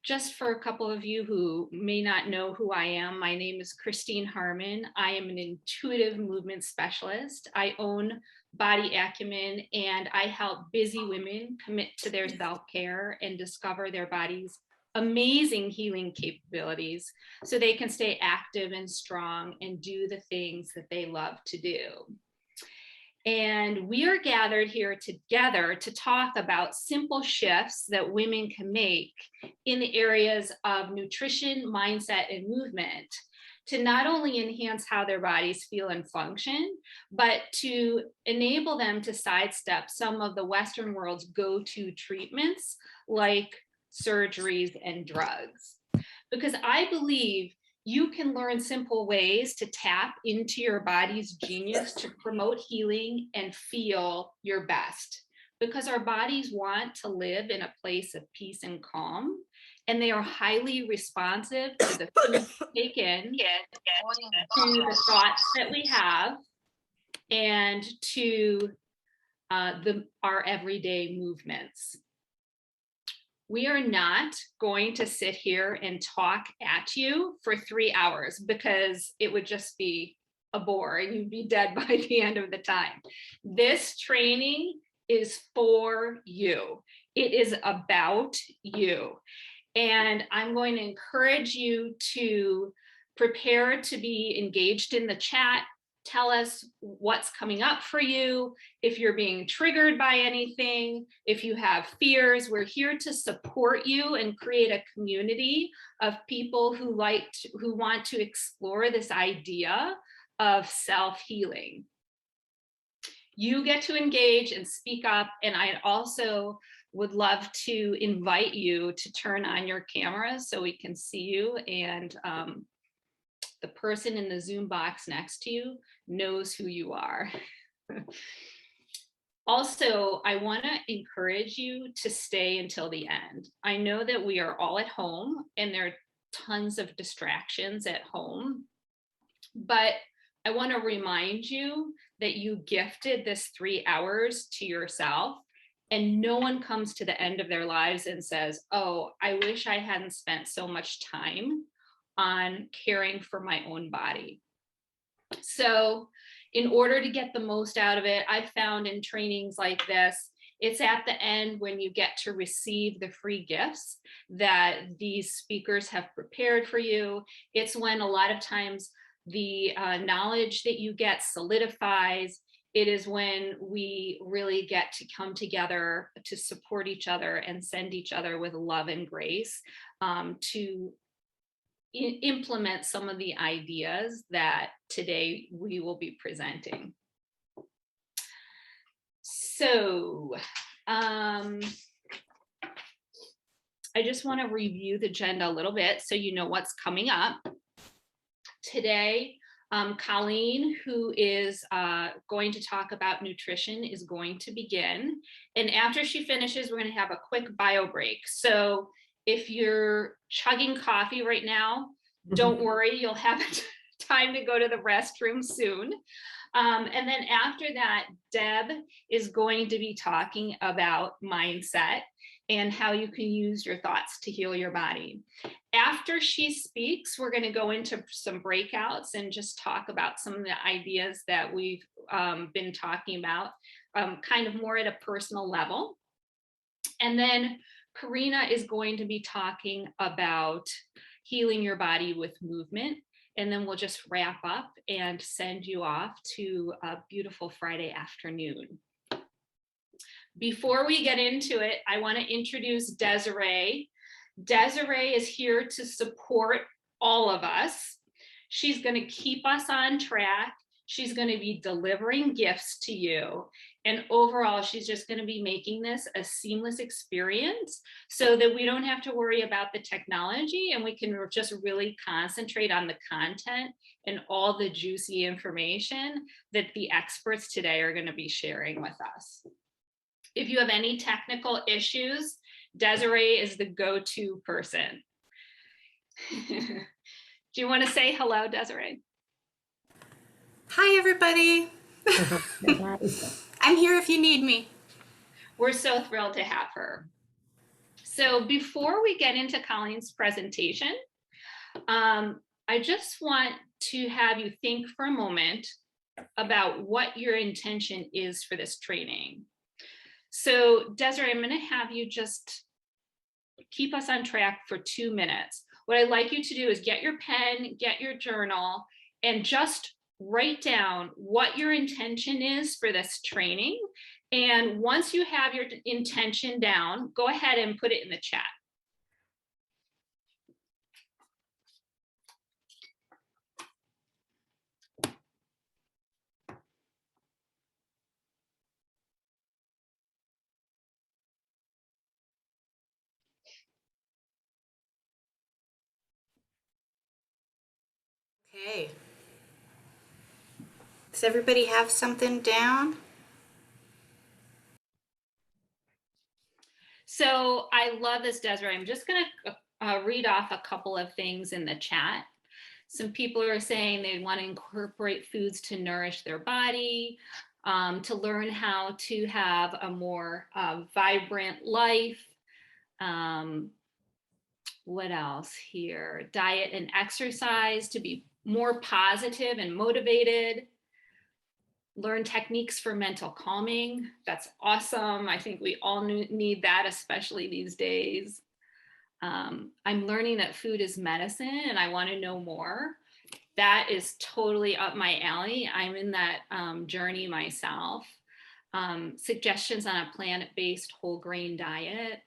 Just for a couple of you who may not know who I am, my name is Christine Harmon. I am an intuitive movement specialist. I own Body Acumen, and I help busy women commit to their self-care and discover their body's amazing healing capabilities so they can stay active and strong and do the things that they love to do. And we are gathered here together to talk about simple shifts that women can make in the areas of nutrition, mindset, and movement to not only enhance how their bodies feel and function, but to enable them to sidestep some of the Western world's go-to treatments like surgeries and drugs. Because I believe you can learn simple ways to tap into your body's genius to promote healing and feel your best. Because our bodies want to live in a place of peace and calm, and they are highly responsive to the food we take in, to the thoughts that we have, and to our everyday movements. We are not going to sit here and talk at you for 3 hours because it would just be a bore and you'd be dead by the end of the time. This training is for you. It is about you. And I'm going to encourage you to prepare to be engaged in the chat. Tell us what's coming up for you. If you're being triggered by anything, if you have fears, we're here to support you and create a community of people who want to explore this idea of self-healing. You get to engage and speak up, and I also would love to invite you to turn on your cameras so we can see you, and the person in the Zoom box next to you knows who you are. Also, I want to encourage you to stay until the end. I know that we are all at home and there are tons of distractions at home, but I want to remind you that you gifted this 3 hours to yourself, and no one comes to the end of their lives and says, oh, I wish I hadn't spent so much time on caring for my own body. So in order to get the most out of it, I found in trainings like this, it's at the end when you get to receive the free gifts that these speakers have prepared for you. It's when a lot of times the knowledge that you get solidifies. It is when we really get to come together to support each other and send each other with love and grace to implement some of the ideas that today we will be presenting. So I just want to review the agenda a little bit so you know what's coming up. Today, Colleen, who is going to talk about nutrition, is going to begin. And after she finishes, we're going to have a quick bio break. So if you're chugging coffee right now, don't worry, you'll have time to go to the restroom soon. And then after that, Deb is going to be talking about mindset and how you can use your thoughts to heal your body. After she speaks, we're going to go into some breakouts and just talk about some of the ideas that we've been talking about, kind of more at a personal level. And then Karina is going to be talking about healing your body with movement. And then we'll just wrap up and send you off to a beautiful Friday afternoon. Before we get into it, I want to introduce Desiree. Desiree is here to support all of us. She's going to keep us on track. She's going to be delivering gifts to you. And overall, she's just going to be making this a seamless experience so that we don't have to worry about the technology and we can just really concentrate on the content and all the juicy information that the experts today are going to be sharing with us. If you have any technical issues, Desiree is the go-to person. Do you want to say hello, Desiree? Hi, everybody. I'm here if you need me. We're so thrilled to have her. So before we get into Colleen's presentation, I just want to have you think for a moment about what your intention is for this training. So Desiree, I'm going to have you just keep us on track for 2 minutes. What I'd like you to do is get your pen, get your journal, and just write down what your intention is for this training. And once you have your intention down, go ahead and put it in the chat. Okay. Does everybody have something down? So I love this, Desiree. I'm just going to read off a couple of things in the chat. Some people are saying they want to incorporate foods to nourish their body, to learn how to have a more vibrant life. What else here? Diet and exercise to be more positive and motivated. Learn techniques for mental calming. That's awesome. I think we all need that, especially these days. I'm learning that food is medicine and I want to know more. That is totally up my alley. I'm in that journey myself. Suggestions on a plant-based whole grain diet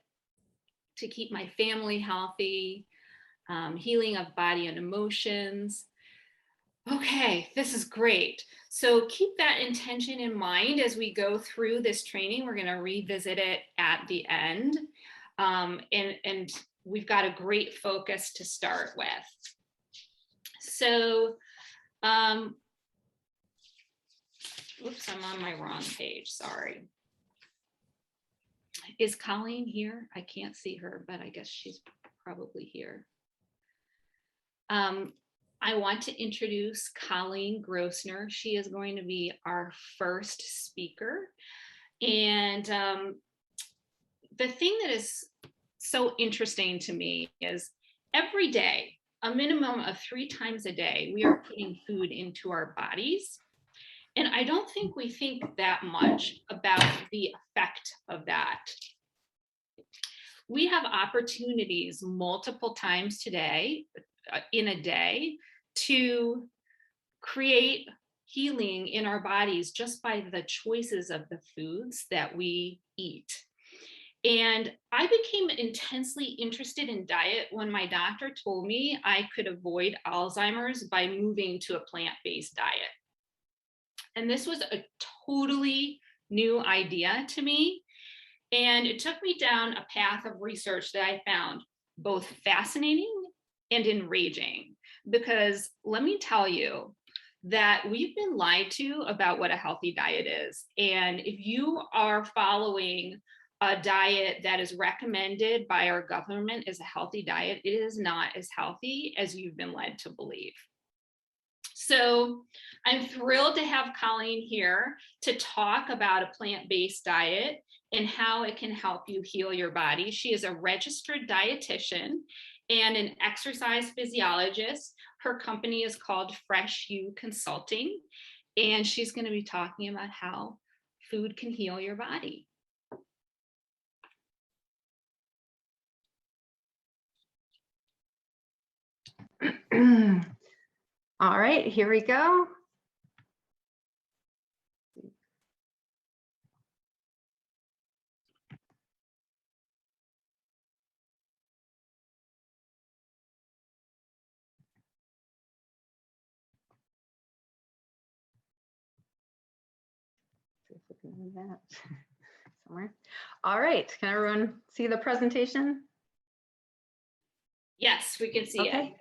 to keep my family healthy, healing of body and emotions. Okay, this is great. So keep that intention in mind as we go through this training. We're going to revisit it at the end. And we've got a great focus to start with. So, oops, I'm on my wrong page. Sorry. Is Colleen here? I can't see her, but I guess she's probably here. I want to introduce Colleen Grossner. She is going to be our first speaker. And the thing that is so interesting to me is every day, a minimum of 3 times a day, we are putting food into our bodies. And I don't think we think that much about the effect of that. We have opportunities multiple times today, in a day, to create healing in our bodies just by the choices of the foods that we eat. And I became intensely interested in diet when my doctor told me I could avoid Alzheimer's by moving to a plant-based diet. And this was a totally new idea to me. And it took me down a path of research that I found both fascinating and enraging, because let me tell you that we've been lied to about what a healthy diet is. And if you are following a diet that is recommended by our government as a healthy diet, it is not as healthy as you've been led to believe. So I'm thrilled to have Colleen here to talk about a plant-based diet and how it can help you heal your body. She is a registered dietitian and an exercise physiologist. Her company is called Fresh You Consulting, and she's going to be talking about how food can heal your body. All right, here we go. See if we can move that somewhere. All right, can everyone see the presentation? Yes, we can see it.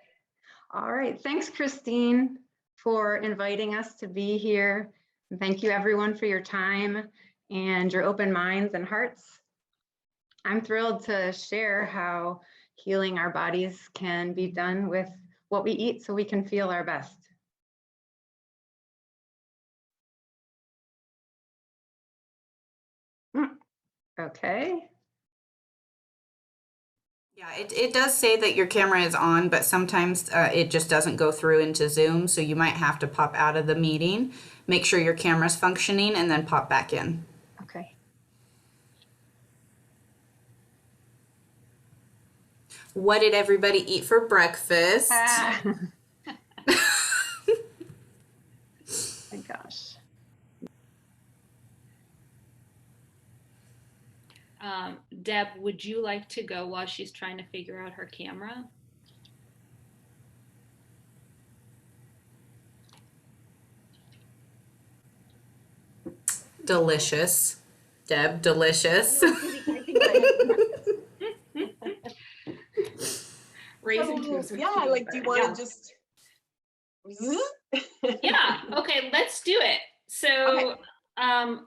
All right, thanks, Christine, for inviting us to be here. And thank you, everyone, for your time and your open minds and hearts. I'm thrilled to share how healing our bodies can be done with what we eat so we can feel our best. Okay. Yeah, it does say that your camera is on, but sometimes it just doesn't go through into Zoom. So you might have to pop out of the meeting, make sure your camera's functioning, and then pop back in. Okay. What did everybody eat for breakfast? Ah. My gosh. Deb, would you like to go while she's trying to figure out her camera? Delicious. Deb, delicious. Raisin tubes. Yeah, like, do you want to just? Yeah. Okay, let's do it. So, Okay.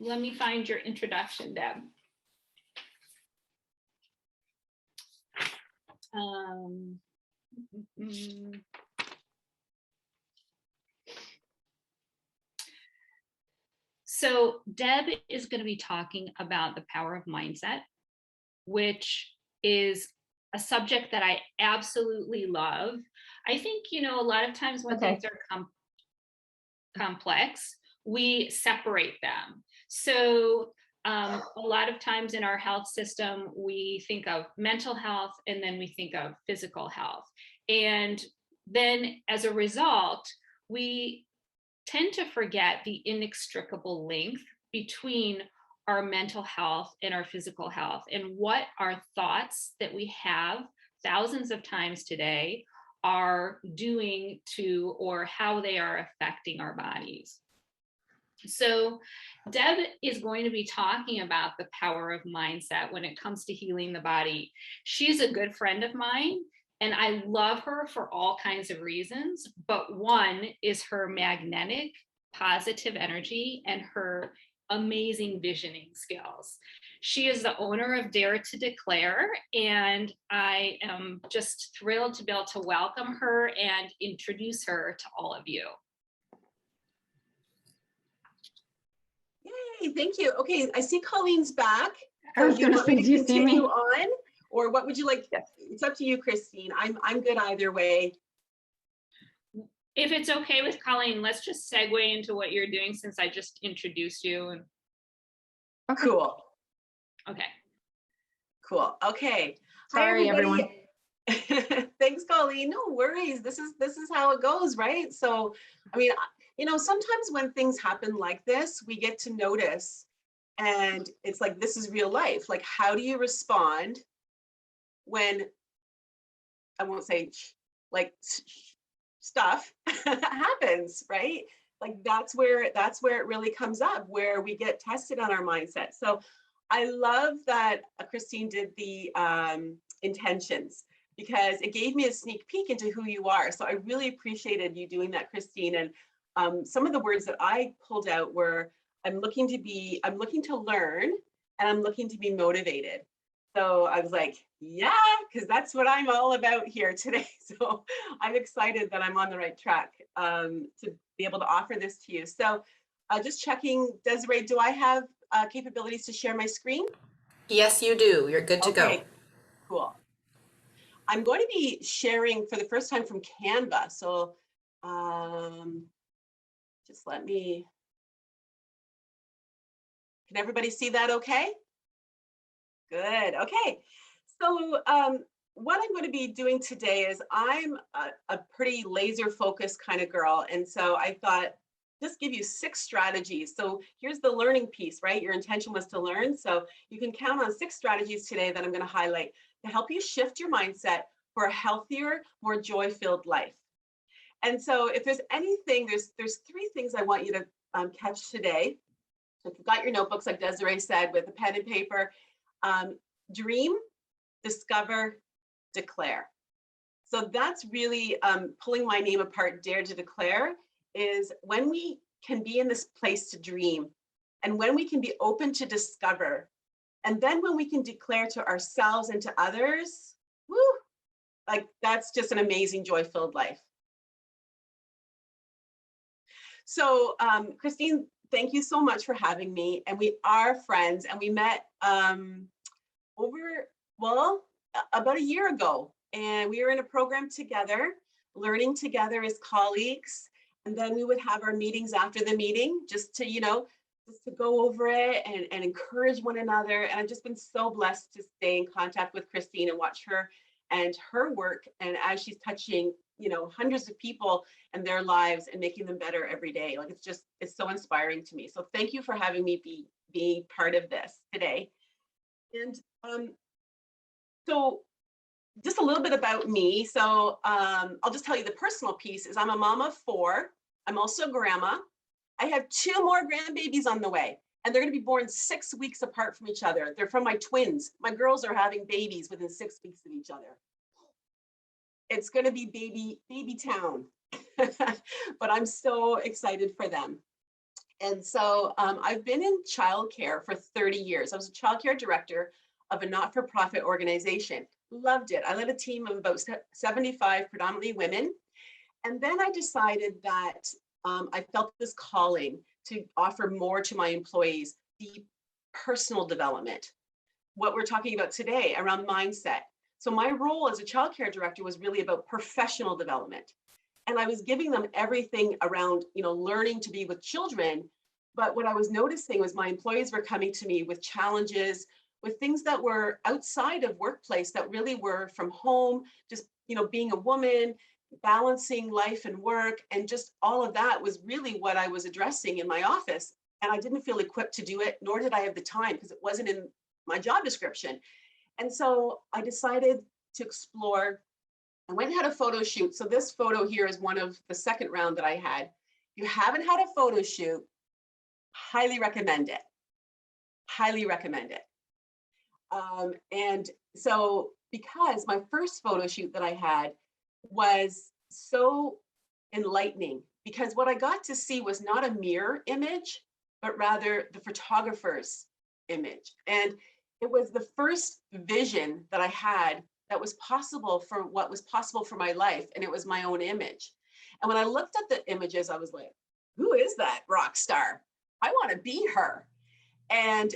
let me find your introduction, Deb. So Deb is going to be talking about the power of mindset, which is a subject that I absolutely love. I think, a lot of times when things are complex, we separate them. So a lot of times in our health system, we think of mental health and then we think of physical health. And then as a result, we tend to forget the inextricable link between our mental health and our physical health, and what our thoughts that we have thousands of times today are doing to, or how they are affecting our bodies. So Deb is going to be talking about the power of mindset when it comes to healing the body. She's a good friend of mine, and I love her for all kinds of reasons, but one is her magnetic, positive energy and her amazing visioning skills. She is the owner of Dare to Declare, and I am just thrilled to be able to welcome her and introduce her to all of you. Yay, thank you. Okay, I see Colleen's back. I was going to say, do you see me? On, or what would you like? Yes. It's up to you, Christine. I'm good either way. If it's okay with Colleen, let's just segue into what you're doing since I just introduced you. And okay. Cool. Okay. Cool. Okay. Sorry, hi, everybody. Everyone. Thanks, Colleen. No worries. This is how it goes, right? So, I mean, sometimes when things happen like this, we get to notice, and it's like, this is real life. Like, how do you respond when, I won't say like stuff happens, right? Like that's where it really comes up, where we get tested on our mindset. So I love that Christine did the intentions, because it gave me a sneak peek into who you are. So I really appreciated you doing that, Christine. And some of the words that I pulled out were, I'm looking to learn, and I'm looking to be motivated. So I was like, yeah, because that's what I'm all about here today. So I'm excited that I'm on the right track to be able to offer this to you. So just checking, Desiree, do I have capabilities to share my screen? Yes, you do. You're good to go. Cool. I'm going to be sharing for the first time from Canva. So just let me, can everybody see that okay? Good. Okay. So what I'm going to be doing today is, I'm a pretty laser focused kind of girl. And so I thought, just give you 6 strategies. So here's the learning piece, right? Your intention was to learn. So you can count on 6 strategies today that I'm going to highlight to help you shift your mindset for a healthier, more joy-filled life. And so if there's anything, there's 3 things I want you to catch today. So if you've got your notebooks, like Desiree said, with a pen and paper, dream, discover, declare. So that's really pulling my name apart. Dare to Declare is when we can be in this place to dream, and when we can be open to discover, and then when we can declare to ourselves and to others, woo, like that's just an amazing, joy-filled life. So Christine thank you so much for having me. And we are friends, and we met over, well, about a year ago. And we were in a program together, learning together as colleagues. And then we would have our meetings after the meeting just to, just to go over it and encourage one another. And I've just been so blessed to stay in contact with Christine and watch her and her work. And as she's touching, hundreds of people and their lives and making them better every day. Like it's so inspiring to me. So thank you for having me be part of this today. And so just a little bit about me. So I'll just tell you the personal piece is I'm a mom of 4. I'm also a grandma. I have 2 more grandbabies on the way, and they're going to be born 6 weeks apart from each other. They're from my twins. My girls are having babies within 6 weeks of each other. It's going to be baby town, but I'm so excited for them. And so I've been in childcare for 30 years. I was a childcare director of a not-for-profit organization. Loved it. I led a team of about 75 predominantly women. And then I decided that I felt this calling to offer more to my employees, the personal development, what we're talking about today around mindset. So my role as a childcare director was really about professional development. And I was giving them everything around, learning to be with children. But what I was noticing was my employees were coming to me with challenges, with things that were outside of workplace that really were from home, just, being a woman, balancing life and work, and just all of that was really what I was addressing in my office. And I didn't feel equipped to do it, nor did I have the time because it wasn't in my job description. And so I decided to explore. I went and had a photo shoot. So this photo here is one of the second round that I had. If you haven't had a photo shoot, highly recommend it. Highly recommend it. And so because my first photo shoot that I had was so enlightening, because what I got to see was not a mirror image, but rather the photographer's image. And it was the first vision that I had that was possible for what was possible for my life. And it was my own image. And when I looked at the images, I was like, who is that rock star? I want to be her. And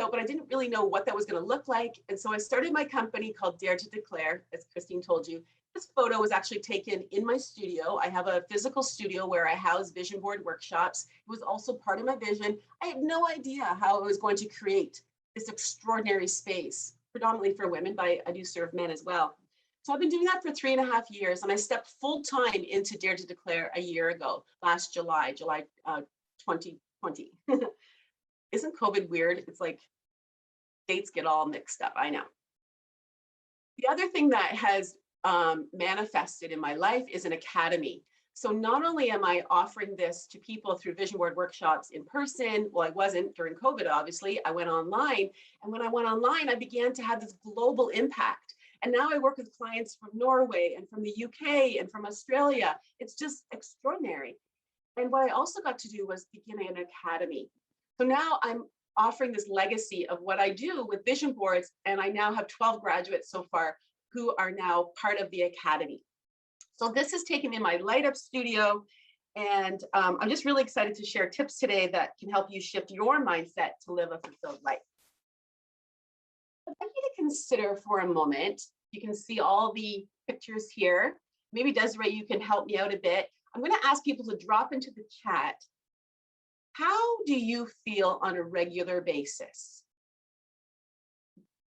but I didn't really know what that was going to look like. And so I started my company called Dare to Declare, as Christine told you. This photo was actually taken in my studio. I have a physical studio where I house vision board workshops. It was also part of my vision. I had no idea how I was going to create this extraordinary space, predominantly for women, but I do serve men as well. So I've been doing that for 3.5 years, and I stepped full time into Dare to Declare a year ago, last July 2020. Isn't COVID weird? It's like dates get all mixed up, I know. The other thing that has manifested in my life is an academy. So not only am I offering this to people through vision board workshops in person, well, I wasn't during COVID, obviously, I went online. And when I went online, I began to have this global impact. And now I work with clients from Norway and from the UK and from Australia. It's just extraordinary. And what I also got to do was begin an academy. So now I'm offering this legacy of what I do with vision boards. And I now have 12 graduates so far who are now part of the academy. So this is taken in my light up studio. And I'm just really excited to share tips today that can help you shift your mindset to live a fulfilled life. I'd like you to consider for a moment, you can see all the pictures here. Maybe Desiree, you can help me out a bit. I'm going to ask people to drop into the chat. How do you feel on a regular basis?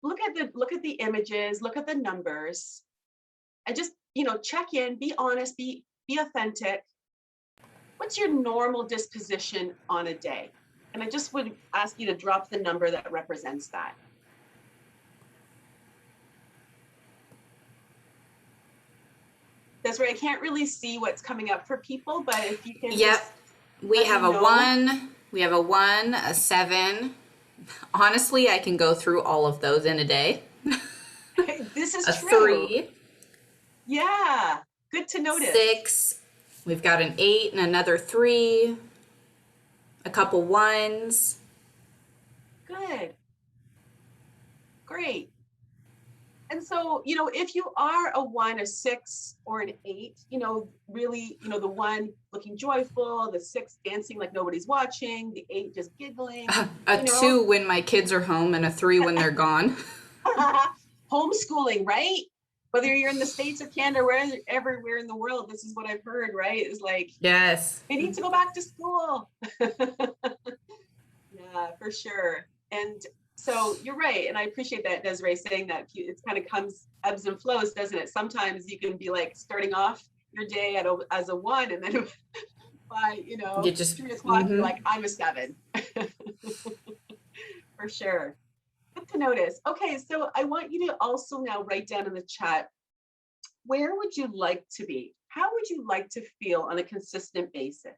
Look at the images, look at the numbers, and just, check in, be honest, be authentic. What's your normal disposition on a day? And I just would ask you to drop the number that represents that. Desiree, I can't really see what's coming up for people, but if you can. Yep. We have a 1, we have a 1, a 7. Honestly, I can go through all of those in a day. This is a true. 3. Yeah, good to notice. 6. We've got an 8 and another 3. A couple 1s. Good. Great. And so, you know, if you are a 1, a 6, or an 8, you know, really, you know, the 1 looking joyful, the 6 dancing like nobody's watching, the 8 just giggling, A you know, 2 when my kids are home and a 3 when they're gone. homeschooling, right? Whether you're in the States or Canada, or everywhere in the world, this is what I've heard, right? Is like, Yes. they need to go back to school. Yeah, for sure. And so you're right. And I appreciate that, Desiree, saying that it kind of comes ebbs and flows, doesn't it? Sometimes you can be like starting off your day as a 1, and then by, you know, You just 3 o'clock, you're like, I'm a 7. For sure. Good to notice. Okay, so I want you to also now write down in the chat, where would you like to be? How would you like to feel on a consistent basis?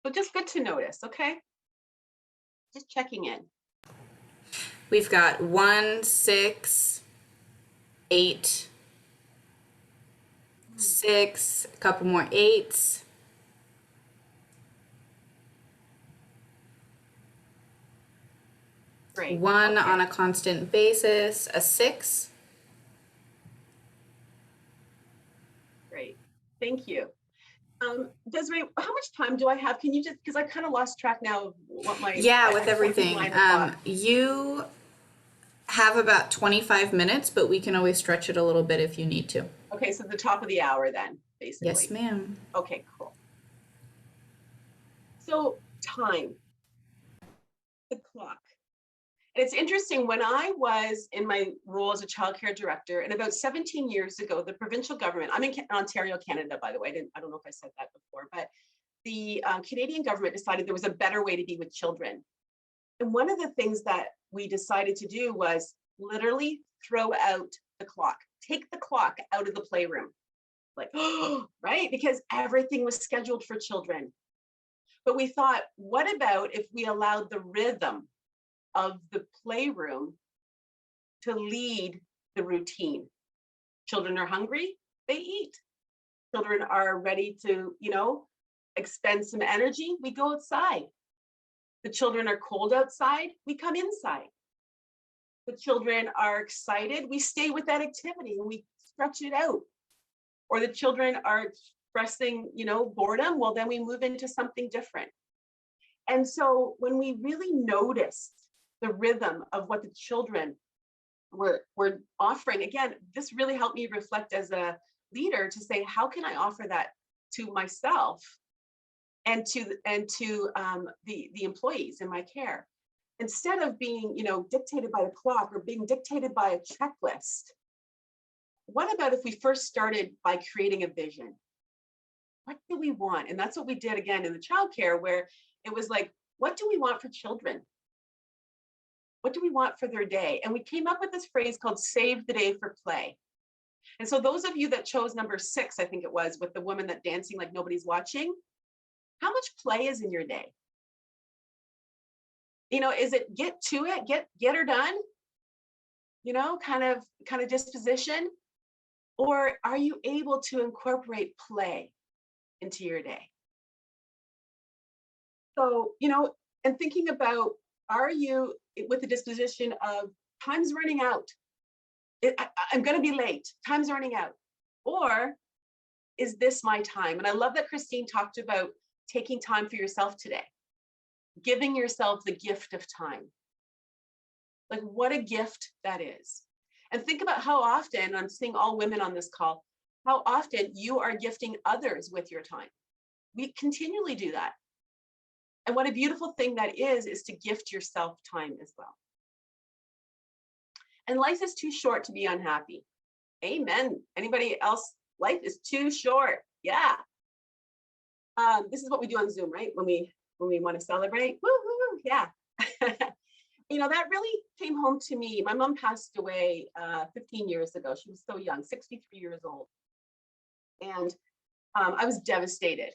So just good to notice, okay? Just checking in. We've got 1, 6, 8, 6, a couple more 8s. Great. 1 okay. on a constant basis, a 6. Great. Thank you. Desiree, how much time do I have? Can you just, because I kind of lost track now of what my Yeah, with everything. line of thought. You have about 25 minutes, but we can always stretch it a little bit if you need to. Okay, so the top of the hour then, basically. Yes, ma'am. Okay, cool. So time, the clock. And it's interesting, when I was in my role as a childcare director, and about 17 years ago, the provincial government, I'm in Ontario, Canada, by the way, I don't know if I said that before, but the Canadian government decided there was a better way to be with children. And one of the things that we decided to do was literally throw out the clock, take the clock out of the playroom. Like, oh, right? Because everything was scheduled for children. But we thought, what about if we allowed the rhythm of the playroom to lead the routine? Children are hungry, they eat. Children are ready to, you know, expend some energy, we go outside. The children are cold outside, we come inside. The children are excited, we stay with that activity and we stretch it out. Or the children are expressing, you know, boredom, well, then we move into something different. And so when we really noticed the rhythm of what the children were offering, again, this really helped me reflect as a leader to say, how can I offer that to myself and to the employees in my care? Instead of being, you know, dictated by the clock or being dictated by a checklist, what about if we first started by creating a vision? What do we want? And that's what we did again in the childcare, where it was like, what do we want for children? What do we want for their day? And we came up with this phrase called save the day for play. And so those of you that chose number 6, I think it was, with the woman that dancing like nobody's watching, how much play is in your day? You know, is it get to it, get her done? You know, kind of disposition? Or are you able to incorporate play into your day? So, you know, and thinking about, are you with the disposition of time's running out? I'm going to be late. Time's running out. Or is this my time? And I love that Christine talked about taking time for yourself today, giving yourself the gift of time. Like, what a gift that is. And think about how often, I'm seeing all women on this call, how often you are gifting others with your time. We continually do that. And what a beautiful thing that is to gift yourself time as well. And life is too short to be unhappy. Amen. Anybody else? Life is too short. Yeah. This is what we do on Zoom, right? When we want to celebrate. Woo-hoo, yeah. You know, that really came home to me. My mom passed away 15 years ago. She was so young, 63 years old. And I was devastated.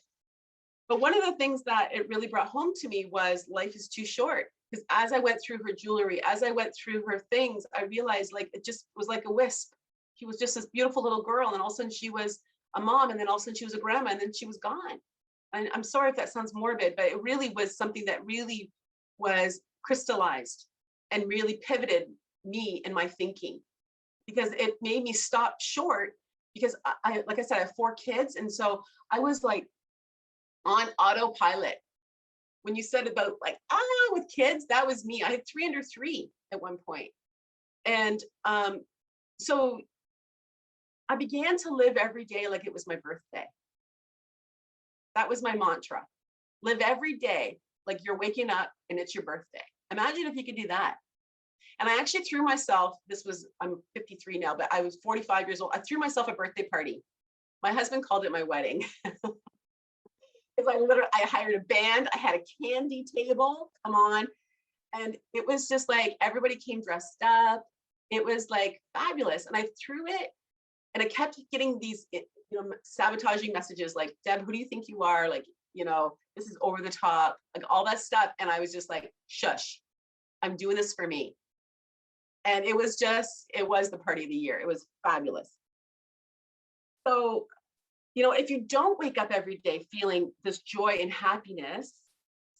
But one of the things that it really brought home to me was life is too short. Because as I went through her jewelry, as I went through her things, I realized like it just was like a wisp. She was just this beautiful little girl, and all of a sudden she was a mom, and then all of a sudden she was a grandma, and then she was gone. And I'm sorry if that sounds morbid, but it really was something that really was crystallized and really pivoted me in my thinking, because it made me stop short, because I like I said, I have 4 kids. And so I was like on autopilot. When you said about like, with kids, that was me. I had 3 under 3 at one point. And so I began to live every day like it was my birthday. That was my mantra. Live every day like you're waking up and it's your birthday. Imagine if you could do that. And I actually threw myself, I'm 53 now, but I was 45 years old. I threw myself a birthday party. My husband called it my wedding. Because I hired a band, I had a candy table, come on. And it was just like, everybody came dressed up. It was like fabulous. And I threw it, and I kept getting these, sabotaging messages like, Deb, who do you think you are? Like, this is over the top, like all that stuff. And I was just like, shush, I'm doing this for me. And it was the party of the year. It was fabulous. So, if you don't wake up every day feeling this joy and happiness,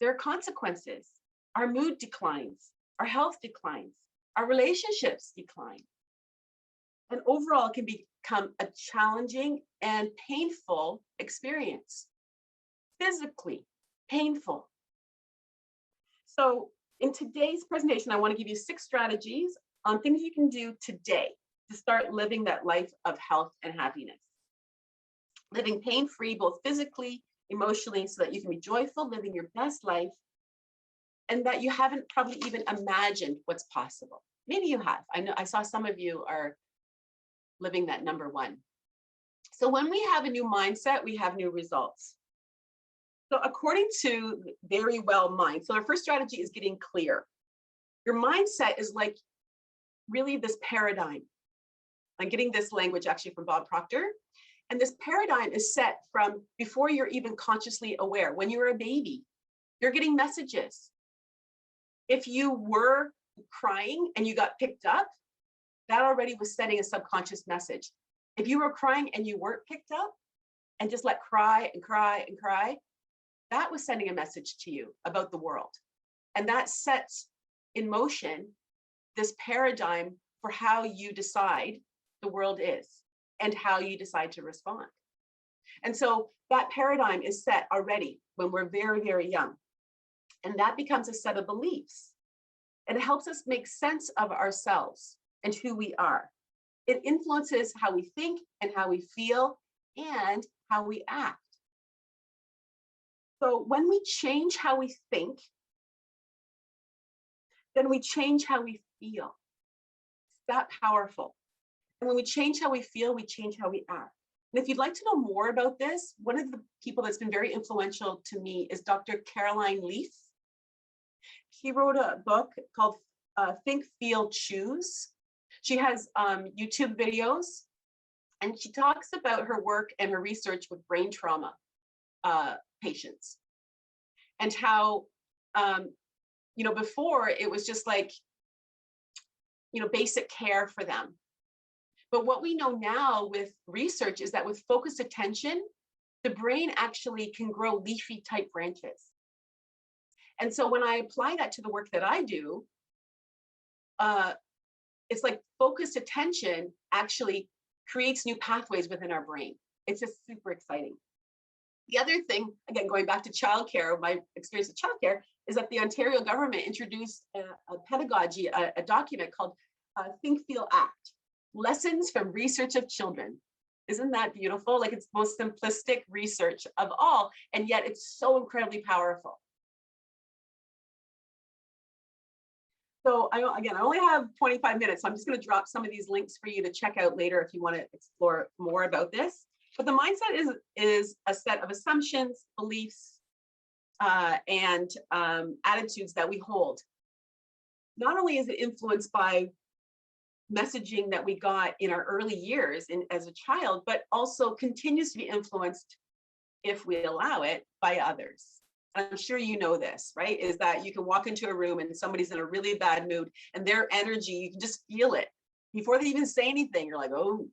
there are consequences. Our mood declines, our health declines, our relationships decline. And overall, it can become a challenging and painful experience, physically painful. So in today's presentation, I want to give you 6 strategies on things you can do today to start living that life of health and happiness. Living pain-free, both physically, emotionally, so that you can be joyful, living your best life, and that you haven't probably even imagined what's possible. Maybe you have. I know I saw some of you are living that number 1. So when we have a new mindset, we have new results. So according to Very Well Mind, so our first strategy is getting clear. Your mindset is like really this paradigm. I'm getting this language actually from Bob Proctor. And this paradigm is set from before you're even consciously aware. When you were a baby, you're getting messages. If you were crying and you got picked up, that already was setting a subconscious message. If you were crying and you weren't picked up and just let cry and cry and cry, that was sending a message to you about the world. And that sets in motion this paradigm for how you decide the world is and how you decide to respond. And so that paradigm is set already when we're very, very young. And that becomes a set of beliefs. And it helps us make sense of ourselves and who we are. It influences how we think and how we feel and how we act. So when we change how we think, then we change how we feel. It's that powerful. And when we change how we feel, we change how we act. And if you'd like to know more about this, one of the people that's been very influential to me is Dr. Caroline Leaf. She wrote a book called Think, Feel, Choose. She has YouTube videos, and she talks about her work and her research with brain trauma patients, and how, before it was just like, basic care for them. But what we know now with research is that with focused attention, the brain actually can grow leafy type branches. And so when I apply that to the work that I do, it's like focused attention actually creates new pathways within our brain. It's just super exciting. The other thing, again, going back to childcare, my experience with childcare, is that the Ontario government introduced a pedagogy, a document called Think, Feel, Act. Lessons from Research of Children. Isn't that beautiful? Like, it's the most simplistic research of all, and yet it's so incredibly powerful. So I only have 25 minutes, so I'm just going to drop some of these links for you to check out later if you want to explore more about this. But the mindset is a set of assumptions, beliefs, and attitudes that we hold. Not only is it influenced by messaging that we got in our early years as a child, but also continues to be influenced, if we allow it, by others. And I'm sure you know this, right? Is that you can walk into a room and somebody's in a really bad mood, and their energy, you can just feel it. Before they even say anything, you're like, oh,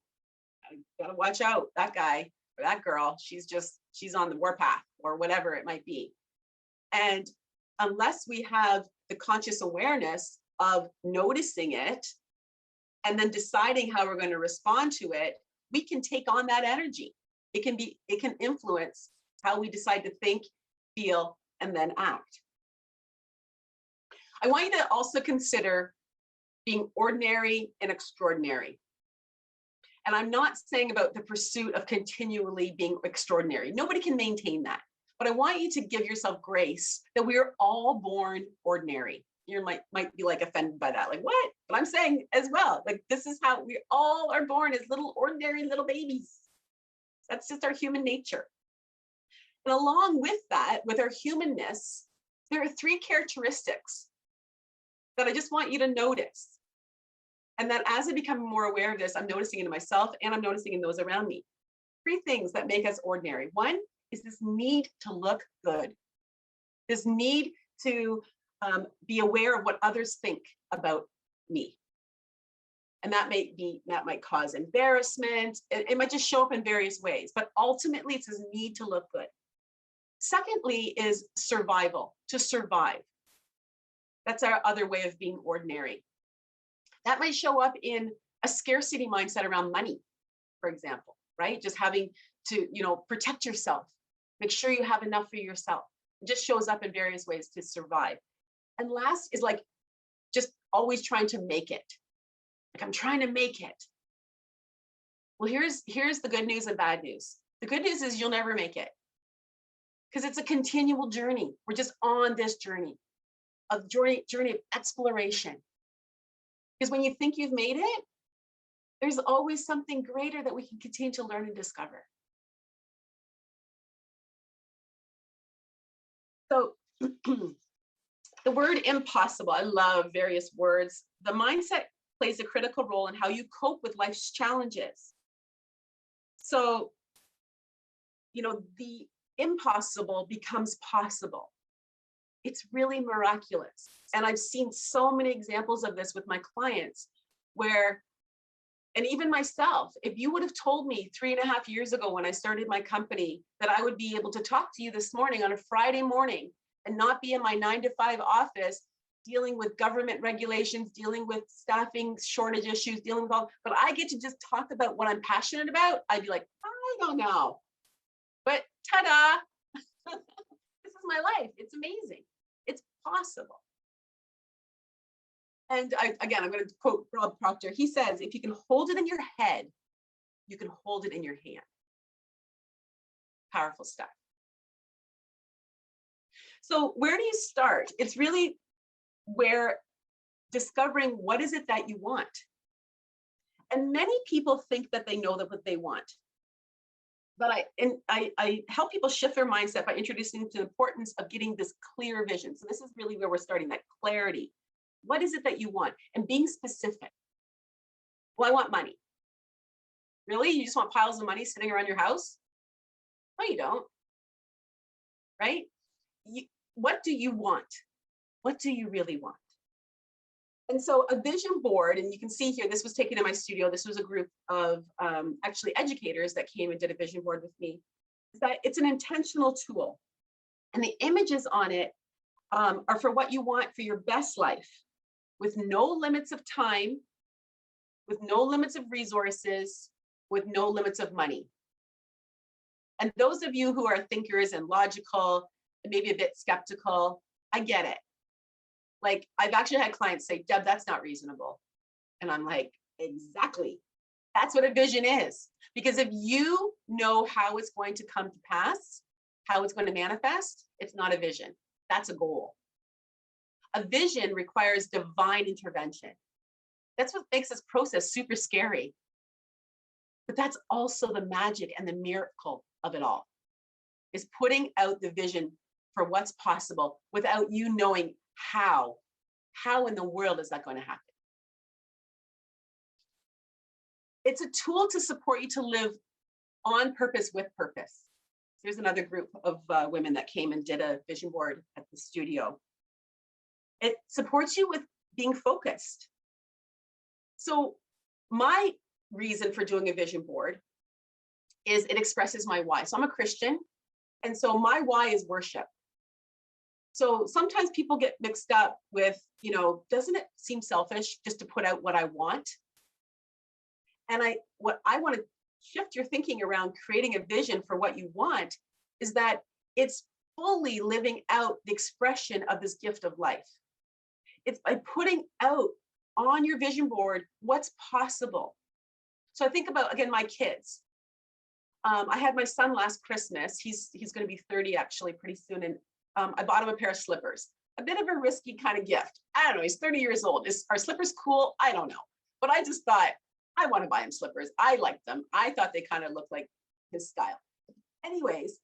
I gotta watch out, that guy or that girl, she's on the warpath or whatever it might be. And unless we have the conscious awareness of noticing it and then deciding how we're going to respond to it, we can take on that energy. It can influence how we decide to think, feel, and then act. I want you to also consider being ordinary and extraordinary. And I'm not saying about the pursuit of continually being extraordinary. Nobody can maintain that. But I want you to give yourself grace that we are all born ordinary. You might be like offended by that, like what? But I'm saying as well, like this is how we all are born, as little ordinary little babies. That's just our human nature. And along with that, with our humanness, there are 3 characteristics that I just want you to notice. And that as I become more aware of this, I'm noticing it in myself and I'm noticing in those around me. 3 things that make us ordinary. One is this need to look good. This need to be aware of what others think about me. And that might cause embarrassment. It might just show up in various ways, but ultimately it's this need to look good. Secondly is survival, to survive. That's our other way of being ordinary. That might show up in a scarcity mindset around money, for example, right? Just having to, protect yourself, make sure you have enough for yourself. It just shows up in various ways to survive. And last is like just always trying to make it. Like I'm trying to make it. Well, here's the good news and bad news. The good news is you'll never make it because it's a continual journey. We're just on this journey of exploration. Because when you think you've made it, there's always something greater that we can continue to learn and discover. So the word impossible, I love various words. The mindset plays a critical role in how you cope with life's challenges. So, the impossible becomes possible. It's really miraculous. And I've seen so many examples of this with my clients where, and even myself, if you would have told me 3.5 years ago when I started my company that I would be able to talk to you this morning on a Friday morning and not be in my 9-to-5 office dealing with government regulations, dealing with staffing shortage issues, dealing with all, but I get to just talk about what I'm passionate about, I'd be like, I don't know. But ta-da, this is my life. It's amazing. It's possible. And I'm going to quote Rob Proctor. He says, if you can hold it in your head, you can hold it in your hand. Powerful stuff. So where do you start? It's really where discovering what is it that you want. And many people think that they know what they want. But I help people shift their mindset by introducing them to the importance of getting this clear vision. So this is really where we're starting, that clarity. What is it that you want? And being specific. Well, I want money. Really? You just want piles of money sitting around your house? No, you don't. Right? What do you want? What do you really want? And so a vision board, and you can see here, this was taken in my studio. This was a group of actually educators that came and did a vision board with me. That it's an intentional tool. And the images on it are for what you want for your best life, with no limits of time, with no limits of resources, with no limits of money. And those of you who are thinkers and logical, and maybe a bit skeptical, I get it. Like, I've actually had clients say, Deb, that's not reasonable. And I'm like, exactly. That's what a vision is. Because if you know how it's going to come to pass, how it's going to manifest, it's not a vision. That's a goal. A vision requires divine intervention. That's what makes this process super scary. But that's also the magic and the miracle of it all, is putting out the vision for what's possible without you knowing how. How in the world is that going to happen? It's a tool to support you to live on purpose with purpose. There's another group of women that came and did a vision board at the studio. It supports you with being focused. So my reason for doing a vision board is it expresses my why. So I'm a Christian, and so my why is worship. So sometimes people get mixed up with, doesn't it seem selfish just to put out what I want? And what I want to shift your thinking around creating a vision for what you want is that it's fully living out the expression of this gift of life. It's by putting out on your vision board what's possible. So I think about, again, my kids. I had my son last Christmas. He's going to be 30 actually pretty soon. And I bought him a pair of slippers, a bit of a risky kind of gift. I don't know. He's 30 years old. Are slippers cool? I don't know. But I just thought, I want to buy him slippers. I liked them. I thought they kind of looked like his style. Anyways,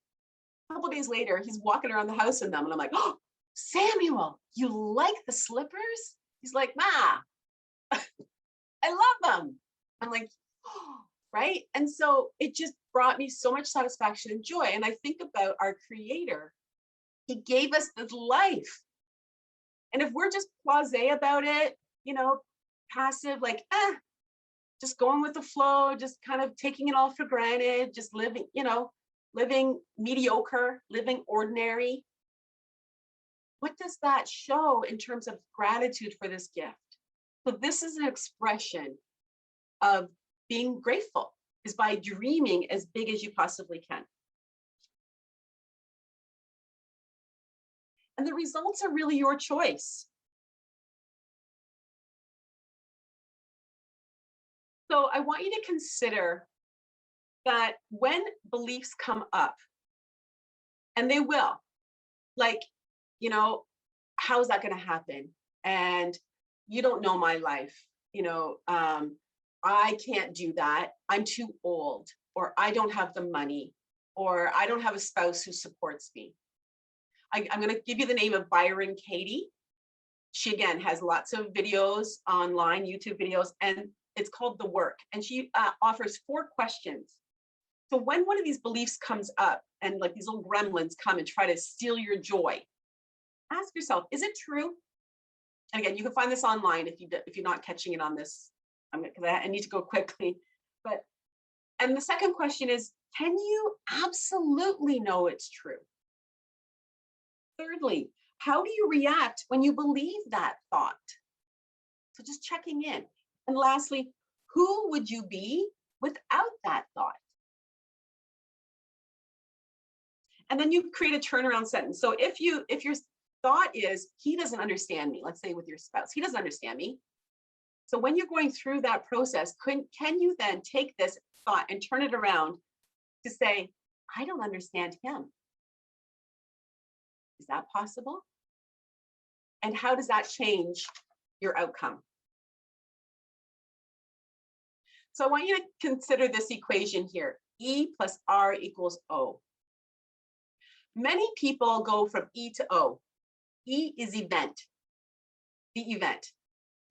a couple of days later, he's walking around the house in them. And I'm like, oh, Samuel, you like the slippers? He's like, Ma, I love them. I'm like, oh, right? And so it just brought me so much satisfaction and joy. And I think about our Creator. He gave us this life. And if we're just blasé about it, passive, like, just going with the flow, just kind of taking it all for granted, just living, living mediocre, living ordinary. What does that show in terms of gratitude for this gift? So this is an expression of being grateful, is by dreaming as big as you possibly can. And the results are really your choice. So I want you to consider that when beliefs come up, and they will, like, how is that going to happen? And you don't know my life. I can't do that. I'm too old, or I don't have the money, or I don't have a spouse who supports me. I'm going to give you the name of Byron Katie. She, again, has lots of videos online, YouTube videos, and it's called The Work. And she offers 4 questions. So when one of these beliefs comes up and like these little gremlins come and try to steal your joy, ask yourself, is it true? And again, you can find this online if you're not catching it on this, because I need to go quickly. And the second question is, can you absolutely know it's true? Thirdly, how do you react when you believe that thought? So just checking in. And lastly, who would you be without that thought? And then you create a turnaround sentence. So if your thought is, he doesn't understand me, let's say with your spouse, he doesn't understand me. So when you're going through that process, can you then take this thought and turn it around to say, I don't understand him? Is that possible? And how does that change your outcome? So I want you to consider this equation here. E plus R equals O. Many people go from E to O. E is event, the event,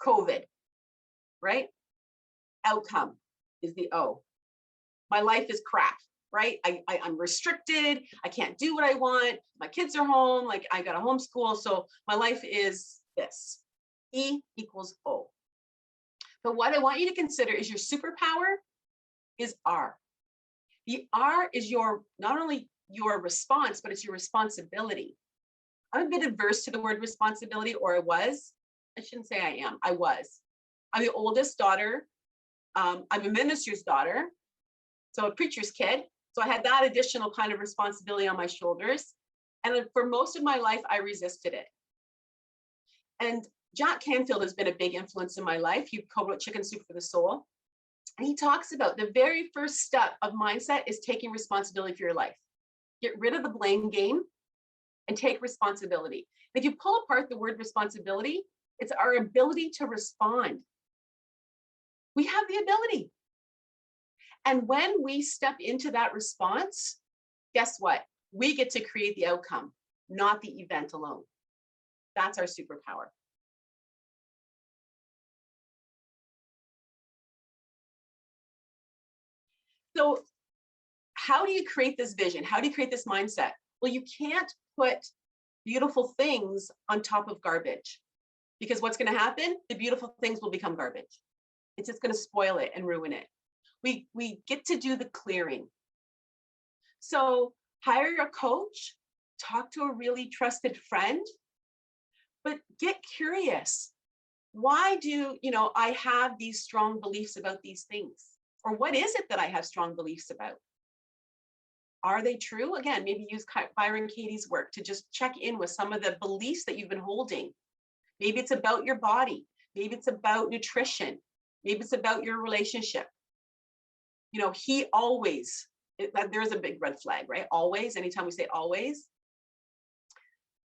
COVID, right? Outcome is the O. My life is crap, right? I'm restricted. I can't do what I want. My kids are home. Like, I got to homeschool. So my life is this. E equals O. But what I want you to consider is your superpower is R. The R is not only your response, but it's your responsibility. I'm a bit adverse to the word responsibility, or I was. I shouldn't say I am. I was. I'm the oldest daughter. I'm a minister's daughter, so a preacher's kid. So I had that additional kind of responsibility on my shoulders. And for most of my life, I resisted it. And Jack Canfield has been a big influence in my life. He co-wrote Chicken Soup for the Soul. And he talks about the very first step of mindset is taking responsibility for your life. Get rid of the blame game and take responsibility. If you pull apart the word responsibility, it's our ability to respond. We have the ability. And when we step into that response, guess what? We get to create the outcome, not the event alone. That's our superpower. So how do you create this vision? How do you create this mindset? Well, you can't put beautiful things on top of garbage, because what's going to happen? The beautiful things will become garbage. It's just going to spoil it and ruin it. We get to do the clearing. So hire a coach, talk to a really trusted friend, but get curious. Why do, I have these strong beliefs about these things? Or what is it that I have strong beliefs about? Are they true? Again, maybe use Byron Katie's work to just check in with some of the beliefs that you've been holding. Maybe it's about your body. Maybe it's about nutrition. Maybe it's about your relationship. He always, there's a big red flag, right? Always, anytime we say always.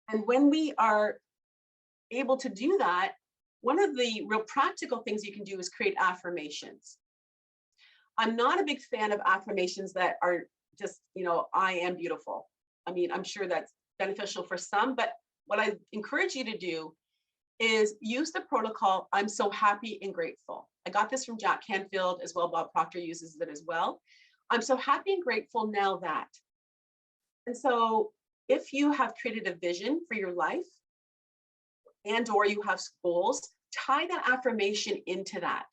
And when we are able to do that, one of the real practical things you can do is create affirmations. I'm not a big fan of affirmations that are just, I am beautiful. I mean, I'm sure that's beneficial for some, but what I encourage you to do is use the protocol, I'm so happy and grateful. I got this from Jack Canfield as well. Bob Proctor uses it as well. I'm so happy and grateful now that. And so if you have created a vision for your life and or you have goals, tie that affirmation into that.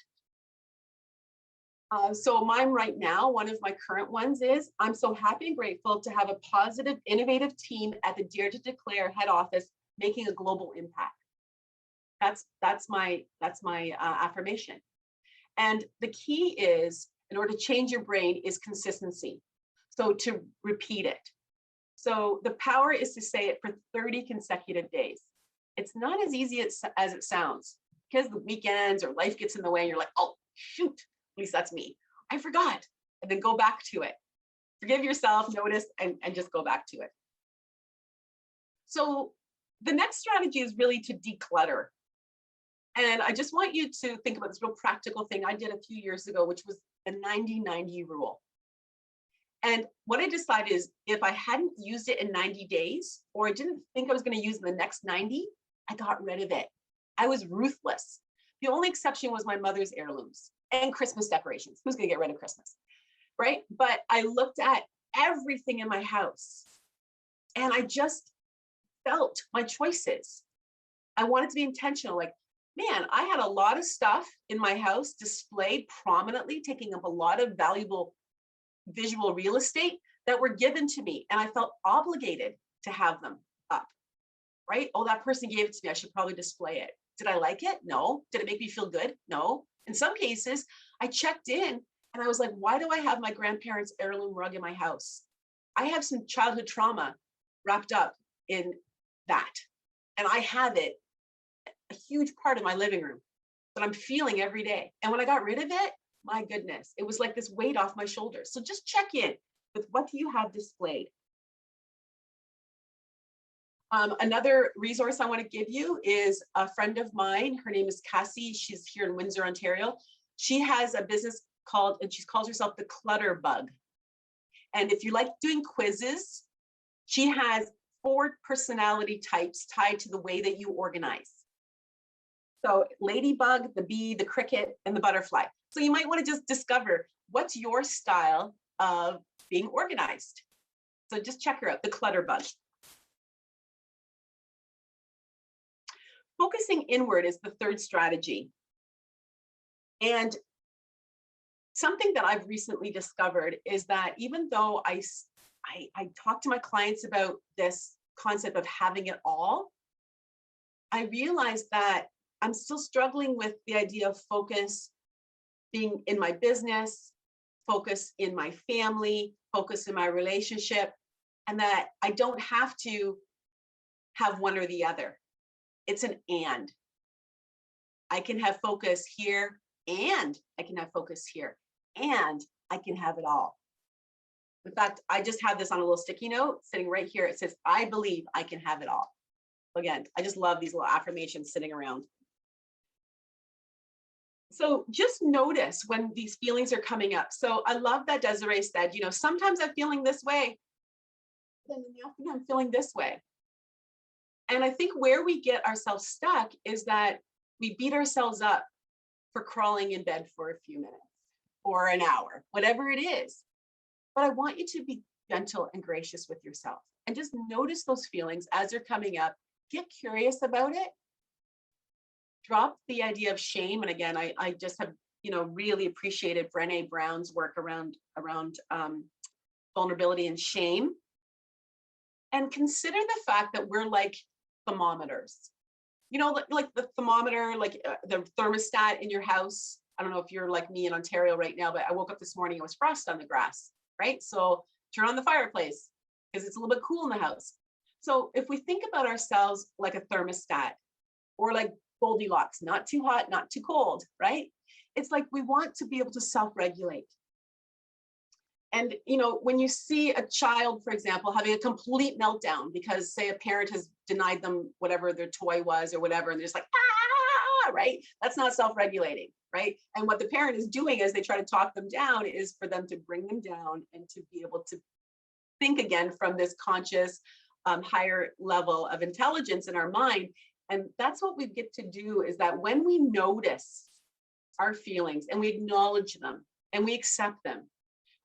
So mine right now, one of my current ones is, I'm so happy and grateful to have a positive, innovative team at the Dare to Declare head office, making a global impact. That's my affirmation. And the key is, in order to change your brain, is consistency. So to repeat it. So the power is to say it for 30 consecutive days. It's not as easy as it sounds, because the weekends or life gets in the way and you're like, oh, shoot, at least that's me. I forgot. And then go back to it. Forgive yourself, notice, and just go back to it. So the next strategy is really to declutter. And I just want you to think about this real practical thing I did a few years ago, which was the 90-90 rule. And what I decided is, if I hadn't used it in 90 days, or I didn't think I was going to use it in the next 90, I got rid of it. I was ruthless. The only exception was my mother's heirlooms and Christmas decorations. Who's going to get rid of Christmas, right? But I looked at everything in my house and I just felt my choices. I wanted to be intentional. Like, man, I had a lot of stuff in my house displayed prominently, taking up a lot of valuable visual real estate that were given to me. And I felt obligated to have them up, right? Oh, that person gave it to me. I should probably display it. Did I like it? No. Did it make me feel good? No. In some cases, I checked in and I was like, why do I have my grandparents' heirloom rug in my house? I have some childhood trauma wrapped up in that. And I have it, a huge part of my living room that I'm feeling every day. And when I got rid of it, my goodness, it was like this weight off my shoulders. So just check in with, what do you have displayed? Another resource I want to give you is a friend of mine. Her name is Cassie. She's here in Windsor, Ontario. She has a business and she calls herself the Clutter Bug. And if you like doing quizzes, she has 4 personality types tied to the way that you organize. So ladybug, the bee, the cricket, and the butterfly. So you might want to just discover what's your style of being organized. So just check her out, the Clutter Bug. Focusing inward is the third strategy. And something that I've recently discovered is that even though I talk to my clients about this concept of having it all, I realized that I'm still struggling with the idea of focus being in my business, focus in my family, focus in my relationship, and that I don't have to have one or the other. It's an and. I can have focus here, and I can have focus here, and I can have it all. In fact, I just have this on a little sticky note sitting right here. It says, I believe I can have it all. Again, I just love these little affirmations sitting around. So just notice when these feelings are coming up. So I love that Desiree said, sometimes I'm feeling this way, then in the afternoon I'm feeling this way. And I think where we get ourselves stuck is that we beat ourselves up for crawling in bed for a few minutes or an hour, whatever it is. But I want you to be gentle and gracious with yourself and just notice those feelings as they're coming up. Get curious about it. Drop the idea of shame. And again, I just have, really appreciated Brené Brown's work around vulnerability and shame. And consider the fact that we're like thermometers. Like the thermometer, like the thermostat in your house. I don't know if you're like me in Ontario right now, but I woke up this morning, it was frost on the grass, right? So turn on the fireplace because it's a little bit cool in the house. So if we think about ourselves like a thermostat or like Goldilocks, not too hot, not too cold, right? It's like we want to be able to self-regulate. And, when you see a child, for example, having a complete meltdown because, say, a parent has denied them whatever their toy was or whatever, and they're just like, ah, right? That's not self-regulating, right? And what the parent is doing as they try to talk them down is for them to bring them down and to be able to think again from this conscious, higher level of intelligence in our mind. And that's what we get to do, is that when we notice our feelings and we acknowledge them and we accept them,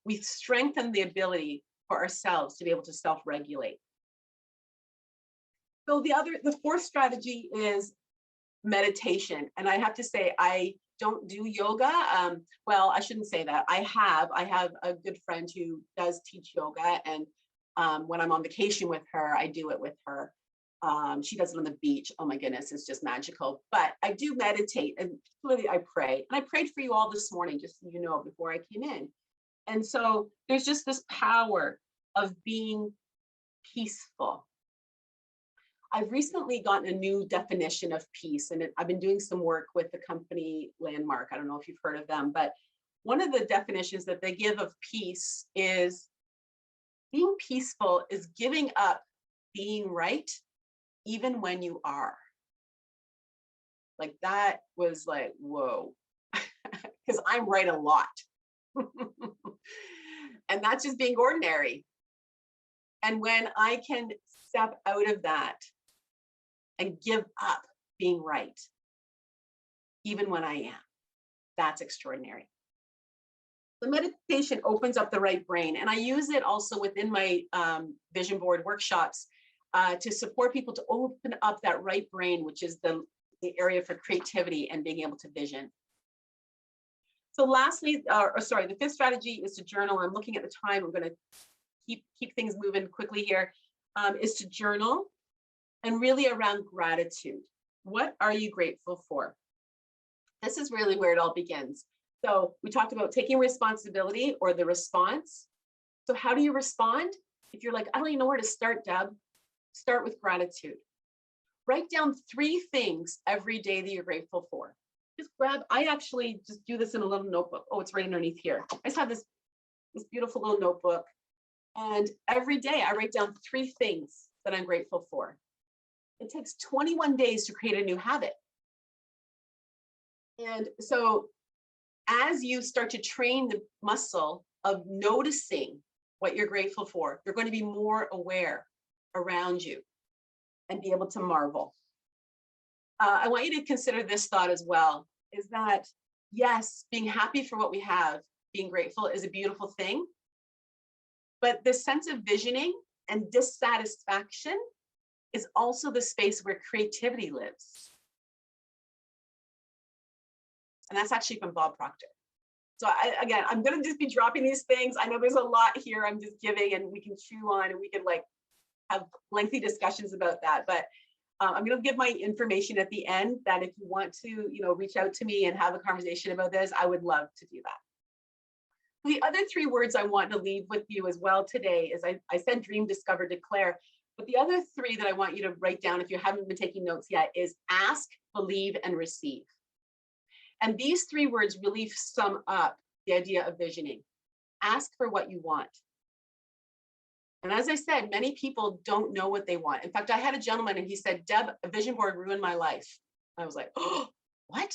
we strengthen the ability for ourselves to be able to self-regulate. So the fourth strategy is meditation. And I have to say, I don't do yoga. Well, I shouldn't say that. I have a good friend who does teach yoga. And when I'm on vacation with her, I do it with her. She does it on the beach. Oh my goodness, it's just magical. But I do meditate, and really I pray. And I prayed for you all this morning, just so you know, before I came in. And so there's just this power of being peaceful. I've recently gotten a new definition of peace, and I've been doing some work with the company Landmark. I don't know if you've heard of them, but one of the definitions that they give of peace is being peaceful is giving up being right, even when you are. Like, that was like, whoa, because I'm right a lot. And that's just being ordinary. And when I can step out of that and give up being right, even when I am, that's extraordinary. The meditation opens up the right brain. And I use it also within my vision board workshops to support people to open up that right brain, which is the area for creativity and being able to vision. So lastly, the fifth strategy is to journal. I'm looking at the time. I'm going to keep things moving quickly here. Is to journal, and really around gratitude. What are you grateful for? This is really where it all begins. So we talked about taking responsibility, or the response. So how do you respond? If you're like, I don't even know where to start, Deb, start with gratitude. Write down 3 things every day that you're grateful for. I actually just do this in a little notebook. Oh, it's right underneath here. I just have this beautiful little notebook. And every day I write down 3 things that I'm grateful for. It takes 21 days to create a new habit. And so as you start to train the muscle of noticing what you're grateful for, you're going to be more aware around you and be able to marvel. I want you to consider this thought as well, is that, yes, being happy for what we have, being grateful is a beautiful thing. But this sense of visioning and dissatisfaction is also the space where creativity lives. And that's actually from Bob Proctor. So I'm going to just be dropping these things. I know there's a lot here I'm just giving, and we can chew on, and we can have lengthy discussions about that. But I'm going to give my information at the end, that if you want to, reach out to me and have a conversation about this, I would love to do that. The other 3 words I want to leave with you as well today is, I said dream, discover, declare. But the other 3 that I want you to write down, if you haven't been taking notes yet, is ask, believe, and receive. And these 3 words really sum up the idea of visioning. Ask for what you want. And as I said, many people don't know what they want. In fact, I had a gentleman, and he said, Deb, a vision board ruined my life. I was like, oh, what?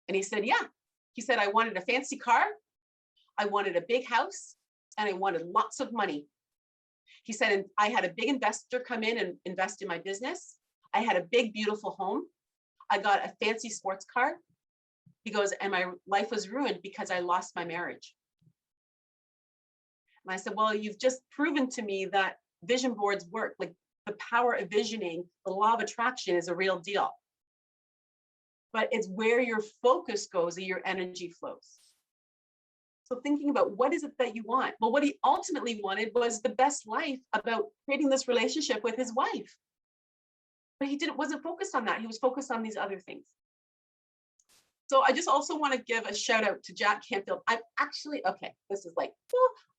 And he said, yeah. He said, I wanted a fancy car, I wanted a big house, and I wanted lots of money. He said, and I had a big investor come in and invest in my business. I had a big, beautiful home. I got a fancy sports car. He goes, and my life was ruined because I lost my marriage. And I said, well, you've just proven to me that vision boards work. Like, the power of visioning, the law of attraction is a real deal. but it's where your focus goes and your energy flows. So thinking about what is it that you want? Well, what he ultimately wanted was the best life about creating this relationship with his wife. But he wasn't focused on that. He was focused on these other things. So I just also want to give a shout out to Jack Canfield. I'm actually, okay, this is like,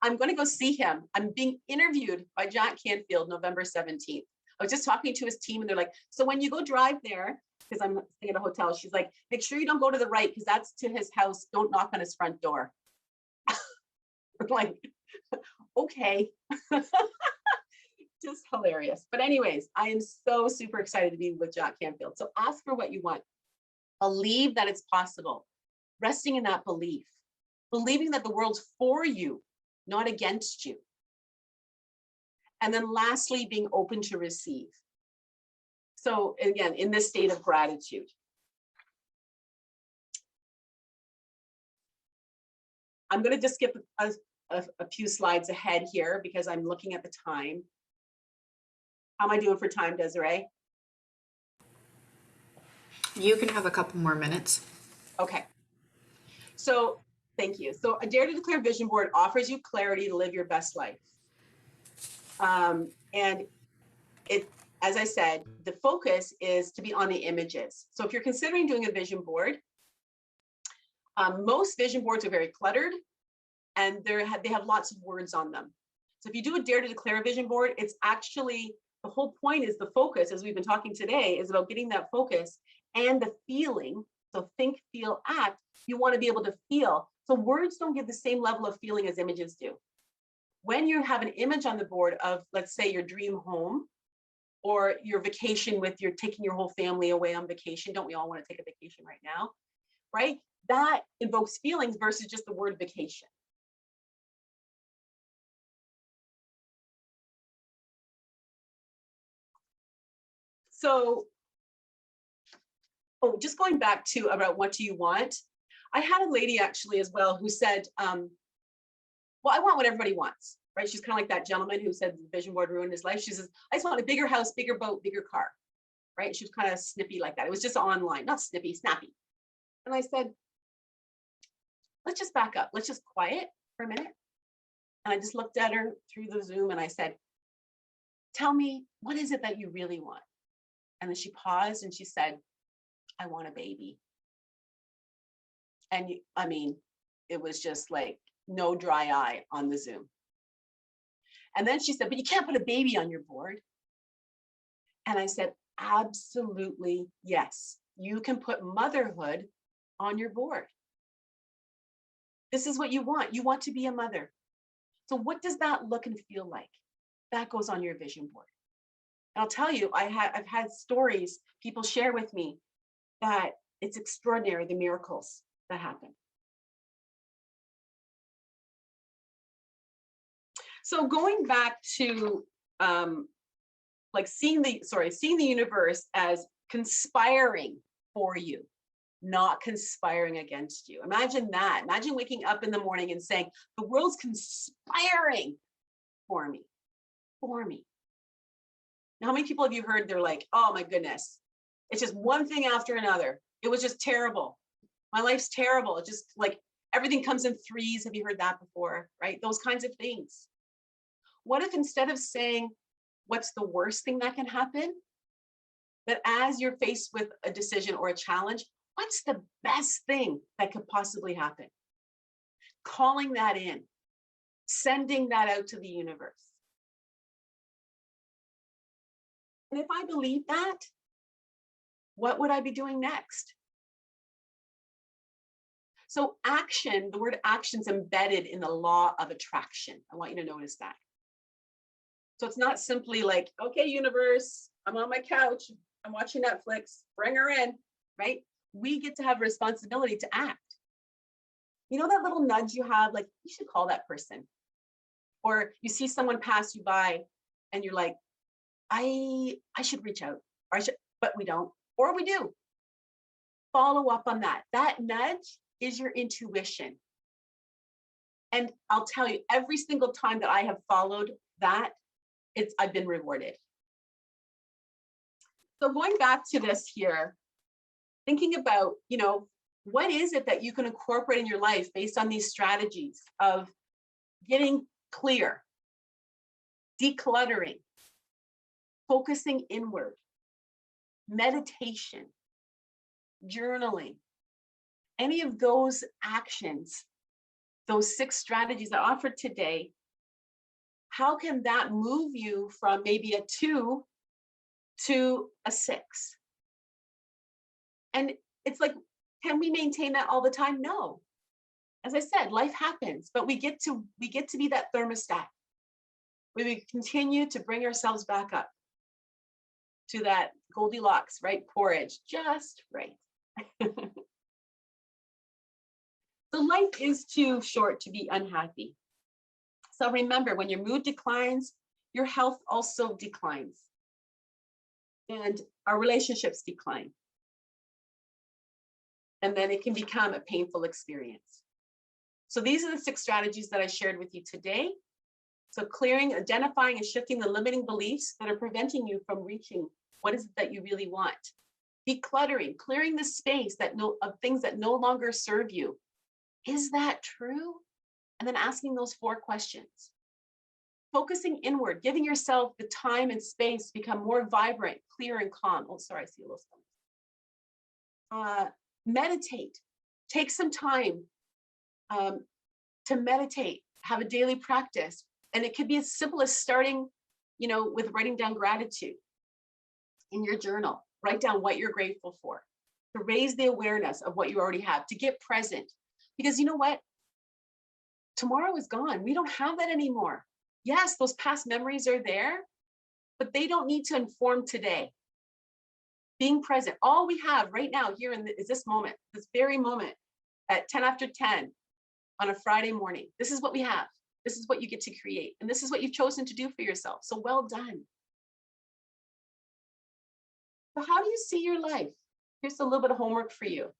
I'm going to go see him. I'm being interviewed by Jack Canfield November 17th. I was just talking to his team and they're like, so when you go drive there, because I'm staying at a hotel, she's like, make sure you don't go to the right because that's to his house. Don't knock on his front door. I'm like, okay. Just hilarious. But anyways, I am so super excited to be with Jack Canfield. So ask for what you want. Believe that it's possible. Resting in that belief. Believing that the world's for you, not against you. And then lastly, being open to receive. So again, in this state of gratitude. I'm going to just skip a few slides ahead here because I'm looking at the time. How am I doing for time, Desiree? You can have a couple more minutes. Okay. So thank you. So a Dare to Declare vision board offers you clarity to live your best life. And it, as I said, the focus is to be on the images. So if you're considering doing a vision board, most vision boards are very cluttered and they have lots of words on them. So if you do a Dare to Declare vision board, it's actually, the whole point is the focus, as we've been talking today, is about getting that focus and the feeling. So think, feel, act. You want to be able to feel. So words don't give the same level of feeling as images do. When you have an image on the board of, let's say, your dream home or your vacation with taking your whole family away on vacation. Don't we all want to take a vacation right now? Right? That invokes feelings versus just the word vacation. So, just going back to about what do you want? I had a lady actually as well who said, well, I want what everybody wants, right? She's kind of like that gentleman who said the vision board ruined his life. She says, I just want a bigger house, bigger boat, bigger car, right? She was kind of snippy like that. It was just online, not snippy, snappy. And I said, let's just back up. Let's just quiet for a minute. And I just looked at her through the Zoom and I said, tell me, what is it that you really want? And then she paused and she said, I want a baby. And I mean, it was just like no dry eye on the Zoom. And then she said, but you can't put a baby on your board. And I said, absolutely yes. You can put motherhood on your board. This is what you want. You want to be a mother. So what does that look and feel like? That goes on your vision board. And I'll tell you, I've had stories people share with me that it's extraordinary, the miracles that happen. So going back to like seeing the universe as conspiring for you, not conspiring against you. Imagine that. Imagine waking up in the morning and saying, the world's conspiring for me, for me. Now, how many people have you heard they're like, oh my goodness, it's just one thing after another. It was just terrible. My life's terrible. It's just like everything comes in threes. Have you heard that before? Right? Those kinds of things. What if instead of saying, what's the worst thing that can happen? That as you're faced with a decision or a challenge, what's the best thing that could possibly happen? Calling that in, sending that out to the universe. And if I believe that, what would I be doing next? So action, the word action is embedded in the law of attraction. I want you to notice that. So it's not simply like, okay, universe, I'm on my couch, I'm watching Netflix, bring her in, right? We get to have a responsibility to act. You know that little nudge you have, like, you should call that person. Or you see someone pass you by and you're like, I should reach out, or I should, but we don't, or we do. Follow up on that. That nudge is your intuition. And I'll tell you, every single time that I have followed that, I've been rewarded. So going back to this here, thinking about, you know, what is it that you can incorporate in your life based on these strategies of getting clear, decluttering, focusing inward, meditation, journaling, any of those actions, those 6 strategies I offered today, how can that move you from maybe a 2 to a 6? And it's like, can we maintain that all the time? No. As I said, life happens, but we get to be that thermostat. We continue to bring ourselves back up to that Goldilocks, right? Porridge, just right. So life is too short to be unhappy. So remember, when your mood declines, your health also declines. And our relationships decline. And then it can become a painful experience. So these are the 6 strategies that I shared with you today. So clearing, identifying, and shifting the limiting beliefs that are preventing you from reaching what is it that you really want. Decluttering, clearing the space of things that no longer serve you. Is that true? And then asking those 4 questions. Focusing inward, giving yourself the time and space to become more vibrant, clear, and calm. Oh, sorry, I see a little stomach. Meditate. Take some time to meditate. Have a daily practice. And it could be as simple as starting, you know, with writing down gratitude in your journal. Write down what you're grateful for, to raise the awareness of what you already have, to get present. Because you know what? Tomorrow is gone. We don't have that anymore. Yes, those past memories are there, but they don't need to inform today. Being present. All we have right now here is this moment, this very moment at 10 after 10 on a Friday morning. This is what we have. This is what you get to create. And this is what you've chosen to do for yourself. So well done. So how do you see your life? Here's a little bit of homework for you.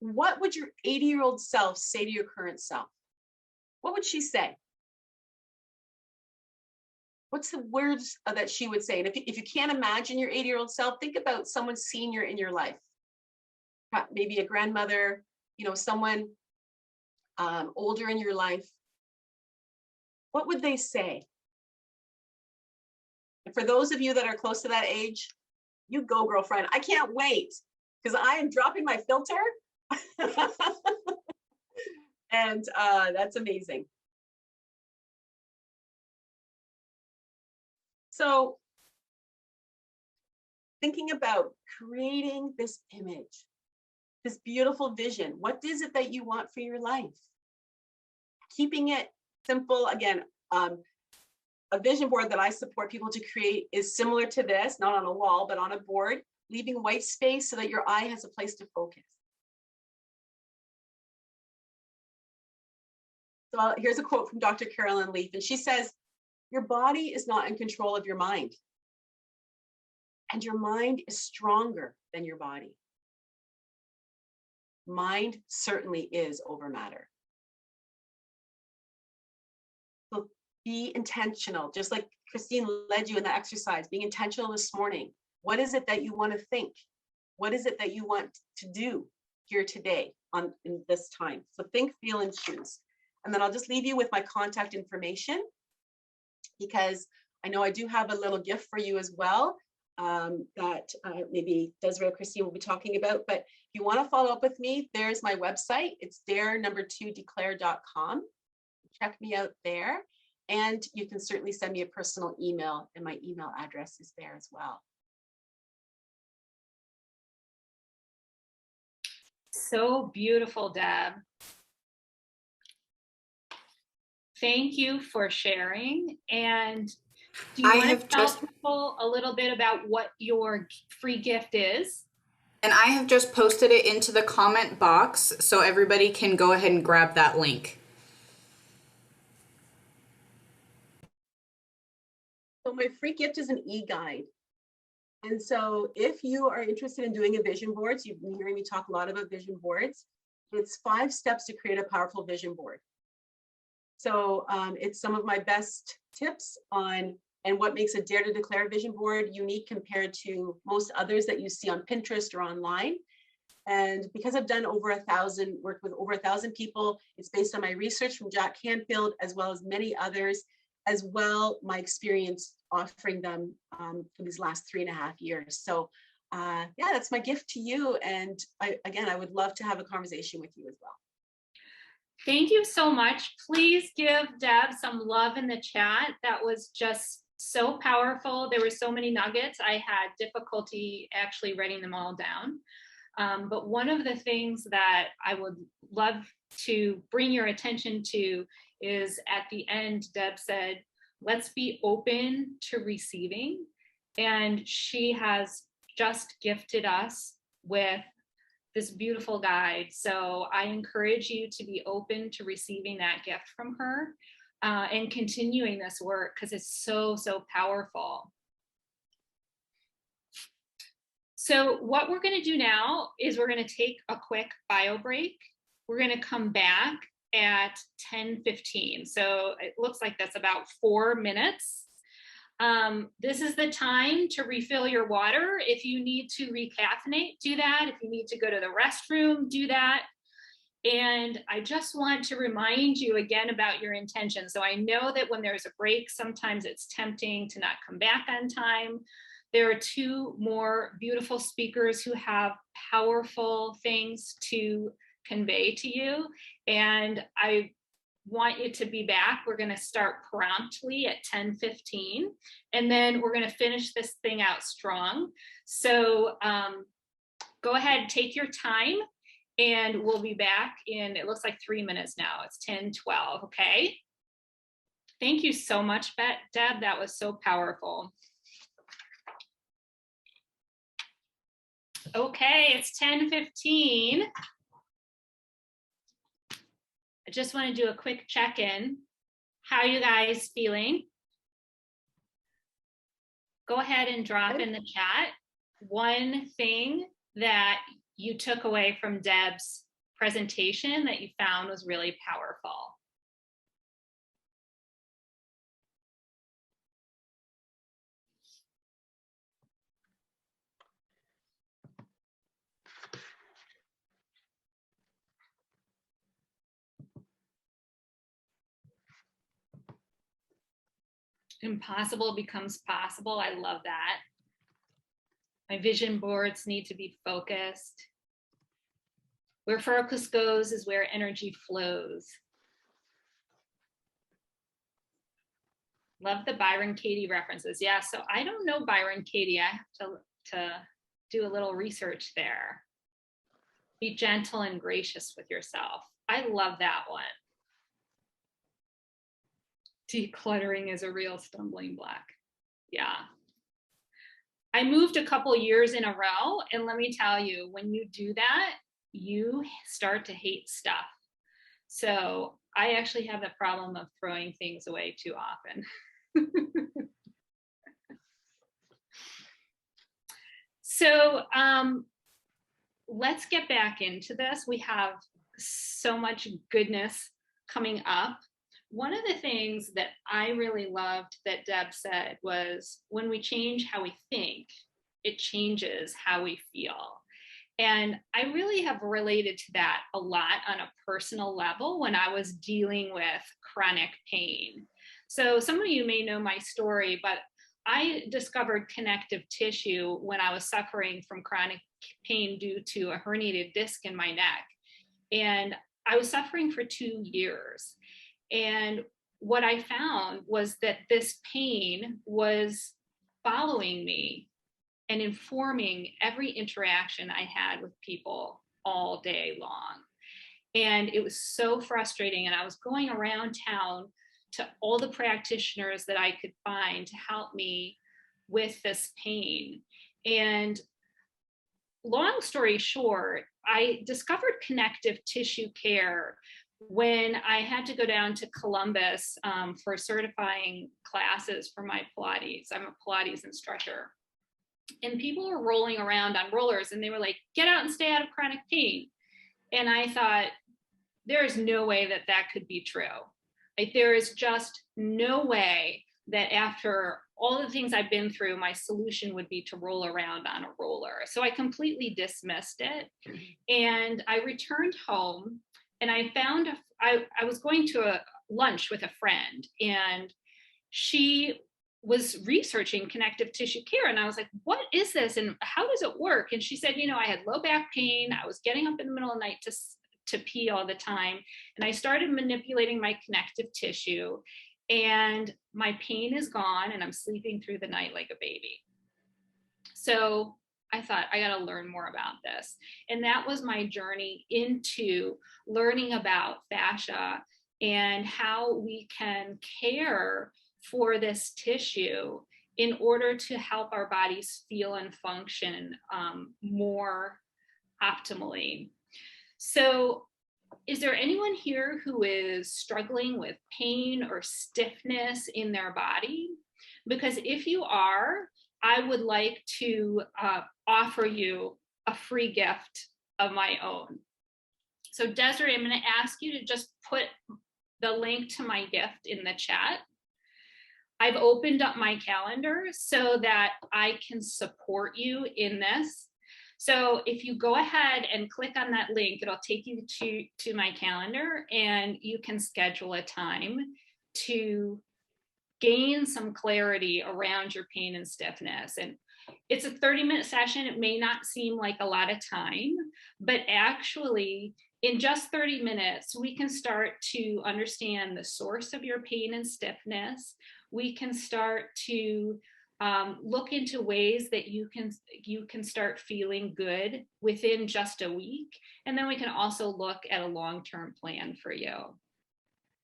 What would your 80-year-old self say to your current self? What would she say? What's the words that she would say? And if you can't imagine your 80-year-old self, think about someone senior in your life. Maybe a grandmother, you know, someone older in your life. What would they say? And for those of you that are close to that age, you go, girlfriend. I can't wait because I am dropping my filter. And that's amazing. So thinking about creating this image, this beautiful vision, what is it that you want for your life? Keeping it simple. Again, a vision board that I support people to create is similar to this, not on a wall, but on a board, leaving white space so that your eye has a place to focus. So here's a quote from Dr. Carolyn Leaf, and she says, your body is not in control of your mind, and your mind is stronger than your body. Mind certainly is over matter. So be intentional, just like Christine led you in the exercise, being intentional this morning. What is it that you want to think? What is it that you want to do here today in this time? So think, feel, and choose. And then I'll just leave you with my contact information, because I know I do have a little gift for you as well that maybe Desiree or Christine will be talking about. But if you want to follow up with me, there's my website. It's dare2declare.com. Check me out there. And you can certainly send me a personal email, and my email address is there as well. So beautiful, Deb. Thank you for sharing. And do you want to tell people a little bit about what your free gift is? And I have just posted it into the comment box so everybody can go ahead and grab that link. So my free gift is an e-guide. And so if you are interested in doing a vision board, you've been hearing me talk a lot about vision boards, it's 5 steps to create a powerful vision board. So it's some of my best tips on and what makes a Dare to Declare vision board unique compared to most others that you see on Pinterest or online. And because I've done worked with over 1,000 people, it's based on my research from Jack Canfield, as well as many others, as well my experience offering them for these last 3.5 years. So yeah, that's my gift to you. And I would love to have a conversation with you as well. Thank you so much. Please give Deb some love in the chat. That was just so powerful. There were so many nuggets. I had difficulty actually writing them all down. But one of the things that I would love to bring your attention to is at the end, Deb said, let's be open to receiving. And she has just gifted us with this beautiful guide. So I encourage you to be open to receiving that gift from her and continuing this work, because it's so, so powerful. So what we're going to do now is we're going to take a quick bio break. We're going to come back at 10:15. So it looks like that's about 4 minutes. This is the time to refill your water. If you need to recaffeinate, do that. If you need to go to the restroom, do that. And I just want to remind you again about your intention. So I know that when there's a break, sometimes it's tempting to not come back on time. There are 2 more beautiful speakers who have powerful things to convey to you. And I want you to be back. We're going to start promptly at 10:15, and then we're going to finish this thing out strong. So go ahead, take your time, and we'll be back in, it looks like 3 minutes now. It's 10:12, okay? Thank you so much, Deb. That was so powerful. Okay, it's 10:15. I just want to do a quick check-in. How are you guys feeling? Go ahead and drop in the chat one thing that you took away from Deb's presentation that you found was really powerful. Impossible becomes possible. I love that. My vision boards need to be focused. Where focus goes is where energy flows. Love the Byron Katie references. Yeah, so I don't know Byron Katie. I have to do a little research there. Be gentle and gracious with yourself. I love that one. Decluttering is a real stumbling block. Yeah. I moved a couple years in a row, and let me tell you, when you do that, you start to hate stuff. So I actually have the problem of throwing things away too often. So let's get back into this. We have so much goodness coming up. One of the things that I really loved that Deb said was, when we change how we think, it changes how we feel. And I really have related to that a lot on a personal level when I was dealing with chronic pain. So some of you may know my story, but I discovered connective tissue when I was suffering from chronic pain due to a herniated disc in my neck. And I was suffering for 2 years. And what I found was that this pain was following me and informing every interaction I had with people all day long. And it was so frustrating. And I was going around town to all the practitioners that I could find to help me with this pain. And long story short, I discovered connective tissue care when I had to go down to Columbus for certifying classes for my Pilates. I'm a Pilates instructor. And people were rolling around on rollers, and they were like, get out and stay out of chronic pain. And I thought, there is no way that that could be true. Like, there is just no way that after all the things I've been through, my solution would be to roll around on a roller. So I completely dismissed it. And I returned home and I found, I was going to a lunch with a friend, and she was researching connective tissue care. And I was like, what is this? And how does it work? And she said, you know, I had low back pain. I was getting up in the middle of the night to pee all the time. And I started manipulating my connective tissue, and my pain is gone, and I'm sleeping through the night like a baby. So I thought, I got to learn more about this. And that was my journey into learning about fascia and how we can care for this tissue in order to help our bodies feel and function more optimally. So is there anyone here who is struggling with pain or stiffness in their body? Because if you are, I would like to offer you a free gift of my own. So Desiree, I'm going to ask you to just put the link to my gift in the chat. I've opened up my calendar so that I can support you in this. So if you go ahead and click on that link, it'll take you to my calendar, and you can schedule a time to gain some clarity around your pain and stiffness. And it's a 30-minute session. It may not seem like a lot of time, but actually in just 30 minutes, we can start to understand the source of your pain and stiffness. We can start to look into ways that you can start feeling good within just a week. And then we can also look at a long-term plan for you.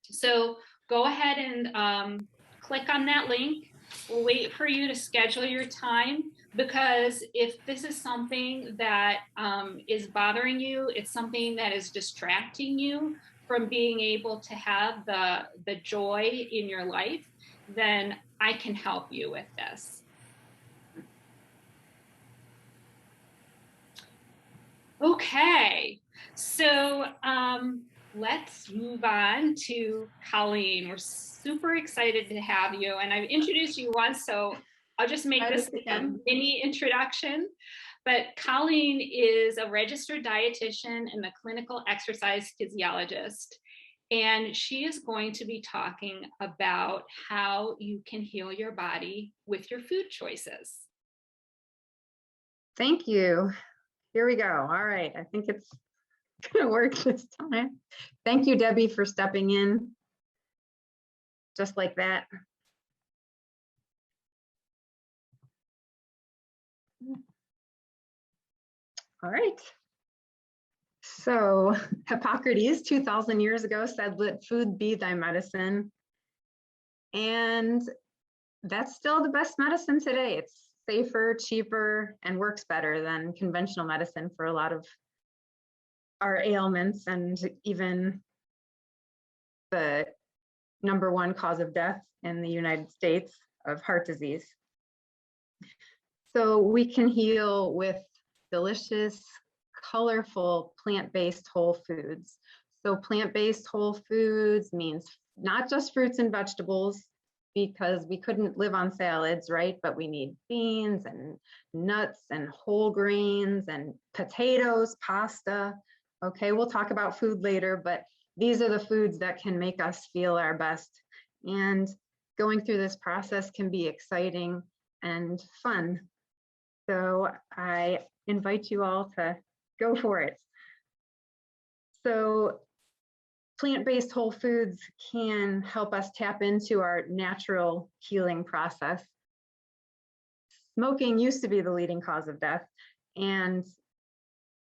So go ahead and click on that link. We'll wait for you to schedule your time, because if this is something that is bothering you, it's something that is distracting you from being able to have the joy in your life, then I can help you with this. Okay, so let's move on to Colleen. We're super excited to have you, and I've introduced you once, so I'll just make this a mini introduction. But Colleen is a registered dietitian and a clinical exercise physiologist. And she is going to be talking about how you can heal your body with your food choices. Thank you. Here we go. All right. I think it's going to work this time. Thank you, Debbie, for stepping in just like that. All right. So Hippocrates 2000 years ago said, let food be thy medicine. And that's still the best medicine today. It's safer, cheaper, and works better than conventional medicine for a lot of our ailments, and even the #1 cause of death in the United States of heart disease. So we can heal with delicious, colorful, plant-based whole foods. So plant-based whole foods means not just fruits and vegetables, because we couldn't live on salads, right? But we need beans and nuts and whole grains and potatoes, pasta. Okay, we'll talk about food later, but these are the foods that can make us feel our best. And going through this process can be exciting and fun. So I invite you all to go for it. So plant-based whole foods can help us tap into our natural healing process. Smoking used to be the leading cause of death. And,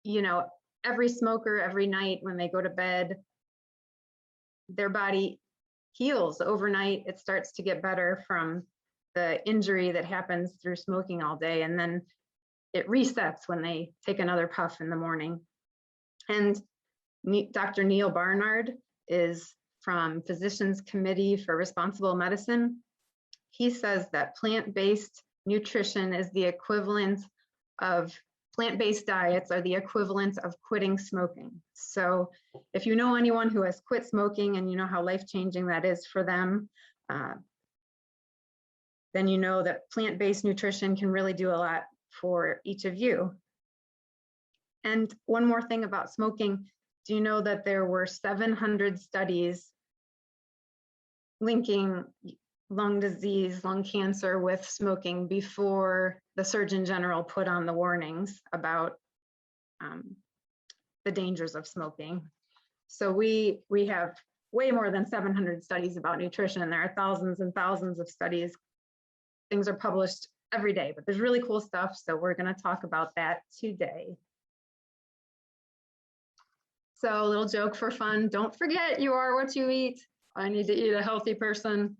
you know, every smoker, every night when they go to bed, their body heals overnight. It starts to get better from the injury that happens through smoking all day. And then it resets when they take another puff in the morning. And Dr. Neil Barnard is from Physicians Committee for Responsible Medicine. He says that plant-based nutrition is the equivalent of plant-based diets are the equivalent of quitting smoking. So if you know anyone who has quit smoking and you know how life-changing that is for them, then you know that plant-based nutrition can really do a lot for each of you. And one more thing about smoking, do you know that there were 700 studies linking lung disease, lung cancer with smoking before the Surgeon General put on the warnings about the dangers of smoking? So we have way more than 700 studies about nutrition. There are thousands and thousands of studies. Things are published every day, but there's really cool stuff. So we're going to talk about that today. So a little joke for fun. Don't forget, you are what you eat. I need to eat a healthy person.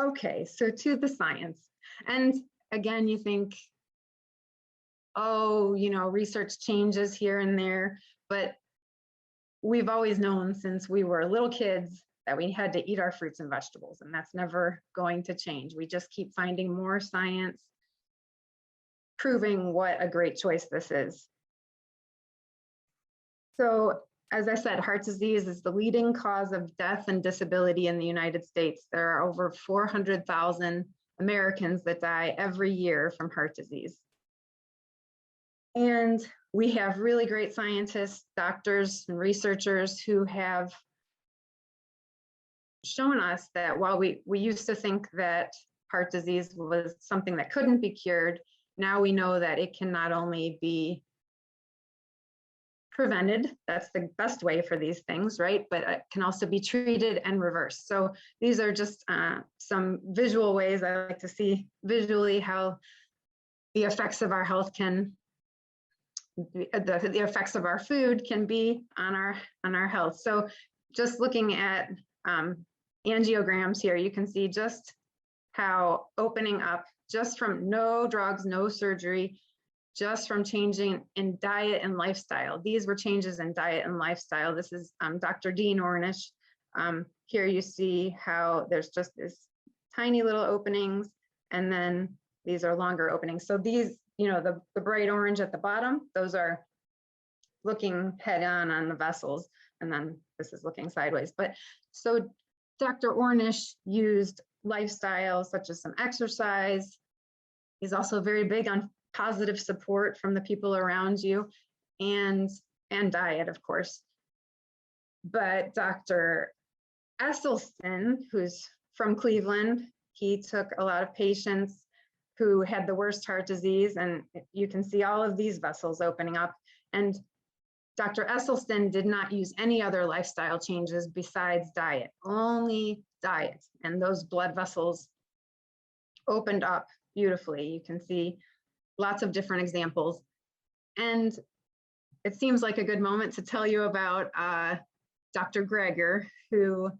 Okay, so to the science. And again, you think, oh, you know, research changes here and there, but we've always known since we were little kids that we had to eat our fruits and vegetables, and that's never going to change. We just keep finding more science proving what a great choice this is. So, as I said, heart disease is the leading cause of death and disability in the United States. There are over 400,000 Americans that die every year from heart disease. And we have really great scientists, doctors, and researchers who have shown us that while we used to think that heart disease was something that couldn't be cured, now we know that it can not only be prevented, that's the best way for these things, right? But it can also be treated and reversed. So these are just some visual ways I like to see visually how the effects of our health can, the effects of our food can be on our health. So just looking at angiograms here, you can see just how opening up just from no drugs, no surgery, just from changing in diet and lifestyle. These were changes in diet and lifestyle. This is Dr. Dean Ornish. Here you see how there's just this tiny little openings, and then these are longer openings. So these, you know, the bright orange at the bottom, those are looking head on the vessels, and then this is looking sideways. But so Dr. Ornish used lifestyle such as some exercise. He's also very big on positive support from the people around you, and diet, of course. But Dr. Esselstyn, who's from Cleveland, he took a lot of patients who had the worst heart disease, and you can see all of these vessels opening up. And Dr. Esselstyn did not use any other lifestyle changes besides diet, only diet. And those blood vessels opened up beautifully. You can see lots of different examples. And it seems like a good moment to tell you about Dr. Greger, who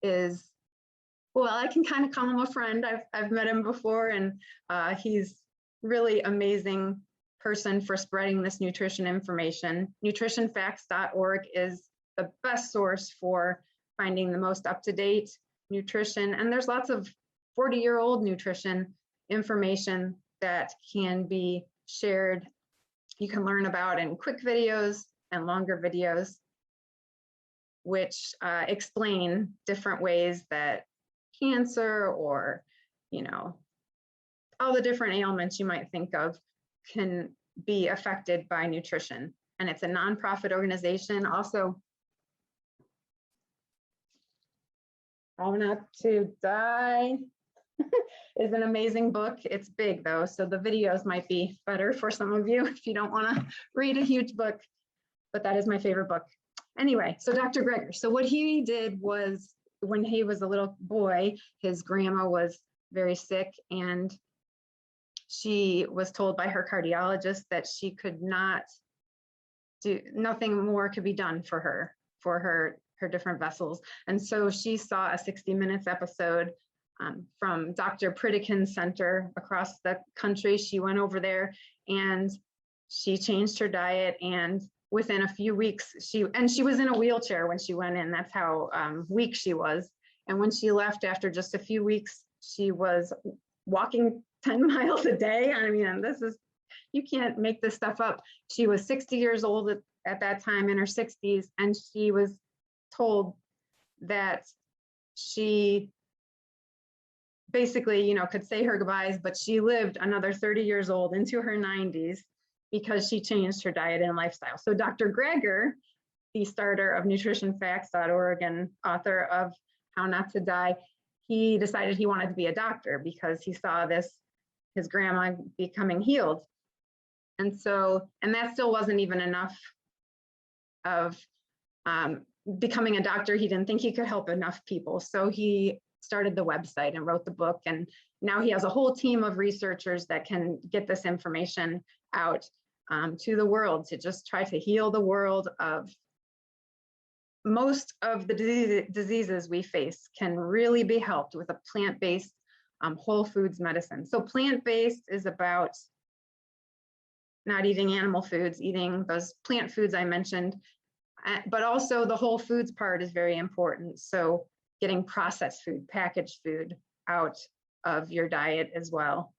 is, well, I can kind of call him a friend. I've met him before, and he's really amazing person for spreading this nutrition information. Nutritionfacts.org is the best source for finding the most up-to-date nutrition. And there's lots of 40-year-old nutrition information that can be shared. You can learn about in quick videos and longer videos, which explain different ways that cancer or, you know, all the different ailments you might think of can be affected by nutrition. And it's a nonprofit organization. Also, How Not to Die is an amazing book. It's big though, so the videos might be better for some of you if you don't want to read a huge book, but that is my favorite book. Anyway, so Dr. Greger, so what he did was when he was a little boy, his grandma was very sick, and she was told by her cardiologist that she could not do, nothing more could be done for her different vessels. And so she saw a 60 Minutes episode from Dr. Pritikin's center across the country. She went over there and she changed her diet, and within a few weeks, she was in a wheelchair when she went in. That's how weak she was. And when she left after just a few weeks, she was walking 10 miles a day. I mean, you can't make this stuff up. She was 60 years old at that time, in her 60s, and she was told that she basically, could say her goodbyes, but she lived another 30 years old into her 90s because she changed her diet and lifestyle. So Dr. Greger, the starter of nutritionfacts.org and author of How Not to Die, he decided he wanted to be a doctor because he saw his grandma becoming healed. And that still wasn't even enough of becoming a doctor. He didn't think he could help enough people. So he started the website and wrote the book. And now he has a whole team of researchers that can get this information out to the world to just try to heal the world of most of the diseases we face can really be helped with a plant-based whole foods medicine. So plant-based is about not eating animal foods, eating those plant foods I mentioned, but also the whole foods part is very important. So getting processed food, packaged food out of your diet as well.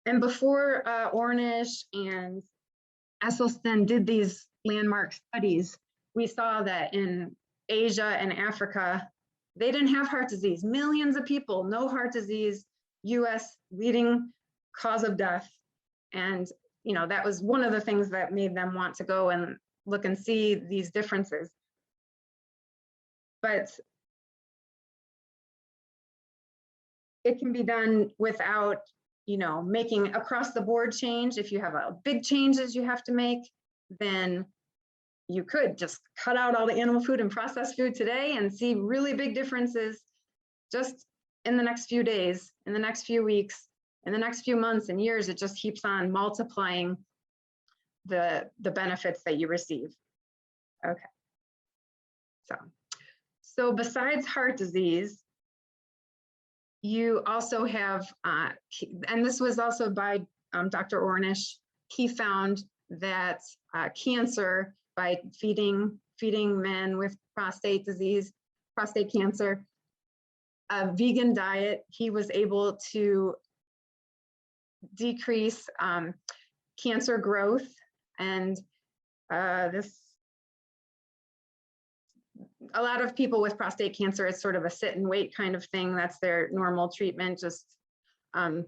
And before Ornish and Esselstyn did these landmark studies, we saw that in Asia and Africa, they didn't have heart disease. Millions of people, no heart disease, US leading cause of death. And that was one of the things that made them want to go and look and see these differences. But it can be done without making across the board change. If you have big changes you have to make, then you could just cut out all the animal food and processed food today and see really big differences just in the next few days, in the next few weeks, in the next few months and years. It just keeps on multiplying the benefits that you receive. Okay. So besides heart disease, you also have, and this was also by Dr. Ornish, he found that cancer, by feeding men with prostate disease, prostate cancer, a vegan diet, he was able to decrease cancer growth. And a lot of people with prostate cancer, it's sort of a sit and wait kind of thing. That's their normal treatment. And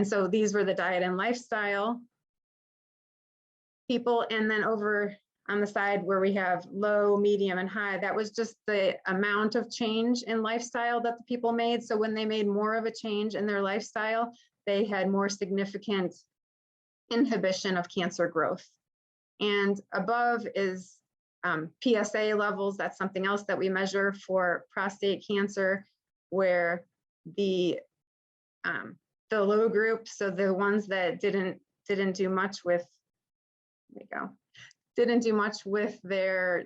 so these were the diet and lifestyle people. And then over on the side where we have low, medium, and high, that was just the amount of change in lifestyle that the people made. So when they made more of a change in their lifestyle, they had more significant inhibition of cancer growth. And above is PSA levels. That's something else that we measure for prostate cancer, where the low group, so the ones that didn't do much with, didn't do much with their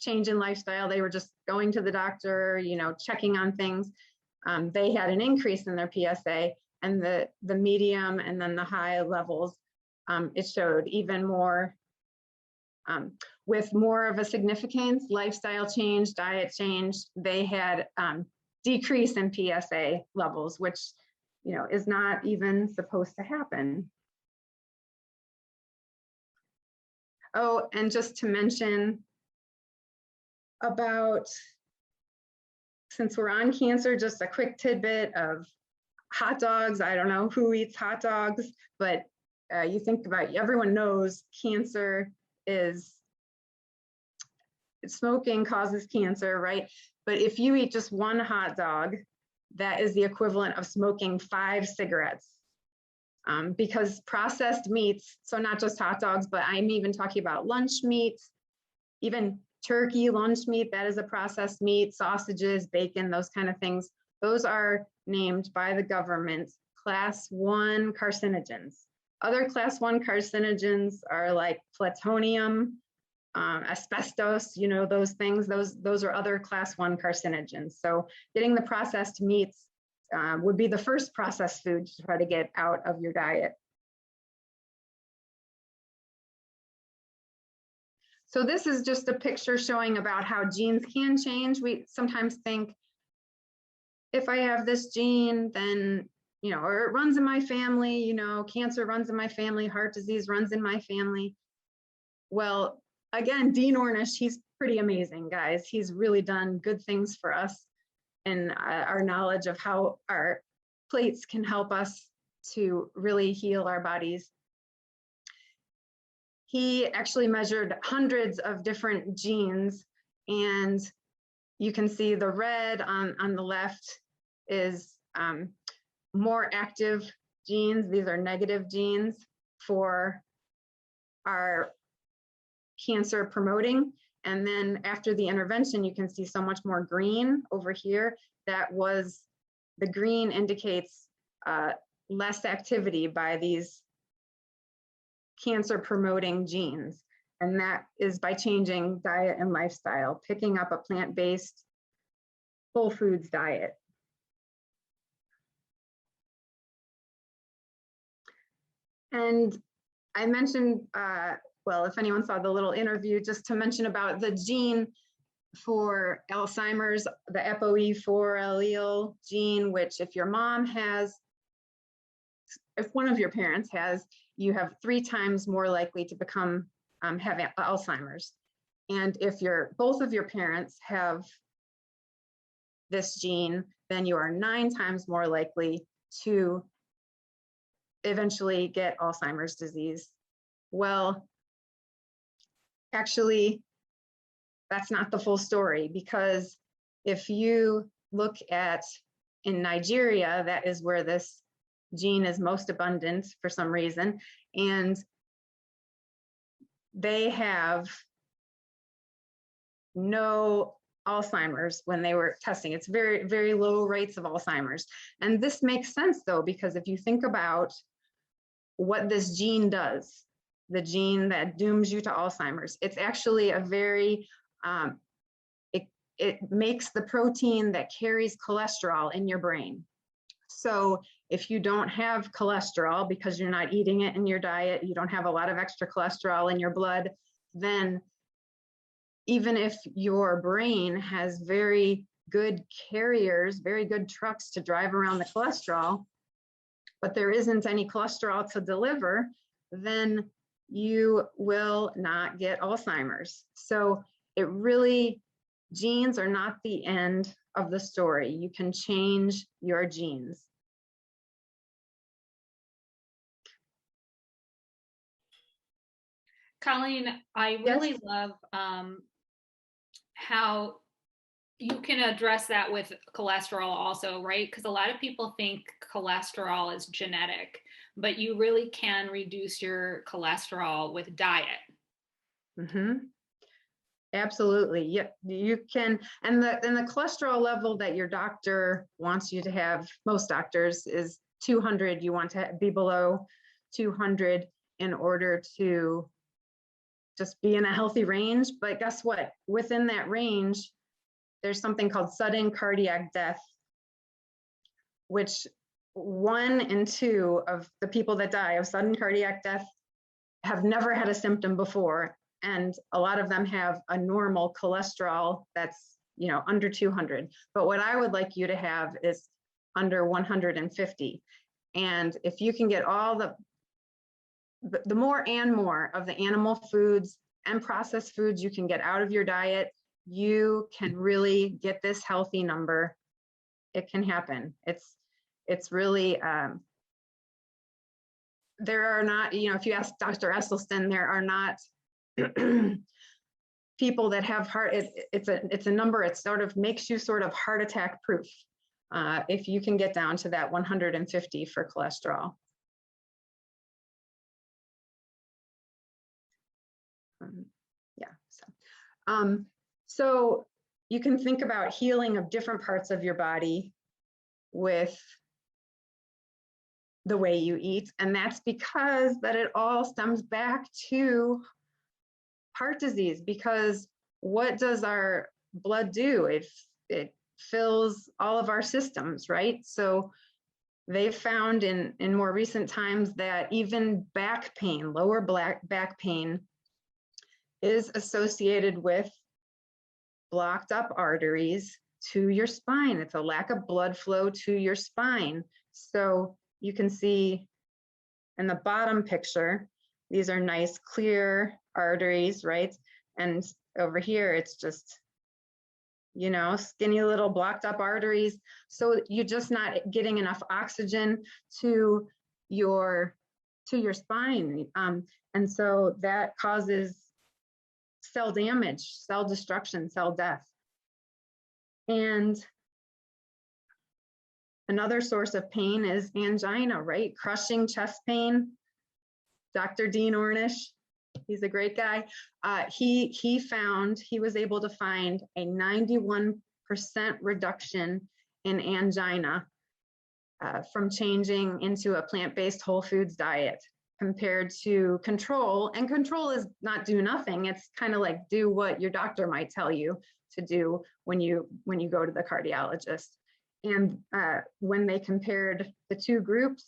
change in lifestyle. They were just going to the doctor, checking on things. They had an increase in their PSA, and the medium and then the high levels, it showed even more, with more of a significance, lifestyle change, diet change. They had decrease in PSA levels, which is not even supposed to happen. Oh, and just to mention about, since we're on cancer, just a quick tidbit of hot dogs. I don't know who eats hot dogs, but you think about, everyone knows cancer is, smoking causes cancer, right? But if you eat just one hot dog, that is the equivalent of smoking 5 cigarettes. Because processed meats, so not just hot dogs, but I'm even talking about lunch meat, even turkey lunch meat, that is a processed meat, sausages, bacon, those kind of things. Those are named by the government class 1 carcinogens. Other class 1 carcinogens are like plutonium, asbestos, those things, those are other class 1 carcinogens. So getting the processed meats would be the first processed food to try to get out of your diet. So this is just a picture showing about how genes can change. We sometimes think, if I have this gene, then, or it runs in my family, cancer runs in my family, heart disease runs in my family. Well, again, Dean Ornish, he's pretty amazing, guys. He's really done good things for us, and our knowledge of how our plates can help us to really heal our bodies. He actually measured hundreds of different genes, and you can see the red on the left is more active genes. These are negative genes for our cancer promoting. And then after the intervention, you can see so much more green over here. That was, the green indicates less activity by these cancer promoting genes. And that is by changing diet and lifestyle, picking up a plant-based whole foods diet. And I mentioned, well, if anyone saw the little interview, just to mention about the gene for Alzheimer's, the ApoE4 allele gene, which if your mom has, if one of your parents has, you have 3 times more likely to become have Alzheimer's. And if both of your parents have this gene, then you are 9 times more likely to eventually get Alzheimer's disease. Well, actually, that's not the full story, because if you look at in Nigeria, that is where this gene is most abundant for some reason, and they have no Alzheimer's when they were testing. It's very, very low rates of Alzheimer's. And this makes sense though, because if you think about what this gene does, the gene that dooms you to Alzheimer's, it's actually a very, it makes the protein that carries cholesterol in your brain. So if you don't have cholesterol because you're not eating it in your diet, you don't have a lot of extra cholesterol in your blood, then even if your brain has very good carriers, very good trucks to drive around the cholesterol, but there isn't any cholesterol to deliver, then you will not get Alzheimer's. So it really, genes are not the end of the story. You can change your genes. Colleen, I really love how you can address that with cholesterol also, right? Because a lot of people think cholesterol is genetic, but you really can reduce your cholesterol with diet. Mm-hmm. Absolutely. Yeah, you can. And the cholesterol level that your doctor wants you to have, most doctors, is 200. You want to be below 200 in order to just be in a healthy range. But guess what? Within that range, there's something called sudden cardiac death, which 1 in 2 of the people that die of sudden cardiac death have never had a symptom before. And a lot of them have a normal cholesterol that's, under 200. But what I would like you to have is under 150. And if you can get all the more and more of the animal foods and processed foods you can get out of your diet, you can really get this healthy number. It can happen. It's really, there are not, if you ask Dr. Esselstyn, there are not people that have heart, it's a number, it sort of makes you sort of heart attack proof if you can get down to that 150 for cholesterol. So you can think about healing of different parts of your body with the way you eat, and that's because that it all stems back to heart disease. Because what does our blood do? It fills all of our systems, right? So they've found in more recent times that even back pain, lower back pain, is associated with blocked up arteries to your spine. It's a lack of blood flow to your spine. So you can see in the bottom picture, these are nice clear arteries, right? And over here, it's just, you know, skinny little blocked up arteries. So you're just not getting enough oxygen to your spine. And so that causes cell damage, cell destruction, cell death. And another source of pain is angina, right? Crushing chest pain. Dr. Dean Ornish, he's a great guy. He was able to find a 91% reduction in angina from changing into a plant-based whole foods diet compared to control. And control is not do nothing. It's kind of like do what your doctor might tell you to do when you go to the cardiologist. And when they compared the two groups,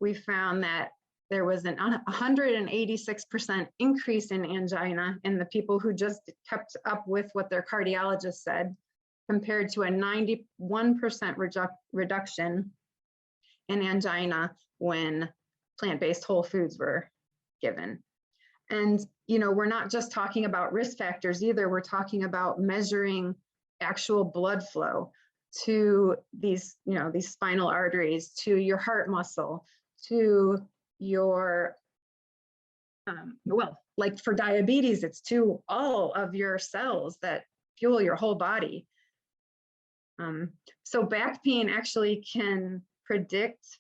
we found that there was an 186% increase in angina in the people who just kept up with what their cardiologist said, compared to a 91% reduction in angina when plant-based whole foods were given. And, you know, we're not just talking about risk factors either. We're talking about measuring actual blood flow to these, you know, these spinal arteries, to your heart muscle, to your, well, like for diabetes, it's to all of your cells that fuel your whole body. So back pain actually can predict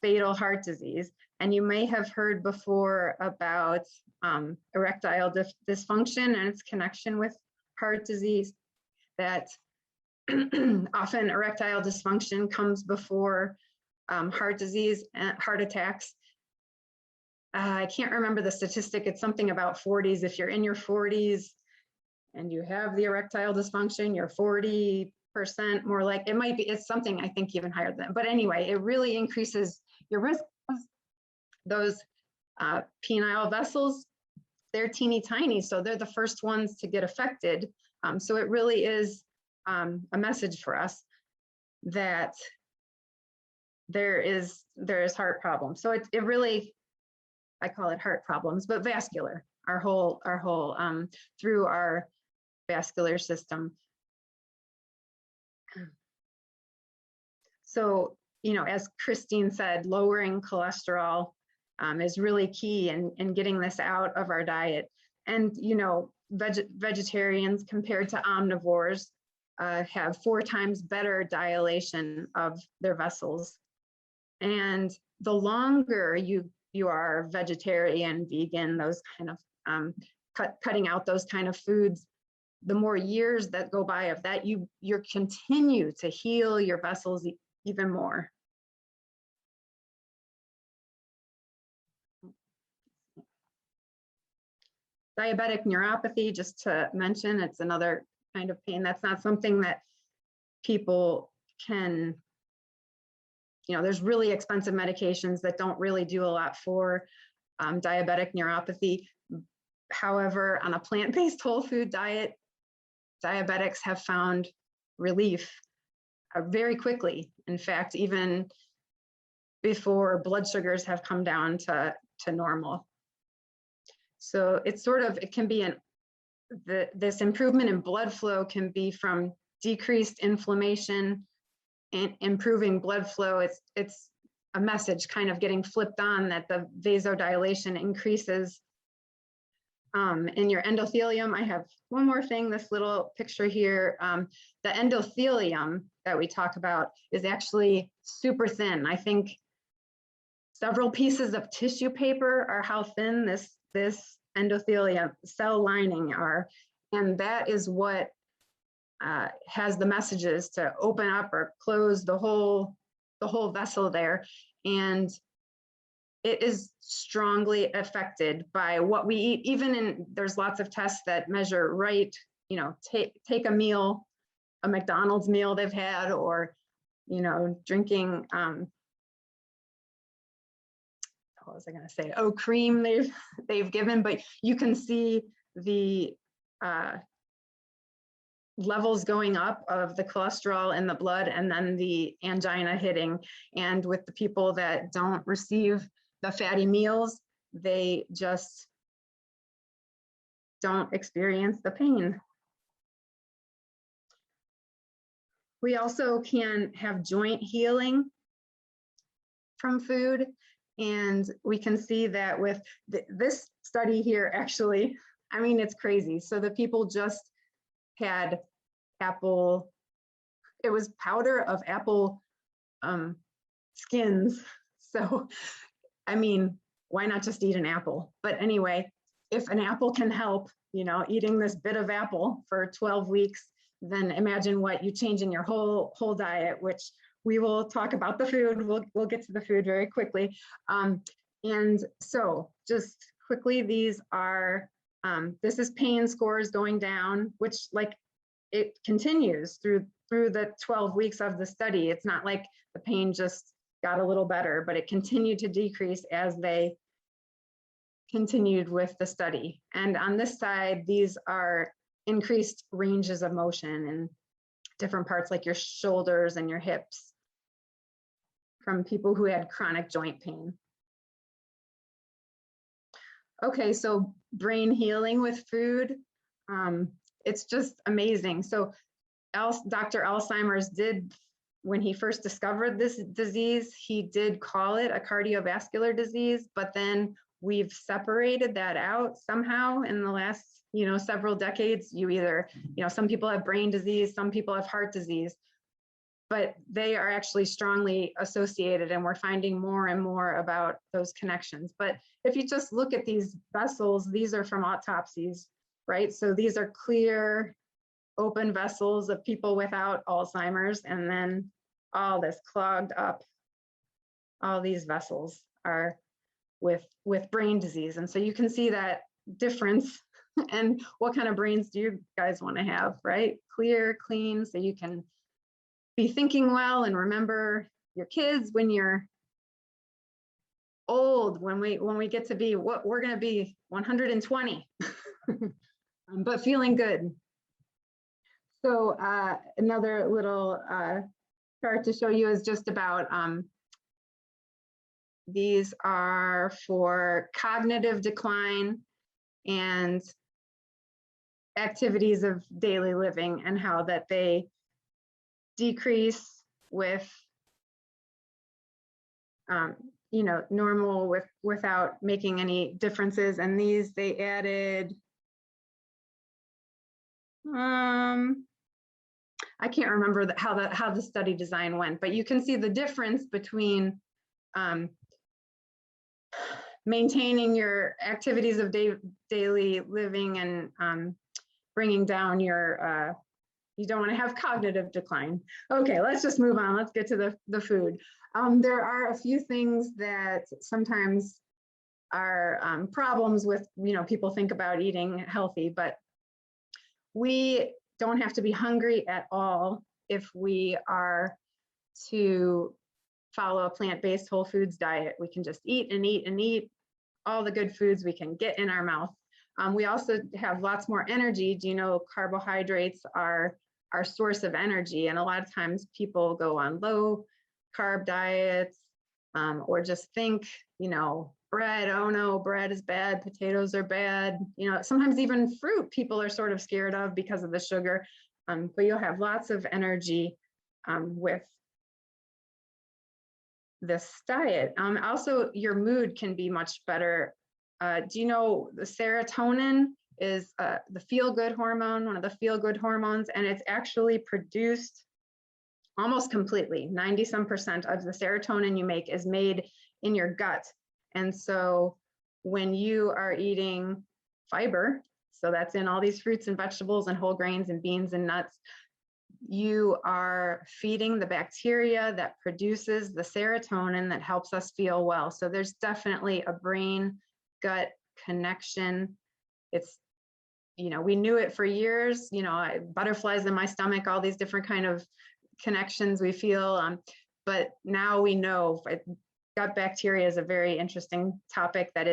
fatal heart disease. And you may have heard before about erectile dysfunction and its connection with heart disease, that often erectile dysfunction comes before heart disease and heart attacks. I can't remember the statistic. It's something about 40s. If you're in your 40s and you have the erectile dysfunction, you're 40% more like, it might be, it's something I think even higher than, but anyway, it really increases your risk. Those penile vessels, they're teeny tiny, so they're the first ones to get affected. So it really is a message for us that there is heart problems. So it really, I call it heart problems, but vascular, our whole through our vascular system. So, you know, as Christine said, lowering cholesterol is really key in getting this out of our diet. And, you know, vegetarians compared to omnivores have 4 times better dilation of their vessels. And the longer you are vegetarian, vegan, those kind of cutting out those kind of foods, the more years that go by of that, you continue to heal your vessels even more. Diabetic neuropathy, just to mention, it's another kind of pain. That's not something that people can, you know, there's really expensive medications that don't really do a lot for diabetic neuropathy. However, on a plant-based whole food diet, diabetics have found relief very quickly. In fact, even before blood sugars have come down to normal. So it's sort of, it can be this improvement in blood flow can be from decreased inflammation and improving blood flow. It's a message kind of getting flipped on that the vasodilation increases in your endothelium. I have one more thing, this little picture here. The endothelium that we talk about is actually super thin. I think several pieces of tissue paper are how thin this endothelium cell lining are. And that is what has the messages to open up or close the whole vessel there. And it is strongly affected by what we eat. Even there's lots of tests that measure, right, you know, take a meal, a McDonald's meal they've had, or, you know, drinking, what was I going to say? Oh, cream they've given, but you can see the levels going up of the cholesterol in the blood, and then the angina hitting. And with the people that don't receive the fatty meals, they just don't experience the pain. We also can have joint healing from food. And we can see that with this study here, actually, I mean, it's crazy. So the people just had apple, it was powder of apple skins. So, I mean, why not just eat an apple? But anyway, if an apple can help, you know, eating this bit of apple for 12 weeks, then imagine what you change in your whole diet, which we will talk about the food. We'll get to the food very quickly. And so just quickly, these are, this is pain scores going down, which like it continues through the 12 weeks of the study. It's not like the pain just got a little better, but it continued to decrease as they continued with the study. And on this side, these are increased ranges of motion in different parts like your shoulders and your hips from people who had chronic joint pain. Okay, so brain healing with food, it's just amazing. So Dr. Alzheimer's did, when he first discovered this disease, he did call it a cardiovascular disease, but then we've separated that out somehow in the last, several decades. You either, some people have brain disease, some people have heart disease, but they are actually strongly associated, and we're finding more and more about those connections. But if you just look at these vessels, these are from autopsies, right? So these are clear, open vessels of people without Alzheimer's, and then all this clogged up, all these vessels are with brain disease. And so you can see that difference. And what kind of brains do you guys want to have, right? Clear, clean, so you can be thinking well and remember your kids when you're old, when we get to be what we're going to be 120, but feeling good. So another little chart to show you is just about, these are for cognitive decline and activities of daily living, and how that they decrease with, normal without making any differences. And these they added, I can't remember how the study design went, but you can see the difference between maintaining your activities of daily living and bringing down your, you don't want to have cognitive decline. Okay, let's just move on. Let's get to the food. There are a few things that sometimes are problems with, people think about eating healthy, but we don't have to be hungry at all if we are to follow a plant-based whole foods diet. We can just eat and eat and eat all the good foods we can get in our mouth. We also have lots more energy. Do you know carbohydrates are our source of energy? And a lot of times people go on low carb diets, or just think, bread, oh no, bread is bad, potatoes are bad. Sometimes even fruit people are sort of scared of because of the sugar, but you'll have lots of energy with this diet. Also, your mood can be much better. Do you know the serotonin is the feel-good hormone, one of the feel-good hormones, and it's actually produced almost completely. 90-some% of the serotonin you make is made in your gut. And so when you are eating fiber, so that's in all these fruits and vegetables and whole grains and beans and nuts, you are feeding the bacteria that produces the serotonin that helps us feel well. So there's definitely a brain-gut connection. It's, we knew it for years, butterflies in my stomach, all these different kind of connections we feel, but now we know gut bacteria is a very interesting topic that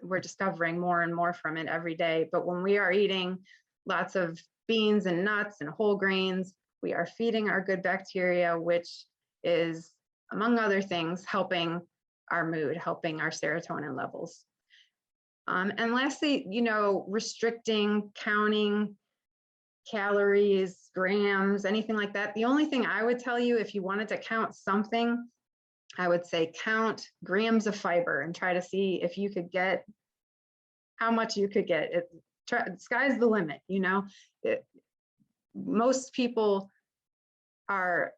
we're discovering more and more from it every day. But when we are eating lots of beans and nuts and whole grains, we are feeding our good bacteria, which is, among other things, helping our mood, helping our serotonin levels. And lastly, restricting, counting calories, grams, anything like that. The only thing I would tell you, if you wanted to count something, I would say count grams of fiber and try to see if you could get how much you could get. Sky's the limit, most people are,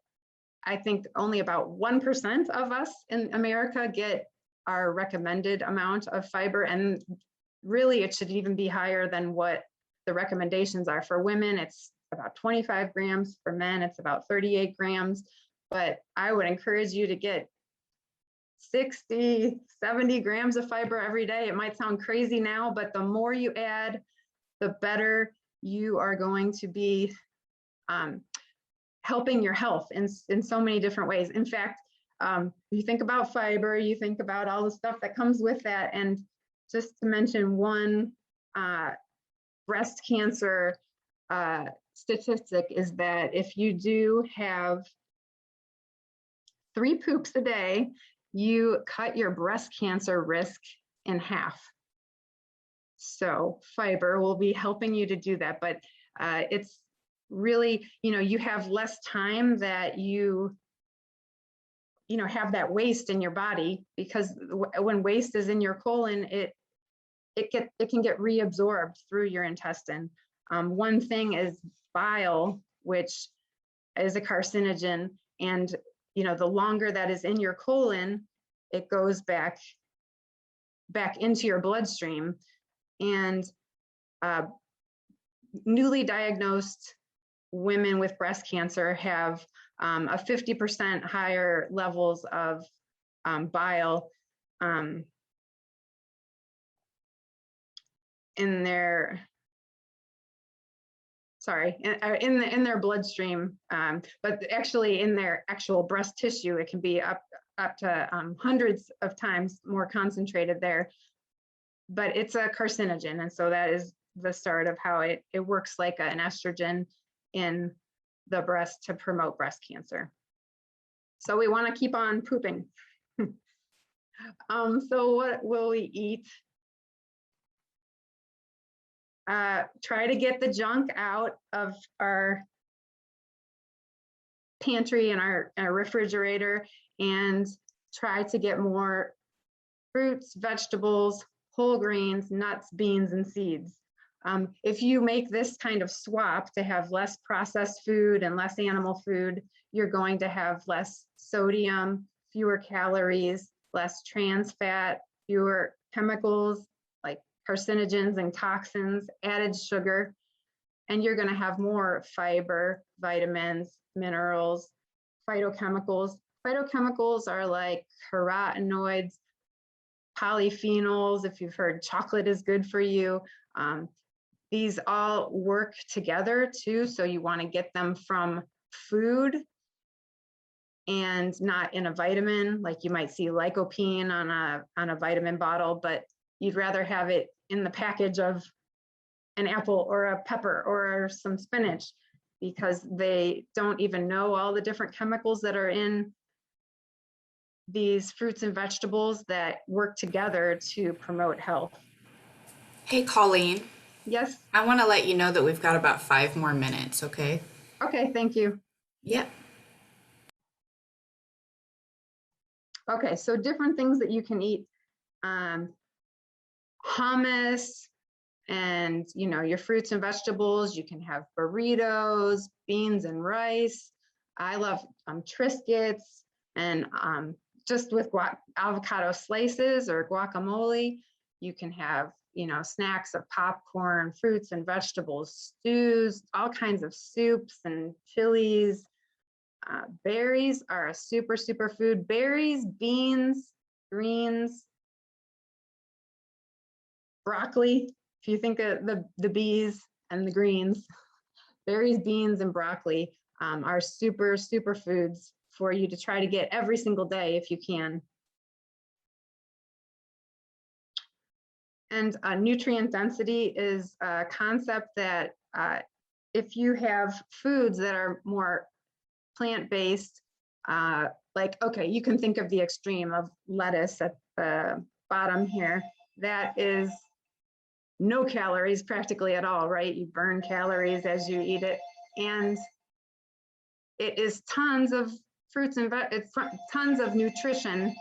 I think only about 1% of us in America get our recommended amount of fiber. And really it should even be higher than what the recommendations are. For women, it's about 25 grams. For men, it's about 38 grams. But I would encourage you to get 60, 70 grams of fiber every day. It might sound crazy now, but the more you add, the better you are going to be helping your health in so many different ways. In fact, you think about fiber, you think about all the stuff that comes with that. And just to mention one breast cancer statistic is that if you do have 3 poops a day, you cut your breast cancer risk in half. So fiber will be helping you to do that, but it's really, you have less time that you have that waste in your body, because when waste is in your colon, it can get reabsorbed through your intestine. One thing is bile, which is a carcinogen, and the longer that is in your colon, it goes back into your bloodstream. And newly diagnosed women with breast cancer have a 50% higher levels of bile in their in their bloodstream, but actually in their actual breast tissue, it can be up to hundreds of times more concentrated there. But it's a carcinogen, and so that is the start of how it works like an estrogen in the breast to promote breast cancer. So we want to keep on pooping. So what will we eat? Try to get the junk out of our pantry and our refrigerator, and try to get more fruits, vegetables, whole grains, nuts, beans, and seeds. If you make this kind of swap to have less processed food and less animal food, you're going to have less sodium, fewer calories, less trans fat, fewer chemicals like carcinogens and toxins, added sugar, and you're going to have more fiber, vitamins, minerals, phytochemicals. Phytochemicals are like carotenoids, polyphenols. If you've heard chocolate is good for you, these all work together too. So you want to get them from food and not in a vitamin, like you might see lycopene on a vitamin bottle, but you'd rather have it in the package of an apple or a pepper or some spinach, because they don't even know all the different chemicals that are in these fruits and vegetables that work together to promote health. Hey, Colleen. Yes. I want to let you know that we've got about 5 more minutes, okay? Okay, thank you. Yep. Okay, so different things that you can eat. Hummus and, your fruits and vegetables. You can have burritos, beans and rice. I love Triscuits, and just with avocado slices or guacamole. You can have, snacks of popcorn, fruits and vegetables, stews, all kinds of soups and chilies. Berries are a super food. Berries, beans, greens, broccoli. If you think of the bees and the greens, berries, beans, and broccoli are super foods for you to try to get every single day if you can. And nutrient density is a concept that if you have foods that are more plant-based, okay, you can think of the extreme of lettuce at the bottom here. That is no calories practically at all, right? You burn calories as you eat it. And it is tons of fruits and it's tons of nutrition.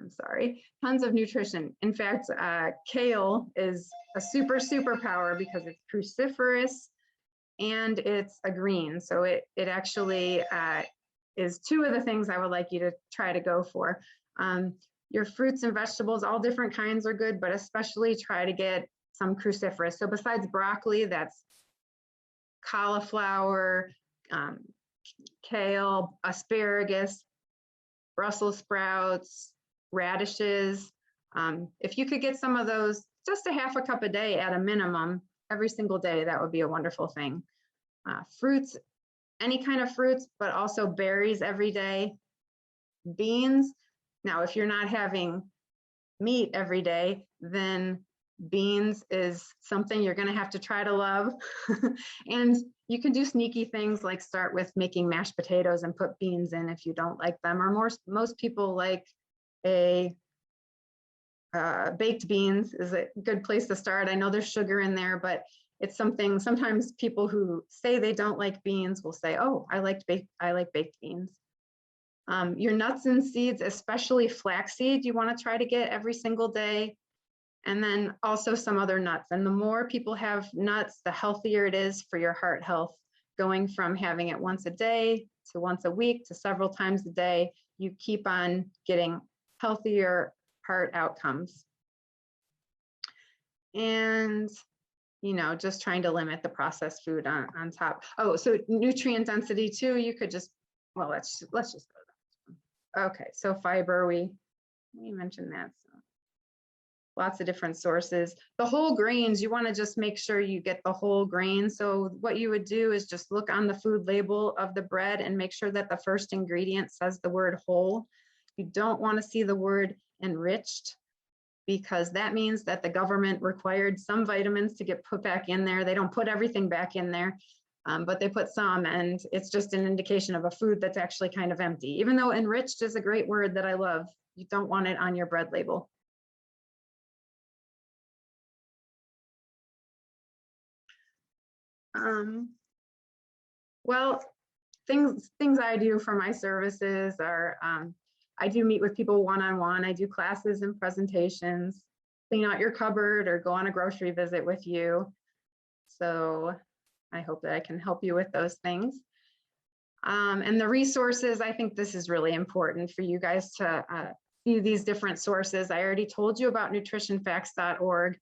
I'm sorry, tons of nutrition. In fact, kale is a superpower because it's cruciferous and it's a green. So it actually is two of the things I would like you to try to go for. Your fruits and vegetables, all different kinds are good, but especially try to get some cruciferous. So besides broccoli, that's cauliflower, kale, asparagus, Brussels sprouts, radishes. If you could get some of those, just a half a cup a day at a minimum, every single day, that would be a wonderful thing. Fruits, any kind of fruits, but also berries every day. Beans. Now, if you're not having meat every day, then beans is something you're going to have to try to love. And you can do sneaky things like start with making mashed potatoes and put beans in if you don't like them, or most people like a baked beans is a good place to start. I know there's sugar in there, but it's something, sometimes people who say they don't like beans will say, oh, I like baked beans. Your nuts and seeds, especially flaxseed, you want to try to get every single day. And then also some other nuts. And the more people have nuts, the healthier it is for your heart health. Going from having it once a day to once a week to several times a day, you keep on getting healthier heart outcomes. And, you know, just trying to limit the processed food on top. Oh, so nutrient density too, you could just, well, let's just go to that. Okay, so fiber, we mentioned that. So lots of different sources. The whole grains, you want to just make sure you get the whole grain. So what you would do is just look on the food label of the bread and make sure that the first ingredient says the word whole. You don't want to see the word enriched, because that means that the government required some vitamins to get put back in there. They don't put everything back in there, but they put some, and it's just an indication of a food that's actually kind of empty. Even though enriched is a great word that I love, you don't want it on your bread label. Well, things I do for my services are, I do meet with people one-on-one. I do classes and presentations, clean out your cupboard, or go on a grocery visit with you. So I hope that I can help you with those things. And the resources, I think this is really important for you guys to see these different sources. I already told you about nutritionfacts.org,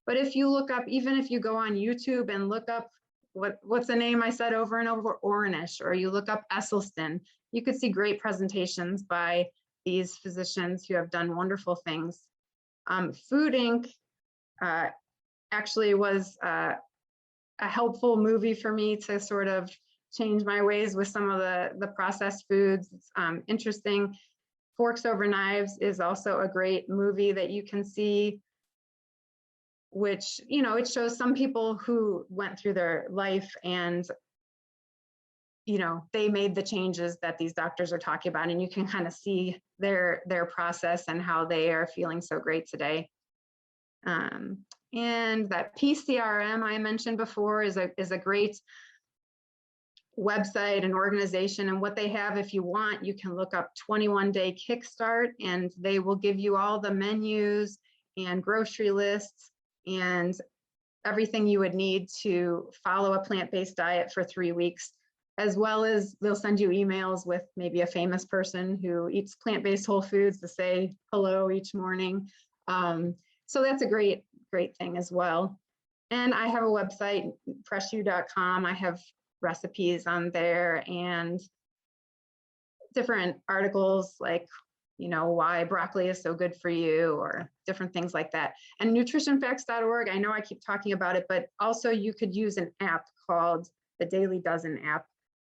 but if you look up, even if you go on YouTube and look up what's the name I said over and over, Ornish, or you look up Esselstyn, you could see great presentations by these physicians who have done wonderful things. Food Inc. Actually was a helpful movie for me to sort of change my ways with some of the processed foods. It's interesting. Forks Over Knives is also a great movie that you can see, which, you know, it shows some people who went through their life and, you know, they made the changes that these doctors are talking about, and you can kind of see their process and how they are feeling so great today. And that PCRM I mentioned before is a great website and organization. And what they have, if you want, you can look up 21-day Kickstart, and they will give you all the menus and grocery lists and everything you would need to follow a plant-based diet for 3 weeks, as well as they'll send you emails with maybe a famous person who eats plant-based whole foods to say hello each morning. So that's a great thing as well. And I have a website, freshu.com. I have recipes on there and different articles like, you know, why broccoli is so good for you, or different things like that. And nutritionfacts.org, I know I keep talking about it, but also you could use an app called the Daily Dozen app,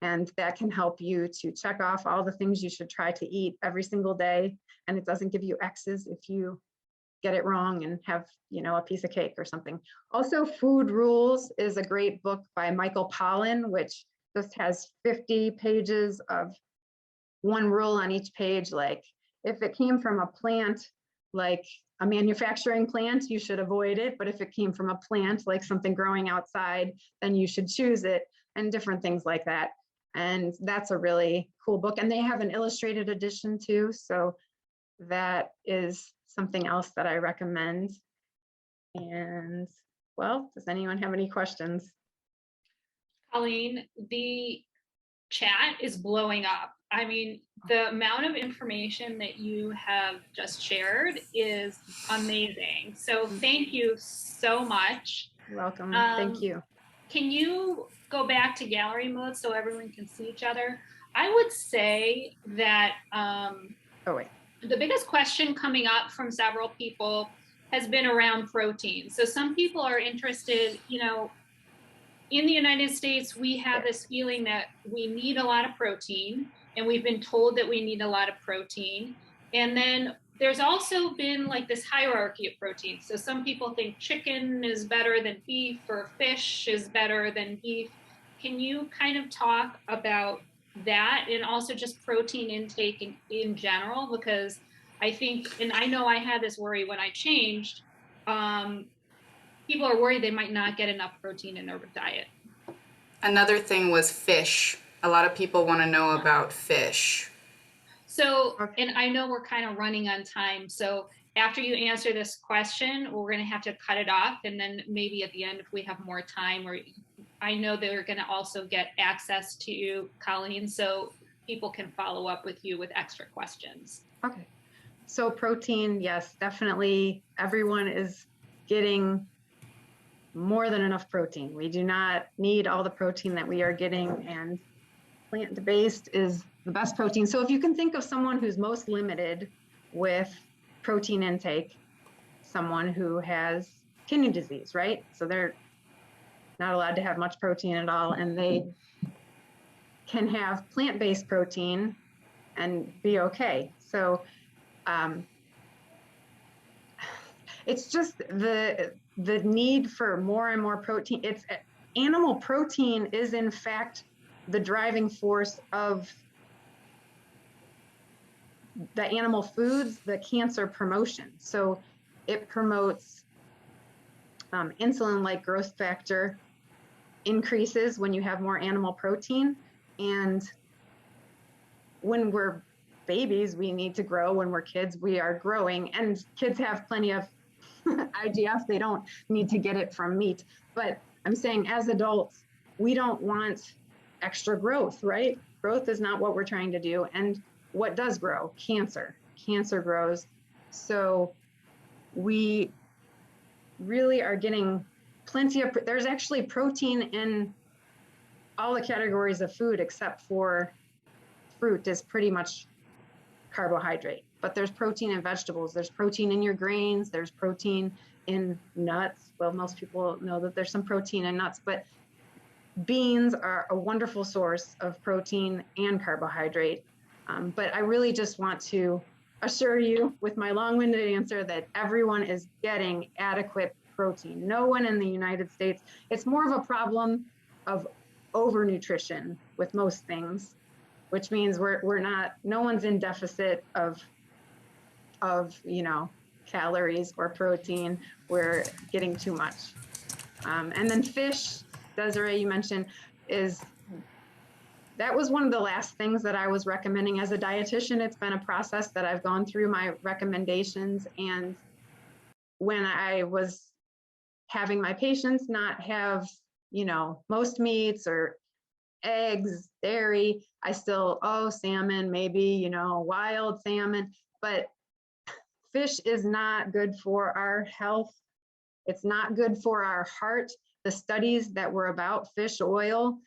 and that can help you to check off all the things you should try to eat every single day. And it doesn't give you X's if you get it wrong and have, you know, a piece of cake or something. Also, Food Rules is a great book by Michael Pollan, which just has 50 pages of one rule on each page. Like if it came from a plant like a manufacturing plant, you should avoid it. But if it came from a plant, like something growing outside, then you should choose it, and different things like that. And that's a really cool book. And they have an illustrated edition too. So that is something else that I recommend. And well, does anyone have any questions? Colleen, the chat is blowing up. I mean, the amount of information that you have just shared is amazing. So thank you so much. You're welcome. Thank you. Can you go back to gallery mode so everyone can see each other? I would say that the biggest question coming up from several people has been around protein. So some people are interested, you know, in the United States, we have this feeling that we need a lot of protein, and we've been told that we need a lot of protein. And then there's also been like this hierarchy of protein. So some people think chicken is better than beef, or fish is better than beef. Can you kind of talk about that, and also just protein intake in general? Because I think, and I know I had this worry when I changed, people are worried they might not get enough protein in their diet. Another thing was fish. A lot of people want to know about fish. So, and I know we're kind of running on time. So after you answer this question, we're going to have to cut it off. And then maybe at the end, if we have more time, or I know they're going to also get access to you, Colleen, so people can follow up with you with extra questions. Okay. So protein, yes, definitely. Everyone is getting more than enough protein. We do not need all the protein that we are getting, and plant-based is the best protein. So if you can think of someone who's most limited with protein intake, someone who has kidney disease, right? So they're not allowed to have much protein at all, and they can have plant-based protein and be okay. So it's just the need for more and more protein. It's animal protein is in fact the driving force of the animal foods, the cancer promotion. So it promotes insulin-like growth factor increases when you have more animal protein. And when we're babies, we need to grow. When we're kids, we are growing, and kids have plenty of IGF. They don't need to get it from meat. But I'm saying as adults, we don't want extra growth, right? Growth is not what we're trying to do. And what does grow? Cancer. Cancer grows. So we really are getting plenty of, there's actually protein in all the categories of food except for fruit is pretty much carbohydrate. But there's protein in vegetables, there's protein in your grains, there's protein in nuts. Well, most people know that there's some protein in nuts, but beans are a wonderful source of protein and carbohydrate. But I really just want to assure you with my long-winded answer that everyone is getting adequate protein. No one in the United States, it's more of a problem of overnutrition with most things, which means we're not, no one's in deficit of calories or protein. We're getting too much. And then fish, Desiree, you mentioned, that was one of the last things that I was recommending as a dietitian. It's been a process that I've gone through my recommendations. And when I was having my patients not have, most meats or eggs, dairy, I still, salmon, maybe, wild salmon, but fish is not good for our health. It's not good for our heart. The studies that were about fish oil,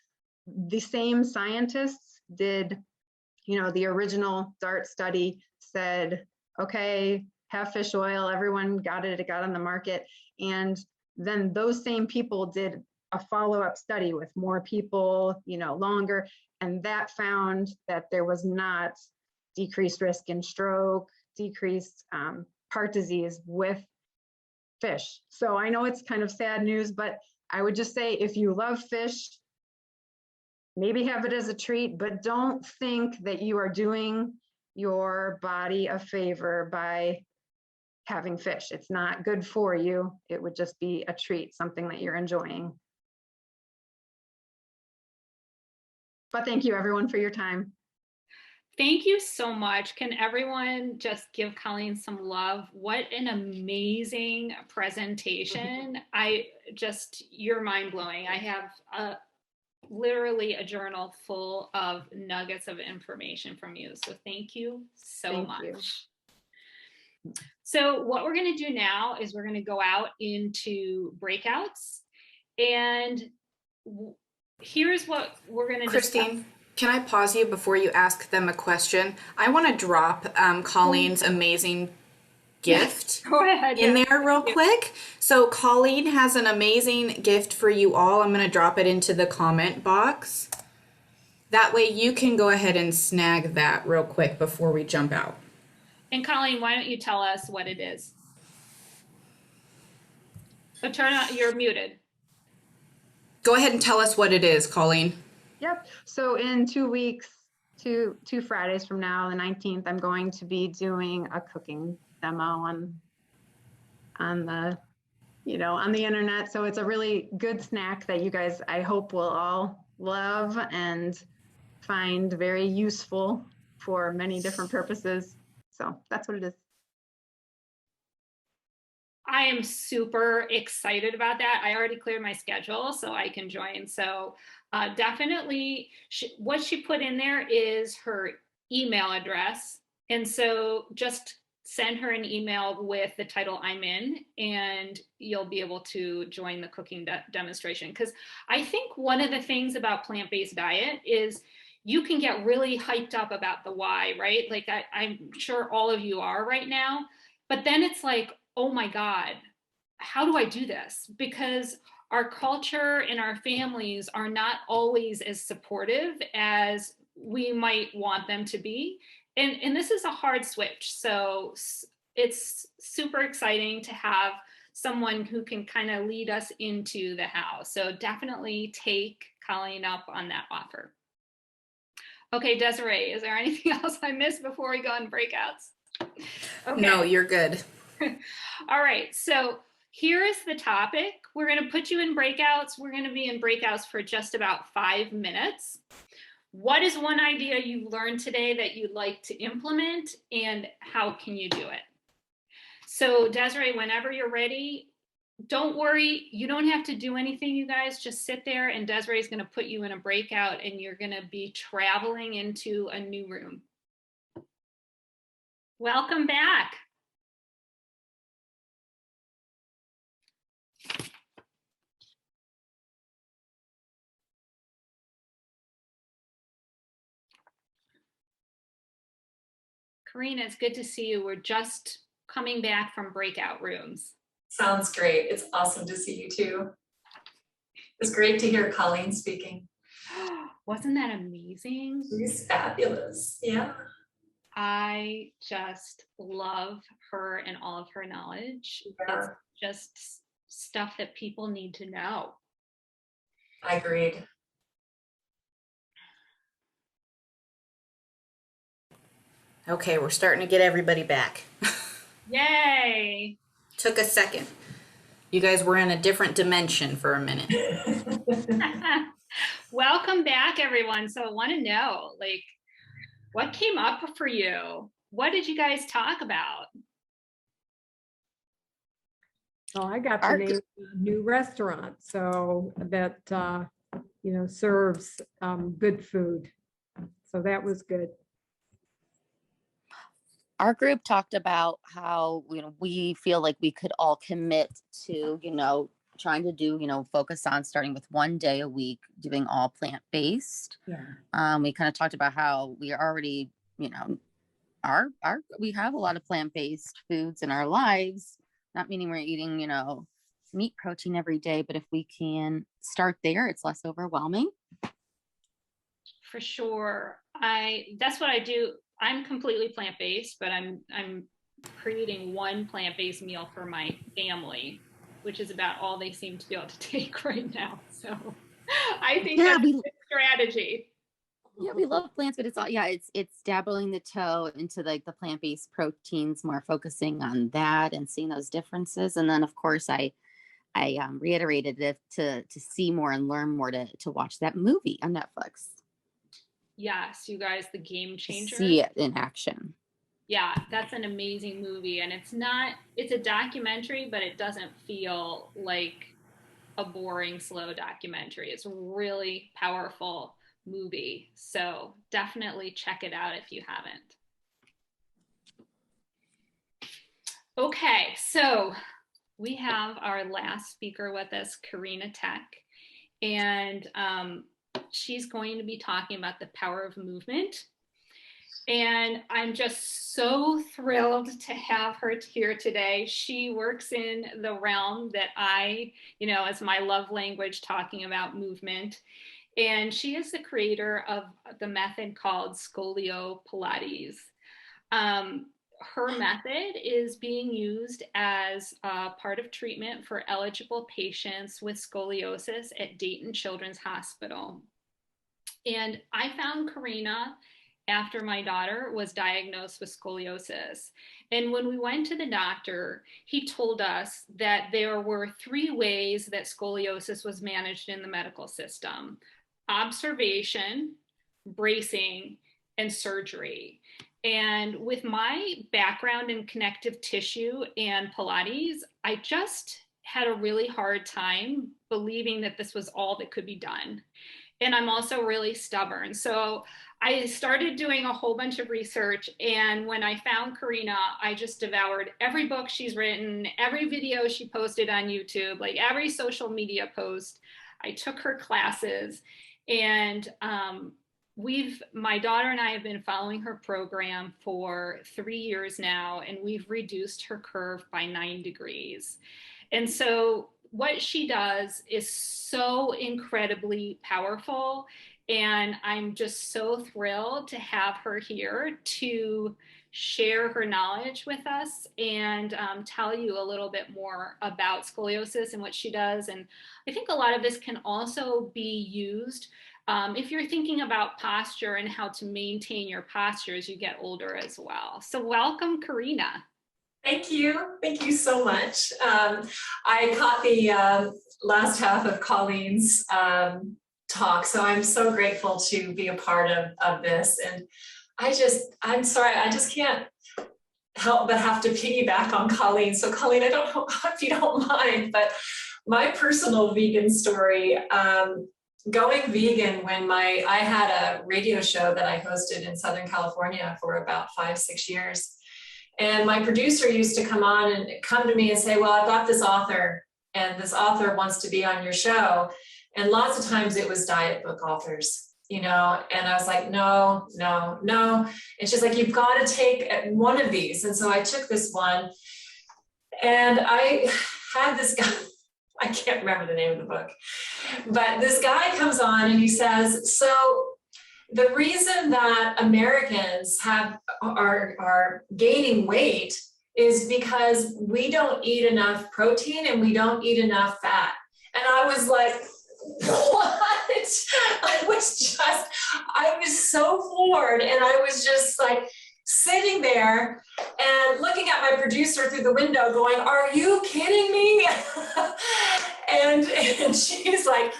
the same scientists did, the original DART study said, okay, have fish oil, everyone got it, it got on the market. And then those same people did a follow-up study with more people, longer, and that found that there was not decreased risk in stroke, decreased heart disease with fish. So I know it's kind of sad news, but I would just say if you love fish, maybe have it as a treat, but don't think that you are doing your body a favor by having fish. It's not good for you. It would just be a treat, something that you're enjoying. But thank you everyone for your time. Thank you so much. Can everyone just give Colleen some love? What an amazing presentation. You're mind blowing. I have literally a journal full of nuggets of information from you. So thank you so much. So what we're going to do now is we're going to go out into breakouts, and here's what we're going to Christine, can I pause you before you ask them a question? I want to drop Colleen's amazing gift Go ahead, in there real quick. So Colleen has an amazing gift for you all. I'm going to drop it into the comment box. That way you can go ahead and snag that real quick before we jump out. And Colleen, why don't you tell us what it is? Oh, turn on, you're muted. Go ahead and tell us what it is, Colleen. Yep. So in 2 weeks, two Fridays from now, the 19th, I'm going to be doing a cooking demo on the internet. So it's a really good snack that you guys, I hope, will all love and find very useful for many different purposes. So that's what it is. I am super excited about that. I already cleared my schedule so I can join. So definitely what she put in there is her email address. And so just send her an email with the title I'm in, and you'll be able to join the cooking demonstration. Because I think one of the things about plant-based diet is you can get really hyped up about the why, right? Like I'm sure all of you are right now, but then it's like, oh my God, how do I do this? Because our culture and our families are not always as supportive as we might want them to be. And this is a hard switch. So it's super exciting to have someone who can kind of lead us into the how. So definitely take Colleen up on that offer. Okay, Desiree, is there anything else I missed before we go on breakouts? Okay. No, you're good. All right, so here is the topic. We're going to put you in breakouts. We're going to be in breakouts for just about 5 minutes. What is one idea you've learned today that you'd like to implement, and how can you do it? So Desiree, whenever you're ready, don't worry, you don't have to do anything, you guys. Just sit there, and Desiree is going to put you in a breakout, and you're going to be traveling into a new room. Welcome back. Karina, it's good to see you. We're just coming back from breakout rooms. Sounds great. It's awesome to see you too. It's great to hear Colleen speaking. Wasn't that amazing? She's fabulous. Yeah. I just love her and all of her knowledge. Yeah. It's just stuff that people need to know. I agreed. Okay, we're starting to get everybody back. Yay! Took a second. You guys were in a different dimension for a minute. Welcome back, everyone. So I want to know, like, what came up for you? What did you guys talk about? Oh, I got to name a new restaurant, so that serves good food. So that was good. Our group talked about how we feel like we could all commit to trying to do focus on starting with 1 day a week doing all plant-based. Yeah. We kind of talked about how we already we have a lot of plant-based foods in our lives, not meaning we're eating meat protein every day, but if we can start there, it's less overwhelming. For sure. That's what I do. I'm completely plant-based, but I'm creating one plant-based meal for my family, which is about all they seem to be able to take right now. So I think that's a good strategy. Yeah, we love plants, but it's all, yeah, it's dabbling the toe into like the plant-based proteins, more focusing on that and seeing those differences. And then of course I reiterated it to see more and learn more to watch that movie on Netflix. Yes, you guys, The Game To Changer. see it in action. Yeah, that's an amazing movie. And it's a documentary, but it doesn't feel like a boring, slow documentary. It's a really powerful movie. So definitely check it out if you haven't. Okay, so we have our last speaker with us, Karina Tech, and she's going to be talking about the power of movement. And I'm just so thrilled to have her here today. She works in the realm that I, as my love language, talking about movement. And she is the creator of the method called Scolio Pilates. Her method is being used as part of treatment for eligible patients with scoliosis at Dayton Children's Hospital. And I found Karina after my daughter was diagnosed with scoliosis. And when we went to the doctor, he told us that there were 3 ways that scoliosis was managed in the medical system: observation, bracing, and surgery. And with my background in connective tissue and Pilates, I just had a really hard time believing that this was all that could be done. And I'm also really stubborn. So I started doing a whole bunch of research. And when I found Karina, I just devoured every book she's written, every video she posted on YouTube, like every social media post. I took her classes, and my daughter and I have been following her program for 3 years now, and we've reduced her curve by 9 degrees. And so what she does is so incredibly powerful. And I'm just so thrilled to have her here to share her knowledge with us and tell you a little bit more about scoliosis and what she does. And I think a lot of this can also be used if you're thinking about posture and how to maintain your posture as you get older as well. So welcome, Karina. Thank you. Thank you so much. I caught the last half of Colleen's talk, so I'm so grateful to be a part of this. And I'm sorry, I just can't help but have to piggyback on Colleen. So Colleen, I don't know if you don't mind, but my personal vegan story, going vegan when I had a radio show that I hosted in Southern California for about 5-6 years. And my producer used to come to me and say, well, I've got this author, and this author wants to be on your show. And lots of times it was diet book authors, and I was like, no. And she's like, you've got to take one of these. And so I took this one, and I had this guy, I can't remember the name of the book, but this guy comes on and he says, so the reason that Americans are gaining weight is because we don't eat enough protein and we don't eat enough fat. And I was like, what? I was so floored, and I was just like sitting there and looking at my producer through the window going, are you kidding me? and she's like,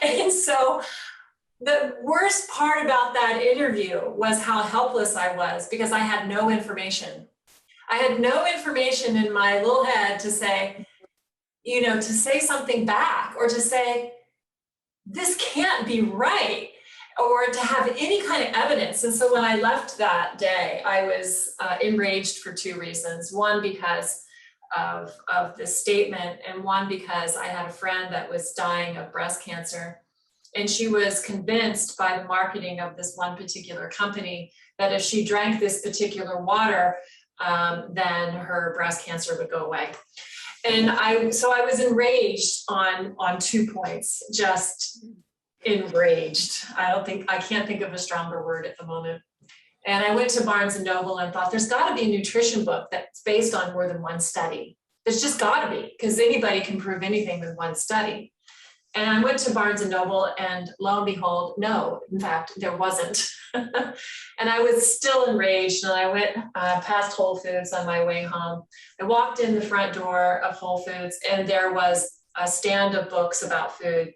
and so the worst part about that interview was how helpless I was, because I had no information. I had no information in my little head to say, to say something back, or to say, this can't be right, or to have any kind of evidence. And so when I left that day, I was enraged for 2 reasons. One, because of this statement, and one, because I had a friend that was dying of breast cancer. And she was convinced by the marketing of this one particular company that if she drank this particular water, then her breast cancer would go away. And I was enraged on 2 points, just enraged. I can't think of a stronger word at the moment. And I went to Barnes and Noble and thought, there's got to be a nutrition book that's based on more than one study. There's just got to be, because anybody can prove anything with one study. And I went to Barnes and Noble, and lo and behold, no, in fact, there wasn't. And I was still enraged, and I went past Whole Foods on my way home. I walked in the front door of Whole Foods, and there was a stand of books about food.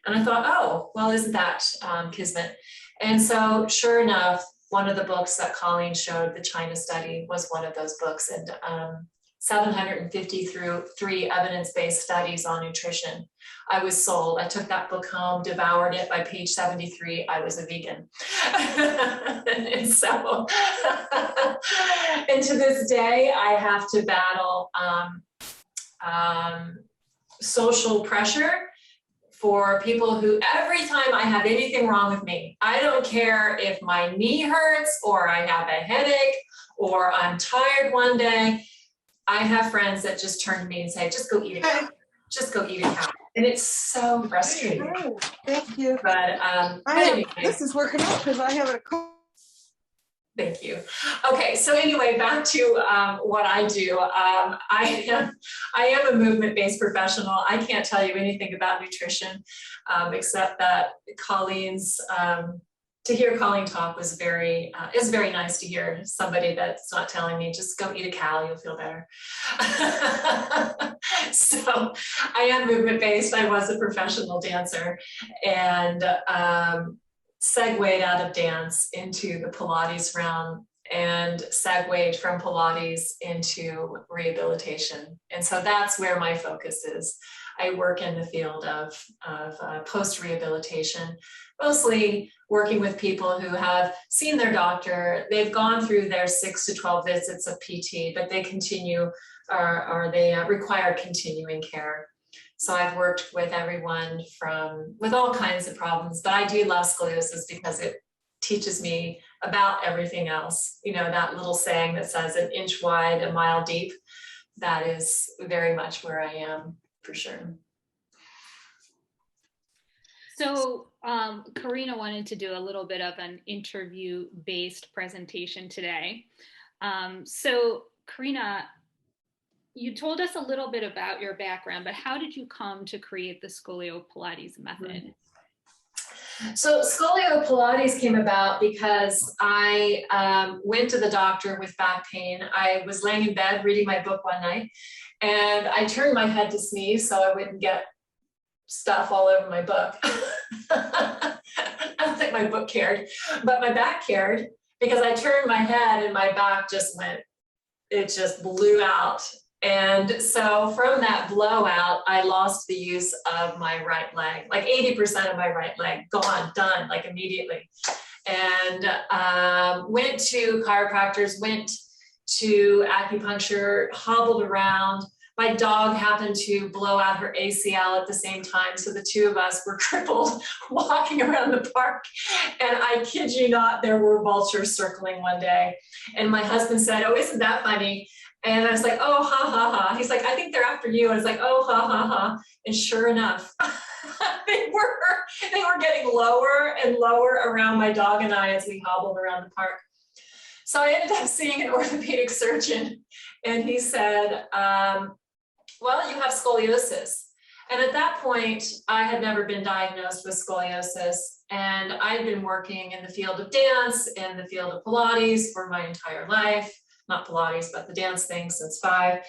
And I thought, oh, well, isn't that kismet? And so sure enough, one of the books that Colleen showed, the China study, was one of those books. And 753 evidence-based studies on nutrition. I was sold. I took that book home, devoured it. By page 73, I was a vegan. And so, and to this day, I have to battle social pressure for people who, every time I have anything wrong with me, I don't care if my knee hurts or I have a headache or I'm tired one day, I have friends that just turn to me and say, just go eat a cow. Just go eat a cow. And it's so frustrating. Oh, thank you. But anyway. This is working out because I have a call. Thank you. Okay, so anyway, back to what I do. I am a movement-based professional. I can't tell you anything about nutrition, except that Colleen's, to hear Colleen talk was very nice to hear somebody that's not telling me, just go eat a cow, you'll feel better. So I am movement-based. I was a professional dancer, and segued out of dance into the Pilates realm, and segued from Pilates into rehabilitation. And so that's where my focus is. I work in the field of post-rehabilitation, mostly working with people who have seen their doctor, they've gone through their 6 to 12 visits of PT, but they continue, or they require continuing care. So I've worked with everyone with all kinds of problems, but I do love scoliosis because it teaches me about everything else. You know, that little saying that says an inch wide, a mile deep, that is very much where I am, for sure. So Karina wanted to do a little bit of an interview-based presentation today. So Karina, you told us a little bit about your background, but how did you come to create the Scolio Pilates method? So Scolio Pilates came about because I went to the doctor with back pain. I was laying in bed reading my book one night, and I turned my head to sneeze so I wouldn't get stuff all over my book. I don't think my book cared, but my back cared, because I turned my head and my back just went, it just blew out. And so from that blowout, I lost the use of my right leg, like 80% of my right leg gone, done, like immediately. And went to chiropractors, went to acupuncture, hobbled around. My dog happened to blow out her ACL at the same time. So the two of us were crippled walking around the park. And I kid you not, there were vultures circling one day. And my husband said, "Oh, isn't that funny?" And I was like, "Oh, ha, ha, ha." He's like, "I think they're after you." I was like, "Oh, ha, ha, ha." And sure enough, they were getting lower and lower around my dog and I as we hobbled around the park. So I ended up seeing an orthopedic surgeon, and he said, "Well, you have scoliosis." And at that point, I had never been diagnosed with scoliosis, and I'd been working in the field of dance, in the field of Pilates for my entire life. Not Pilates, but the dance thing since 5.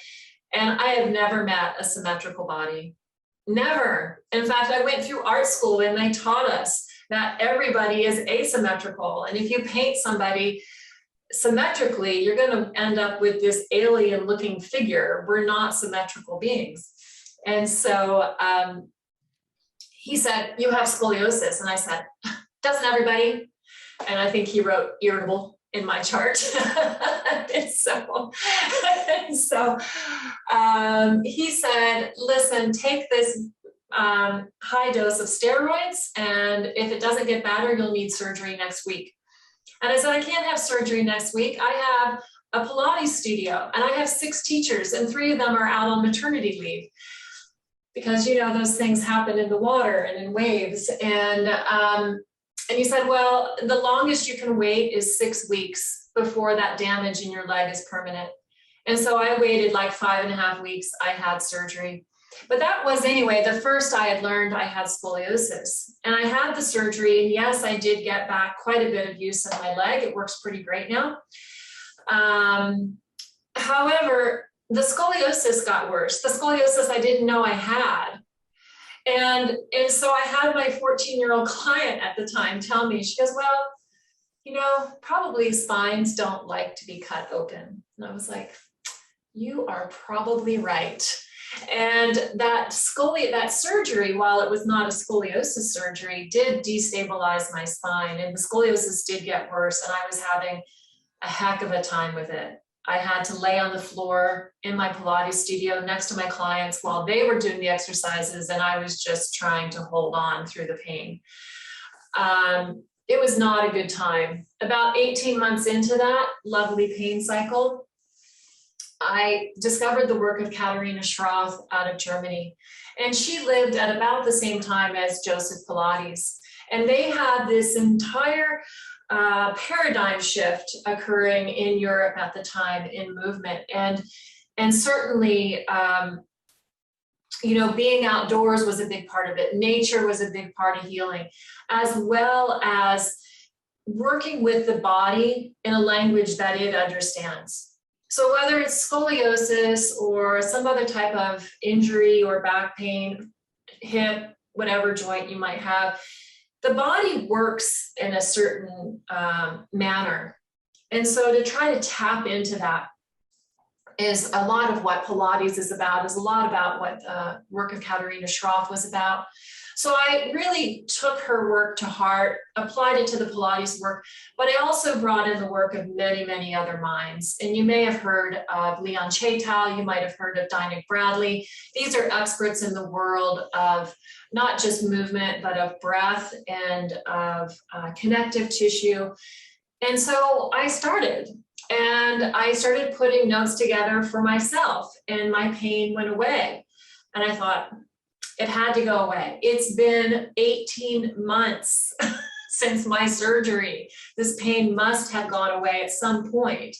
And I have never met a symmetrical body. Never. In fact, I went through art school and they taught us that everybody is asymmetrical. And if you paint somebody symmetrically, you're going to end up with this alien looking figure. We're not symmetrical beings. And so he said, "You have scoliosis." And I said, "Doesn't everybody?" And I think he wrote irritable in my chart. And so he said, "Listen, take this high dose of steroids, and if it doesn't get better, you'll need surgery next week." And I said, "I can't have surgery next week. I have a Pilates studio, and I have 6 teachers, and 3 of them are out on maternity leave." Because, you know, those things happen in the water and in waves. And he said, "Well, the longest you can wait is 6 weeks before that damage in your leg is permanent." And so I waited like 5.5 weeks. I had surgery. But that was anyway, the first I had learned I had scoliosis. And I had the surgery, and yes, I did get back quite a bit of use of my leg. It works pretty great now. However, the scoliosis got worse. The scoliosis I didn't know I had. And so I had my 14-year-old client at the time tell me, she goes, well, you know, probably spines don't like to be cut open. And I was like, you are probably right. And that surgery, while it was not a scoliosis surgery, did destabilize my spine, and the scoliosis did get worse, and I was having a heck of a time with it. I had to lay on the floor in my Pilates studio next to my clients while they were doing the exercises, and I was just trying to hold on through the pain. It was not a good time. About 18 months into that lovely pain cycle, I discovered the work of Katharina Schroth out of Germany. And she lived at about the same time as Joseph Pilates. And they had this entire paradigm shift occurring in Europe at the time in movement. And certainly, you know, being outdoors was a big part of it. Nature was a big part of healing, as well as working with the body in a language that it understands. So whether it's scoliosis or some other type of injury or back pain, hip, whatever joint you might have, the body works in a certain manner. And so to try to tap into that is a lot of what Pilates is about, is a lot about what the work of Katharina Schroth was about. So I really took her work to heart, applied it to the Pilates work, but I also brought in the work of many, many other minds. And you may have heard of Leon Chaitow, you might have heard of Dinek Bradley. These are experts in the world of not just movement, but of breath and of connective tissue. And so I started putting notes together for myself, and my pain went away. And I thought, it had to go away. It's been 18 months since my surgery. This pain must have gone away at some point.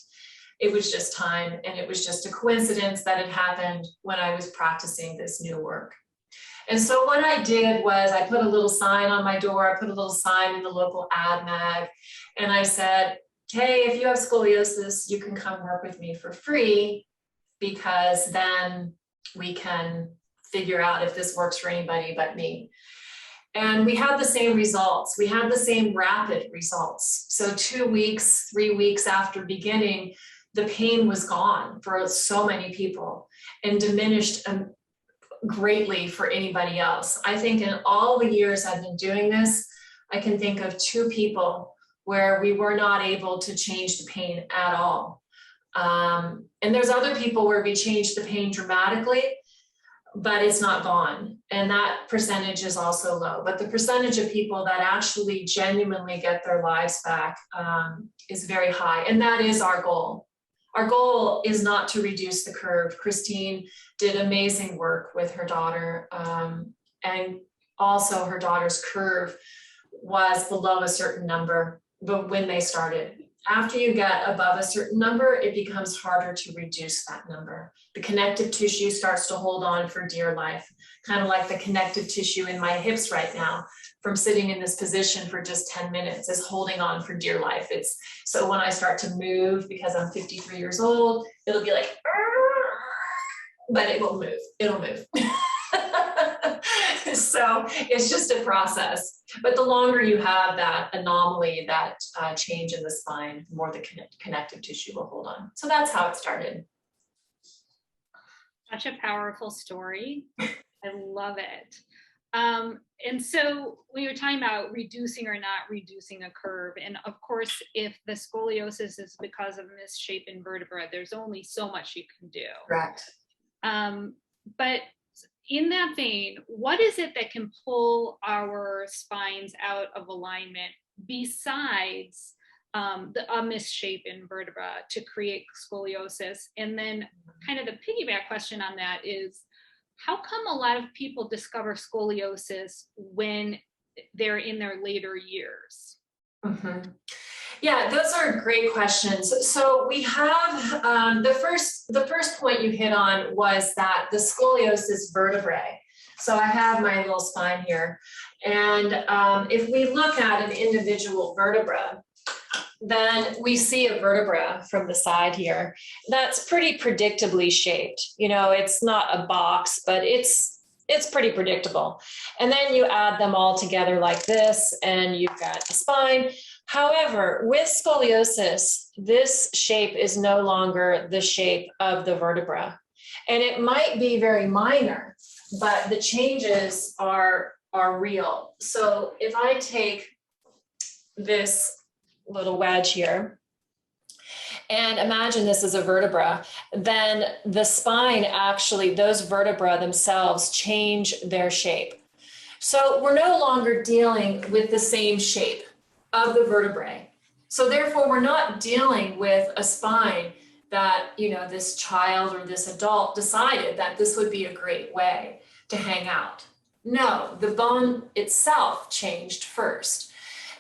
It was just time, and it was just a coincidence that it happened when I was practicing this new work. And so what I did was I put a little sign on my door. I put a little sign in the local ad mag, and I said, hey, if you have scoliosis, you can come work with me for free, because then we can figure out if this works for anybody but me. And we had the same results. We had the same rapid results. So 2 weeks, 3 weeks after beginning, the pain was gone for so many people and diminished greatly for anybody else. I think in all the years I've been doing this, I can think of 2 people where we were not able to change the pain at all. And there's other people where we changed the pain dramatically, but it's not gone. And that percentage is also low. But the percentage of people that actually genuinely get their lives back is very high. And that is our goal. Our goal is not to reduce the curve. Christine did amazing work with her daughter. And also her daughter's curve was below a certain number, but when they started. After you get above a certain number, it becomes harder to reduce that number. The connective tissue starts to hold on for dear life, kind of like the connective tissue in my hips right now from sitting in this position for just 10 minutes is holding on for dear life. So when I start to move, because I'm 53 years old, it'll be like, but it will move, it'll move. So it's just a process. But the longer you have that anomaly, that change in the spine, the more the connective tissue will hold on. So that's how it started. Such a powerful story. I love it. And so we were talking about reducing or not reducing a curve. And of course, if the scoliosis is because of misshapen vertebra, there's only so much you can do. Correct. But in that vein, what is it that can pull our spines out of alignment besides a misshapen vertebra to create scoliosis? And then kind of the piggyback question on that is, how come a lot of people discover scoliosis when they're in their later years? Mm-hmm. Yeah, those are great questions. So we have the first point you hit on was that the scoliosis vertebrae. So I have my little spine here, and if we look at an individual vertebra, then we see a vertebra from the side here that's pretty predictably shaped. You know, it's not a box, but it's pretty predictable. And then you add them all together like this, and you've got a spine. However, with scoliosis, this shape is no longer the shape of the vertebra. And it might be very minor, but the changes are real. So if I take this little wedge here and imagine this is a vertebra, then the spine actually, those vertebrae themselves change their shape. So we're no longer dealing with the same shape of the vertebrae. So therefore, we're not dealing with a spine that, you know, this child or this adult decided that this would be a great way to hang out. No, the bone itself changed first.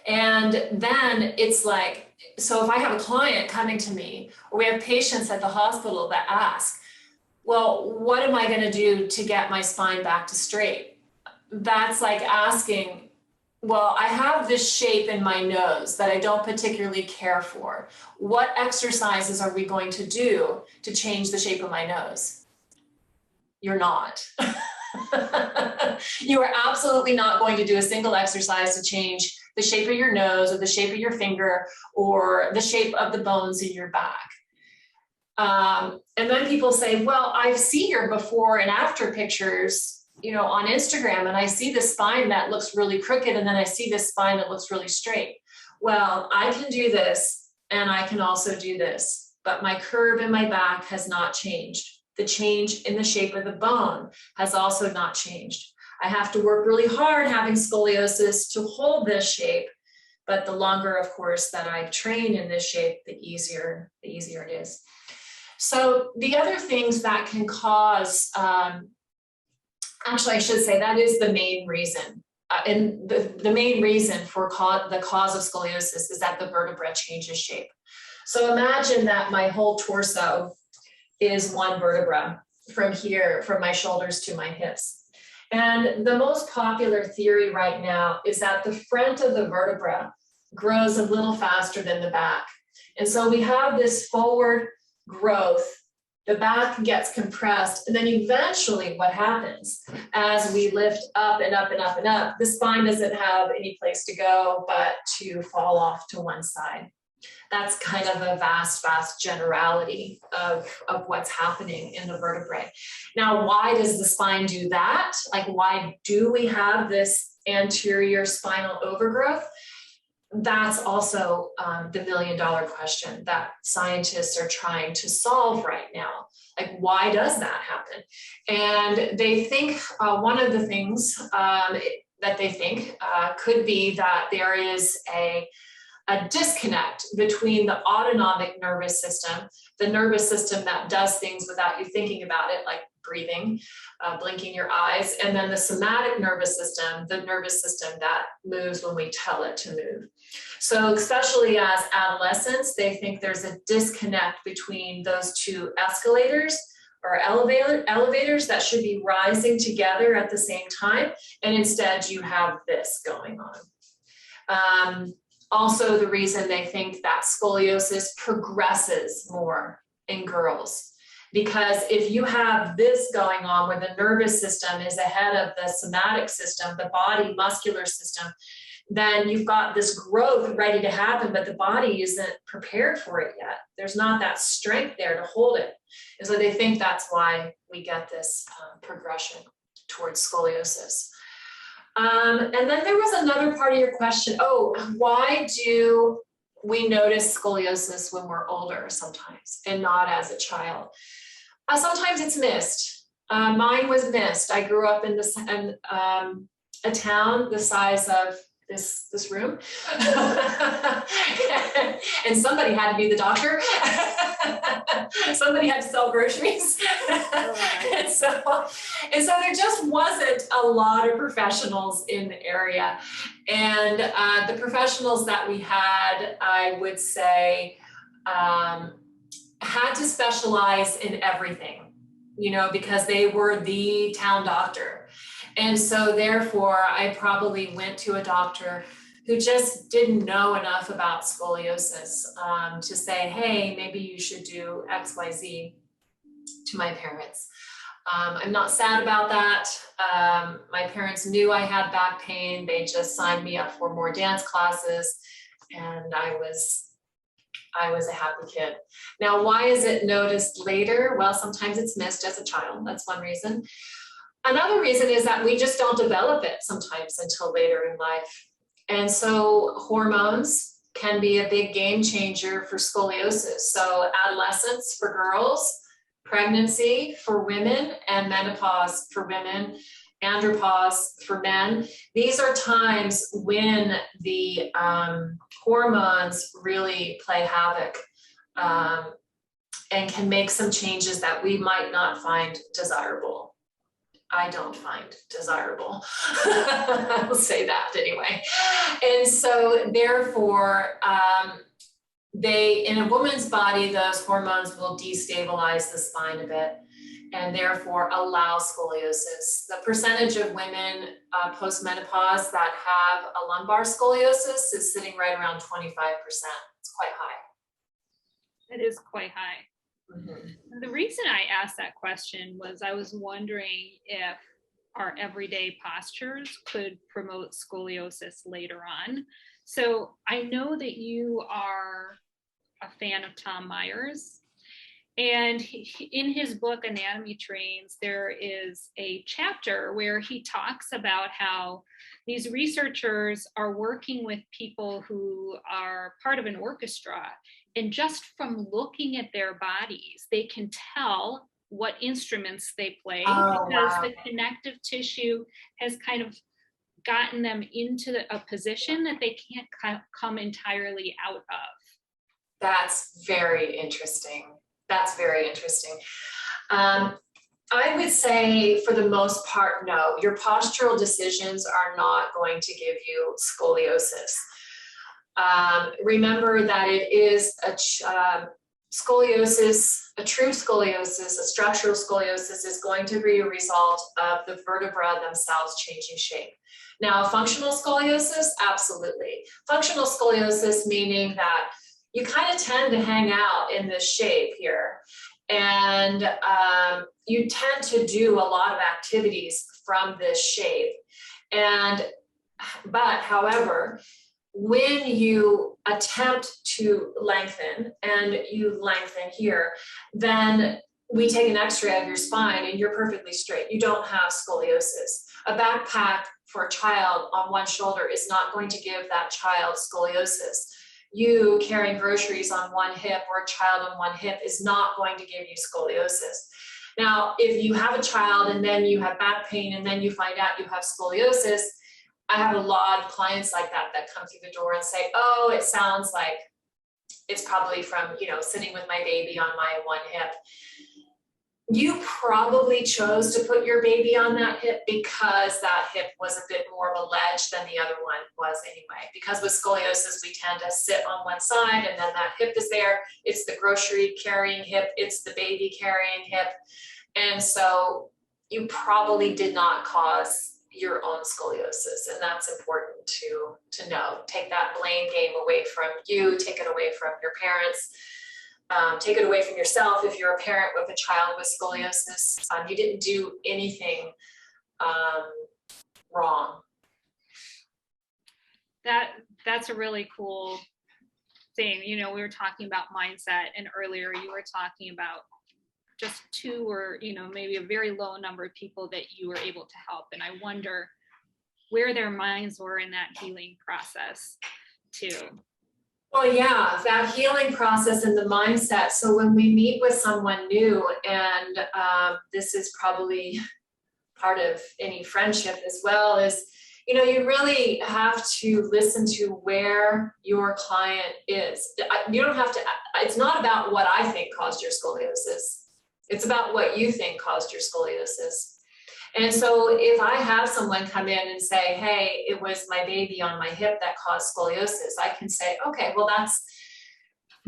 And then it's like, so if I have a client coming to me, or we have patients at the hospital that ask, well, what am I going to do to get my spine back to straight? That's like asking, well, I have this shape in my nose that I don't particularly care for. What exercises are we going to do to change the shape of my nose? You're not. You are absolutely not going to do a single exercise to change the shape of your nose or the shape of your finger or the shape of the bones in your back. And then people say, well, I've seen your before and after pictures, you know, on Instagram, and I see the spine that looks really crooked, and then I see this spine that looks really straight. Well, I can do this, and I can also do this, but my curve in my back has not changed. The change in the shape of the bone has also not changed. I have to work really hard having scoliosis to hold this shape, but the longer, of course, that I train in this shape, the easier it is. So the other things that can cause, actually, I should say that is the main reason. And the main reason for the cause of scoliosis is that the vertebra changes shape. So imagine that my whole torso is one vertebra from here, from my shoulders to my hips. And the most popular theory right now is that the front of the vertebra grows a little faster than the back. And so we have this forward growth, the back gets compressed, and then eventually what happens as we lift up and up and up and up, the spine doesn't have any place to go but to fall off to one side. That's kind of a vast generality of what's happening in the vertebrae. Now, why does the spine do that? Like, why do we have this anterior spinal overgrowth? That's also the million-dollar question that scientists are trying to solve right now. Like, why does that happen? And they think one of the things that they think could be that there is a disconnect between the autonomic nervous system, the nervous system that does things without you thinking about it, like breathing, blinking your eyes, and then the somatic nervous system, the nervous system that moves when we tell it to move. So especially as adolescents, they think there's a disconnect between those two escalators or elevators that should be rising together at the same time, and instead you have this going on. Also, the reason they think that scoliosis progresses more in girls, because if you have this going on where the nervous system is ahead of the somatic system, the body muscular system, then you've got this growth ready to happen, but the body isn't prepared for it yet. There's not that strength there to hold it. And so they think that's why we get this progression towards scoliosis. And then there was another part of your question. Oh, why do we notice scoliosis when we're older sometimes and not as a child? Sometimes it's missed. Mine was missed. I grew up in a town the size of this room. And somebody had to be the doctor. Somebody had to sell groceries. and so there just wasn't a lot of professionals in the area. And the professionals that we had, I would say, had to specialize in everything, you know, because they were the town doctor. And so therefore, I probably went to a doctor who just didn't know enough about scoliosis to say, hey, maybe you should do X, Y, Z to my parents. I'm not sad about that. My parents knew I had back pain. They just signed me up for more dance classes, and I was a happy kid. Now, why is it noticed later? Well, sometimes it's missed as a child. That's one reason. Another reason is that we just don't develop it sometimes until later in life. And so hormones can be a big game changer for scoliosis. So adolescence for girls, pregnancy for women, and menopause for women, andropause for men. These are times when the hormones really play havoc and can make some changes that we might not find desirable. I don't find desirable. I'll say that anyway. And so therefore, in a woman's body, those hormones will destabilize the spine a bit and therefore allow scoliosis. The percentage of women post-menopause that have a lumbar scoliosis is sitting right around 25%. It's quite high. It is quite high. Mm-hmm. The reason I asked that question was I was wondering if our everyday postures could promote scoliosis later on. So I know that you are a fan of Tom Myers, and in his book Anatomy Trains, there is a chapter where he talks about how these researchers are working with people who are part of an orchestra, and just from looking at their bodies, they can tell what instruments they play because the connective tissue has kind of gotten them into a position that they can't come entirely out of. That's very interesting. That's very interesting. I would say for the most part, no, your postural decisions are not going to give you scoliosis. Remember that it is scoliosis, a true scoliosis, a structural scoliosis is going to be a result of the vertebra themselves changing shape. Now, functional scoliosis, absolutely. Functional scoliosis meaning that you kind of tend to hang out in this shape here. And you tend to do a lot of activities from this shape. But however, when you attempt to lengthen and you lengthen here, then we take an x-ray of your spine and you're perfectly straight. You don't have scoliosis. A backpack for a child on one shoulder is not going to give that child scoliosis. You carrying groceries on one hip or a child on one hip is not going to give you scoliosis. Now, if you have a child and then you have back pain and then you find out you have scoliosis, I have a lot of clients like that come through the door and say, oh, it sounds like it's probably from, sitting with my baby on my one hip. You probably chose to put your baby on that hip because that hip was a bit more of a ledge than the other one was anyway. Because with scoliosis, we tend to sit on one side and then that hip is there. It's the grocery carrying hip. It's the baby carrying hip. And so you probably did not cause your own scoliosis, and that's important to know. Take that blame game away from you, take it away from your parents, take it away from yourself. If you're a parent with a child with scoliosis, you didn't do anything wrong. That's a really cool thing. We were talking about mindset, and earlier you were talking about just two or maybe a very low number of people that you were able to help, and I wonder where their minds were in that healing process too. Well, yeah, that healing process and the mindset. So when we meet with someone new, and this is probably part of any friendship as well, is you really have to listen to where your client is. You don't have to, it's not about what I think caused your scoliosis. It's about what you think caused your scoliosis. And so if I have someone come in and say, hey, it was my baby on my hip that caused scoliosis, I can say, okay, well, that's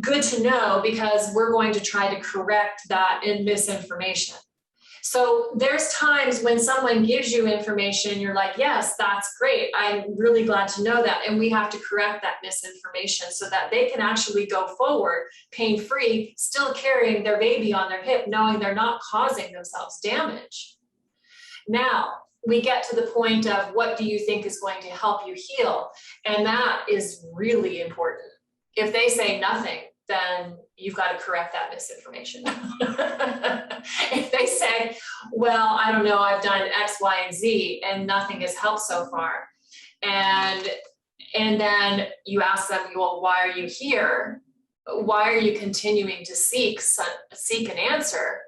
good to know because we're going to try to correct that in misinformation. So there's times when someone gives you information, you're like, yes, that's great. I'm really glad to know that. And we have to correct that misinformation so that they can actually go forward pain-free, still carrying their baby on their hip, knowing they're not causing themselves damage. Now, we get to the point of what do you think is going to help you heal? And that is really important. If they say nothing, then you've got to correct that misinformation. If they say, well, I don't know, I've done X, Y, and Z, and nothing has helped so far. And then you ask them, well, why are you here? Why are you continuing to seek an answer?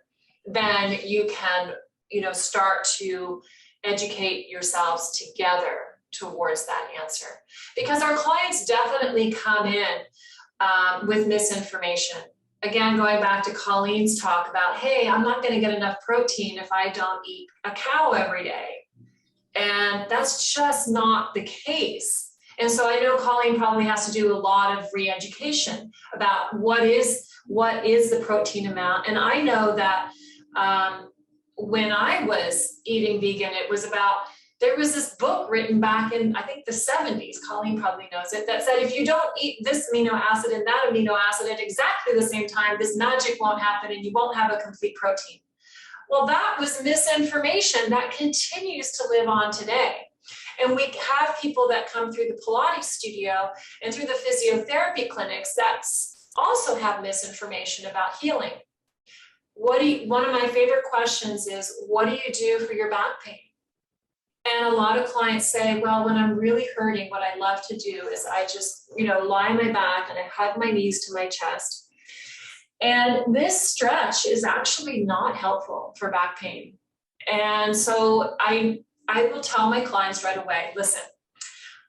Then you can, start to educate yourselves together towards that answer. Because our clients definitely come in with misinformation. Again, going back to Colleen's talk about, hey, I'm not going to get enough protein if I don't eat a cow every day. And that's just not the case. And so I know Colleen probably has to do a lot of re-education about what is the protein amount. And I know that when I was eating vegan, there was this book written back in, I think, the 70s, Colleen probably knows it, that said, if you don't eat this amino acid and that amino acid at exactly the same time, this magic won't happen and you won't have a complete protein. Well, that was misinformation that continues to live on today. And we have people that come through the Pilates studio and through the physiotherapy clinics that also have misinformation about healing. One of my favorite questions is, what do you do for your back pain? And a lot of clients say, well, when I'm really hurting, what I love to do is I just, lie on my back and I hug my knees to my chest. And this stretch is actually not helpful for back pain. And so I will tell my clients right away, listen,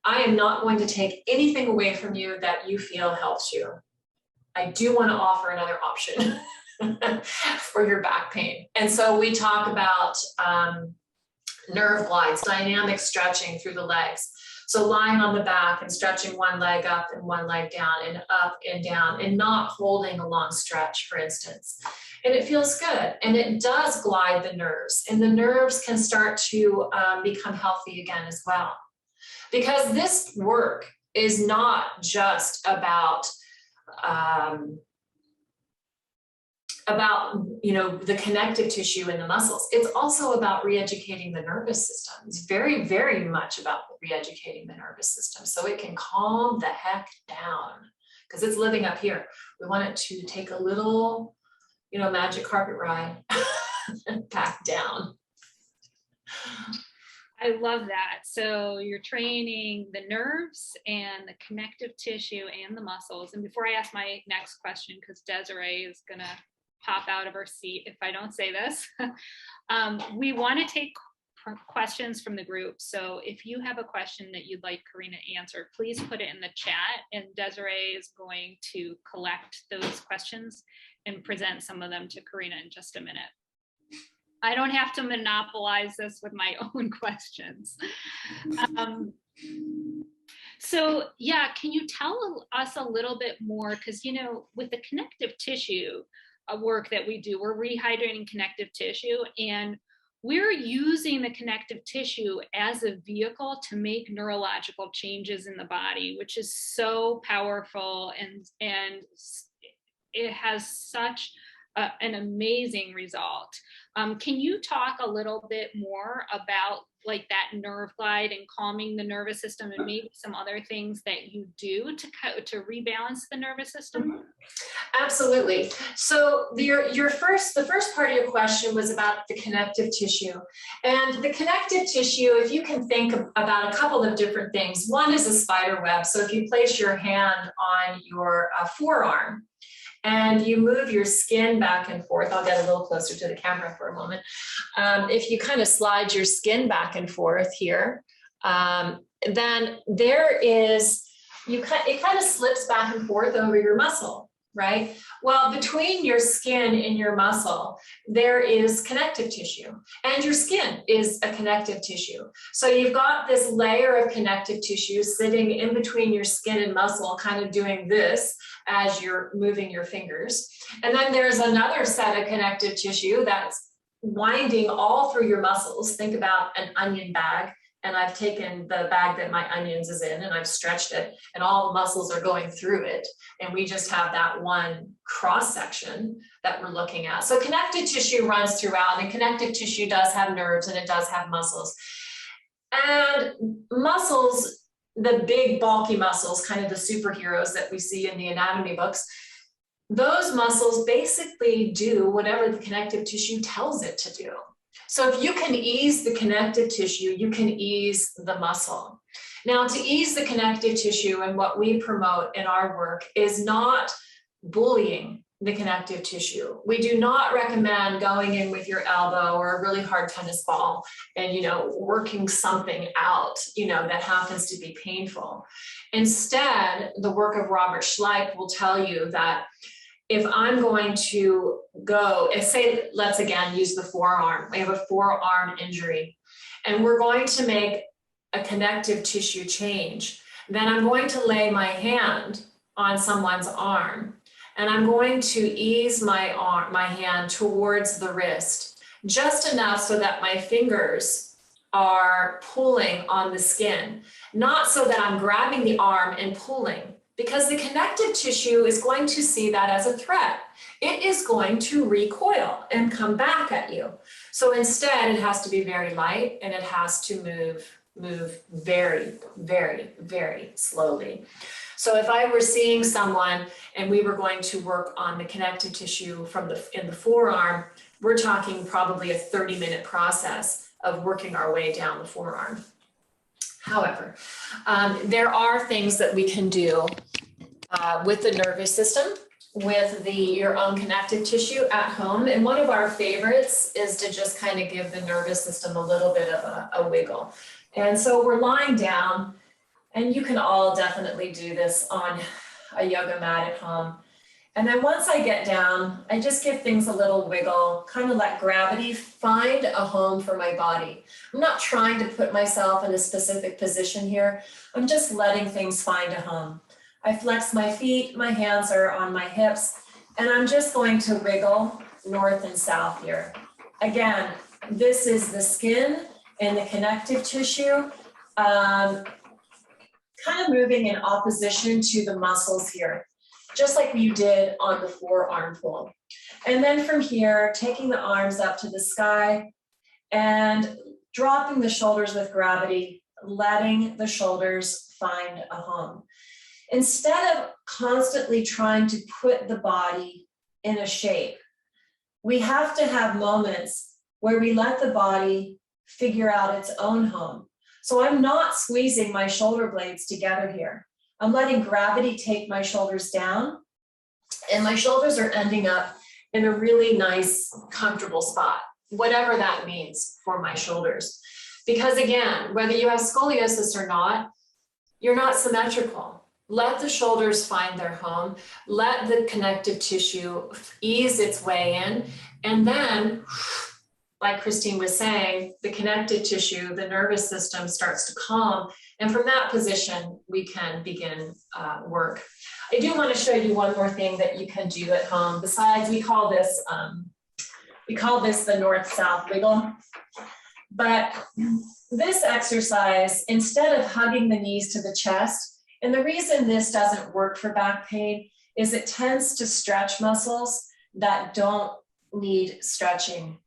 I am not going to take anything away from you that you feel helps you. I do want to offer another option for your back pain. And so we talk about nerve glides, dynamic stretching through the legs. So lying on the back and stretching one leg up and one leg down and up and down and not holding a long stretch, for instance. And it feels good. And it does glide the nerves, and the nerves can start to become healthy again as well. Because this work is not just about the connective tissue in the muscles. It's also about re-educating the nervous system. It's very, very much about re-educating the nervous system so it can calm the heck down, because it's living up here. We want it to take a little, magic carpet ride back down. I love that. So you're training the nerves and the connective tissue and the muscles. And before I ask my next question, because Desiree is going to pop out of her seat if I don't say this, we want to take questions from the group. So if you have a question that you'd like Karina to answer, please put it in the chat, and Desiree is going to collect those questions and present some of them to Karina in just a minute. I don't have to monopolize this with my own questions. So yeah, can you tell us a little bit more? Because, with the connective tissue work that we do, we're rehydrating connective tissue, and we're using the connective tissue as a vehicle to make neurological changes in the body, which is so powerful, and it has such an amazing result. Can you talk a little bit more about like that nerve glide and calming the nervous system, and maybe some other things that you do to rebalance the nervous system? Absolutely. So the first part of your question was about the connective tissue. And the connective tissue, if you can think about a couple of different things. One is a spider web. So if you place your hand on your forearm and you move your skin back and forth, I'll get a little closer to the camera for a moment. If you kind of slide your skin back and forth here, then there is, it kind of slips back and forth over your muscle. right? Well, between your skin and your muscle, there is connective tissue, and your skin is a connective tissue. So you've got this layer of connective tissue sitting in between your skin and muscle, kind of doing this as you're moving your fingers. And then there's another set of connective tissue that's winding all through your muscles. Think about an onion bag. And I've taken the bag that my onions is in and I've stretched it, and all the muscles are going through it. And we just have that one cross section that we're looking at. So connective tissue runs throughout, and connective tissue does have nerves and it does have muscles. And muscles, the big bulky muscles, kind of the superheroes that we see in the anatomy books, those muscles basically do whatever the connective tissue tells it to do. So if you can ease the connective tissue, you can ease the muscle. Now, to ease the connective tissue, and what we promote in our work is not bullying the connective tissue. We do not recommend going in with your elbow or a really hard tennis ball and, working something out, that happens to be painful. Instead, the work of Robert Schleich will tell you that if I'm going to go, say, let's again use the forearm. We have a forearm injury, and we're going to make a connective tissue change. Then I'm going to lay my hand on someone's arm, and I'm going to ease my hand towards the wrist, just enough so that my fingers are pulling on the skin, not so that I'm grabbing the arm and pulling, because the connective tissue is going to see that as a threat. It is going to recoil and come back at you. So instead, it has to be very light, and it has to move very, very, very slowly. So if I were seeing someone and we were going to work on the connective tissue in the forearm, we're talking probably a 30-minute process of working our way down the forearm. However, there are things that we can do with the nervous system, with your own connective tissue at home. And one of our favorites is to just kind of give the nervous system a little bit of a wiggle. And so we're lying down, and you can all definitely do this on a yoga mat at home. And then once I get down, I just give things a little wiggle, kind of let gravity find a home for my body. I'm not trying to put myself in a specific position here. I'm just letting things find a home. I flex my feet, my hands are on my hips, and I'm just going to wiggle north and south here. Again, this is the skin and the connective tissue, kind of moving in opposition to the muscles here, just like we did on the forearm pull. And then from here, taking the arms up to the sky and dropping the shoulders with gravity, letting the shoulders find a home. Instead of constantly trying to put the body in a shape, we have to have moments where we let the body figure out its own home. So I'm not squeezing my shoulder blades together here. I'm letting gravity take my shoulders down, and my shoulders are ending up in a really nice, comfortable spot, whatever that means for my shoulders. Because again, whether you have scoliosis or not, you're not symmetrical. Let the shoulders find their home, let the connective tissue ease its way in, and then, like Christine was saying, the connective tissue, the nervous system starts to calm, and from that position, we can begin work. I do want to show you one more thing that you can do at home. Besides, we call this the north-south wiggle. But this exercise, instead of hugging the knees to the chest, and the reason this doesn't work for back pain is it tends to stretch muscles that don't need stretching.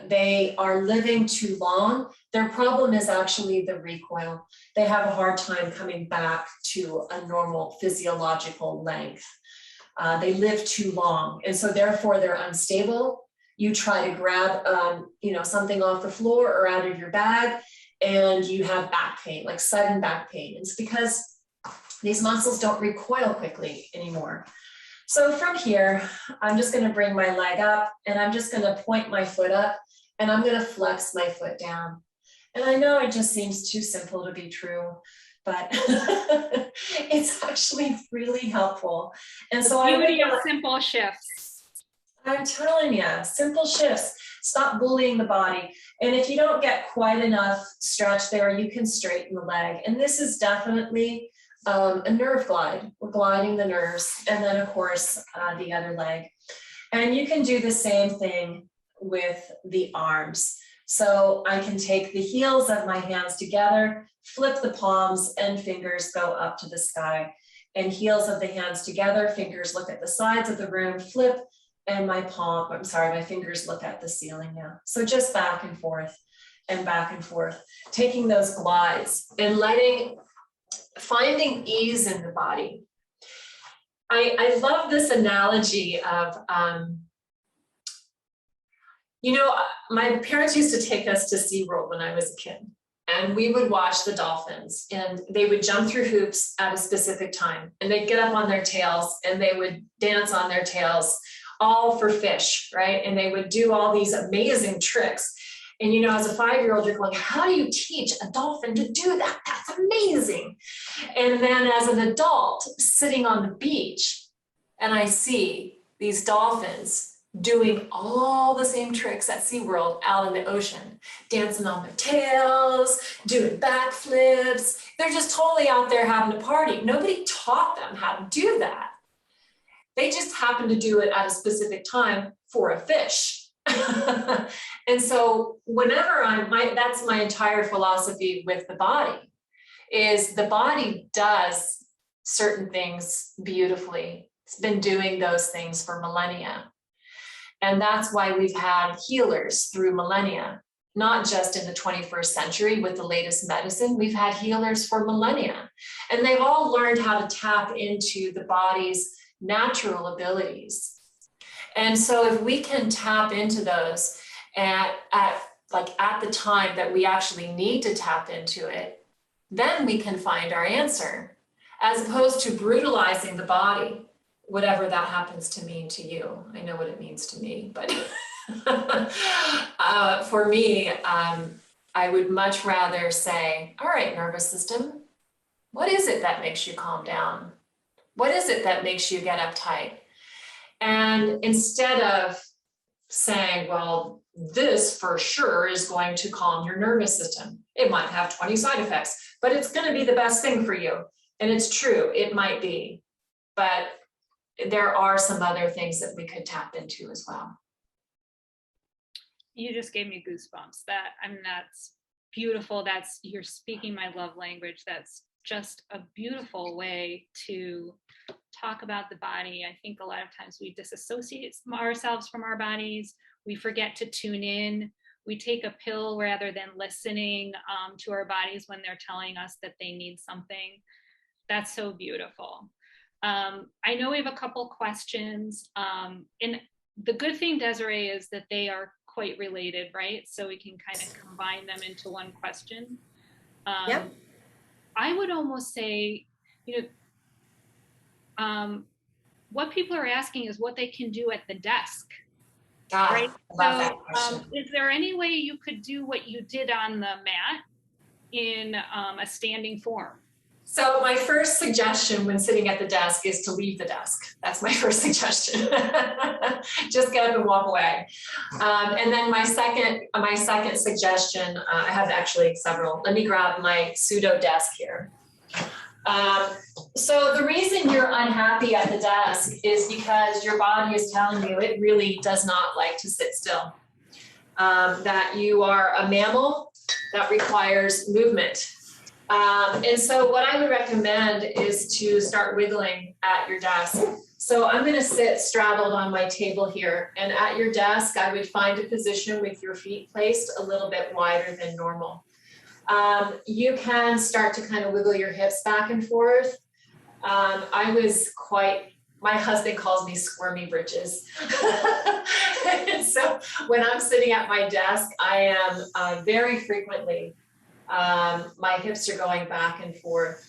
They are living too long. Their problem is actually the recoil. They have a hard time coming back to a normal physiological length. They live too long, and so therefore they're unstable. You try to grab something off the floor or out of your bag, and you have back pain, like sudden back pain. It's because these muscles don't recoil quickly anymore. So from here, I'm just going to bring my leg up, and I'm just going to point my foot up, and I'm going to flex my foot down. And I know it just seems too simple to be true, but it's actually really helpful. And so Beauty of simple shifts. I'm telling you, simple shifts. Stop bullying the body. And if you don't get quite enough stretch there, you can straighten the leg. And this is definitely a nerve glide. We're gliding the nerves. And then, of course, the other leg. And you can do the same thing with the arms. So I can take the heels of my hands together, flip the palms, and fingers go up to the sky. And heels of the hands together, fingers look at the sides of the room, flip, and my fingers look at the ceiling now. So just back and forth and back and forth, taking those glides and finding ease in the body. I love this analogy of, my parents used to take us to SeaWorld when I was a kid, and we would watch the dolphins, and they would jump through hoops at a specific time, and they'd get up on their tails and they would dance on their tails, all for fish, right? And they would do all these amazing tricks. And, as a 5-year-old, you're going, how do you teach a dolphin to do that? That's amazing. And then as an adult sitting on the beach, and I see these dolphins doing all the same tricks at SeaWorld out in the ocean, dancing on their tails, doing backflips. They're just totally out there having a party. Nobody taught them how to do that. They just happen to do it at a specific time for a fish. And so whenever that's my entire philosophy with the body, is the body does certain things beautifully. It's been doing those things for millennia. And that's why we've had healers through millennia, not just in the 21st century with the latest medicine. We've had healers for millennia, and they've all learned how to tap into the body's natural abilities. And so if we can tap into those at the time that we actually need to tap into it, then we can find our answer, as opposed to brutalizing the body, whatever that happens to mean to you. I know what it means to me, but for me, I would much rather say, all right, nervous system, what is it that makes you calm down? What is it that makes you get uptight? And instead of saying, well, this for sure is going to calm your nervous system. It might have 20 side effects, but it's going to be the best thing for you. And it's true, it might be, but there are some other things that we could tap into as well. You just gave me goosebumps. That's beautiful. You're speaking my love language. That's just a beautiful way to talk about the body. I think a lot of times we disassociate ourselves from our bodies. We forget to tune in. We take a pill rather than listening to our bodies when they're telling us that they need something. That's so beautiful. I know we have a couple questions. And the good thing, Desiree, is that they are quite related, right? So we can kind of combine them into one question. Yep. I would almost say, what people are asking is what they can do at the desk, right? So is there any way you could do what you did on the mat in a standing form? So my first suggestion when sitting at the desk is to leave the desk. That's my first suggestion. Just get up and walk away. And then my second suggestion, I have actually several. Let me grab my pseudo desk here. So the reason you're unhappy at the desk is because your body is telling you it really does not like to sit still. That you are a mammal that requires movement. And so what I would recommend is to start wiggling at your desk. So I'm going to sit straddled on my table here, and at your desk, I would find a position with your feet placed a little bit wider than normal. You can start to kind of wiggle your hips back and forth. My husband calls me squirmy britches. And so when I'm sitting at my desk, I am very frequently my hips are going back and forth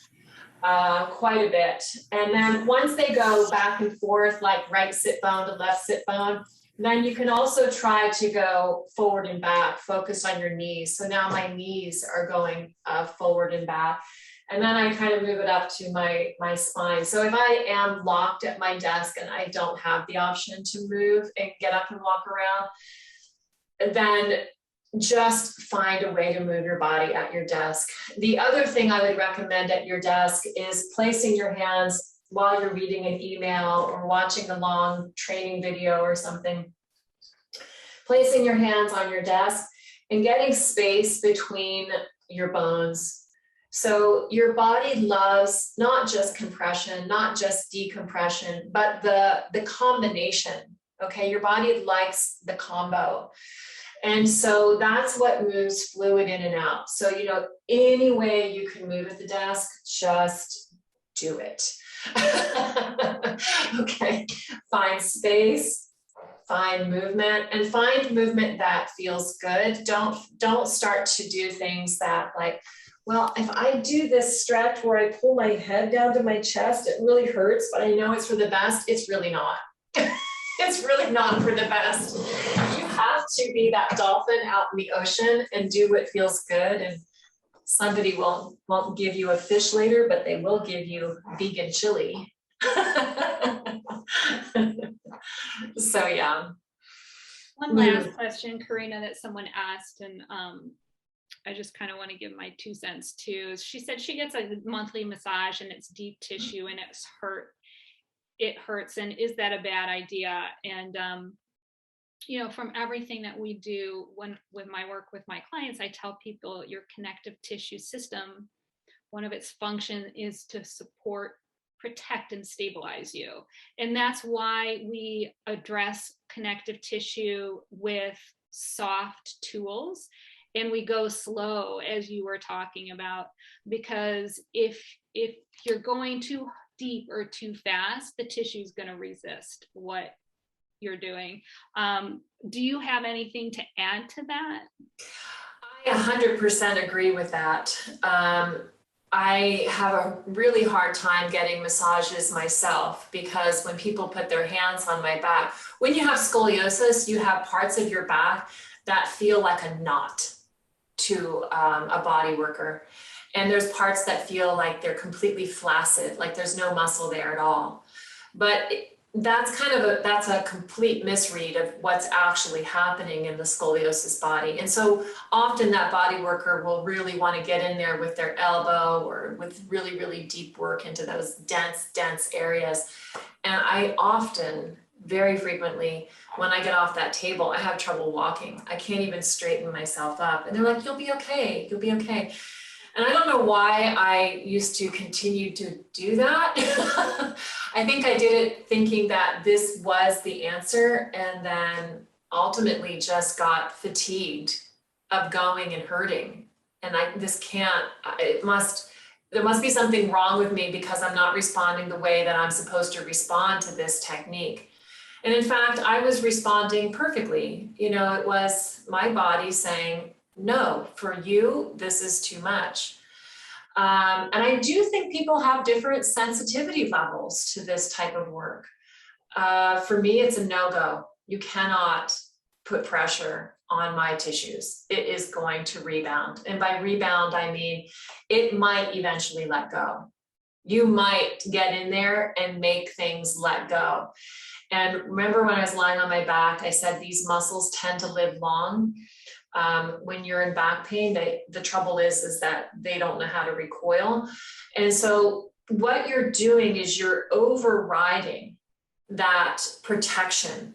quite a bit. And then once they go back and forth, like right sit bone to left sit bone, then you can also try to go forward and back, focus on your knees. So now my knees are going forward and back. And then I kind of move it up to my spine. So if I am locked at my desk and I don't have the option to move and get up and walk around, then just find a way to move your body at your desk. The other thing I would recommend at your desk is placing your hands while you're reading an email or watching a long training video or something. Placing your hands on your desk and getting space between your bones. So your body loves not just compression, not just decompression, but the combination, okay? Your body likes the combo. And so that's what moves fluid in and out. So, you know, any way you can move at the desk, just do it. Okay, find space, find movement, and find movement that feels good. Don't start to do things that like, well, if I do this stretch where I pull my head down to my chest, it really hurts, but I know it's for the best. It's really not. It's really not for the best. You have to be that dolphin out in the ocean and do what feels good. And somebody won't give you a fish later, but they will give you vegan chili. So yeah. One last question, Karina, that someone asked, and I just kind of want to give my 2 cents too. She said she gets a monthly massage and it's deep tissue and it hurts, and is that a bad idea? And you know, from everything that we do with my work with my clients, I tell people your connective tissue system, one of its function is to support, protect, and stabilize you. And that's why we address connective tissue with soft tools. And we go slow, as you were talking about, because if you're going too deep or too fast, the tissue is going to resist what you're doing. Do you have anything to add to that? I 100% agree with that. I have a really hard time getting massages myself because when people put their hands on my back, when you have scoliosis, you have parts of your back that feel like a knot to a body worker. And there's parts that feel like they're completely flaccid, like there's no muscle there at all. But that's a complete misread of what's actually happening in the scoliosis body. And so often that body worker will really want to get in there with their elbow or with really, really deep work into those dense areas. And I often, very frequently, when I get off that table, I have trouble walking. I can't even straighten myself up. And they're like, you'll be okay, you'll be okay. And I don't know why I used to continue to do that. I think I did it thinking that this was the answer, and then ultimately just got fatigued of going and hurting. And there must be something wrong with me because I'm not responding the way that I'm supposed to respond to this technique. And in fact, I was responding perfectly. You know, it was my body saying, no, for you, this is too much. And I do think people have different sensitivity levels to this type of work. For me, it's a no-go. You cannot put pressure on my tissues. It is going to rebound. And by rebound, I mean, it might eventually let go. You might get in there and make things let go. And remember when I was lying on my back, I said these muscles tend to live long. When you're in back pain, the trouble is that they don't know how to recoil. And so what you're doing is you're overriding that protection.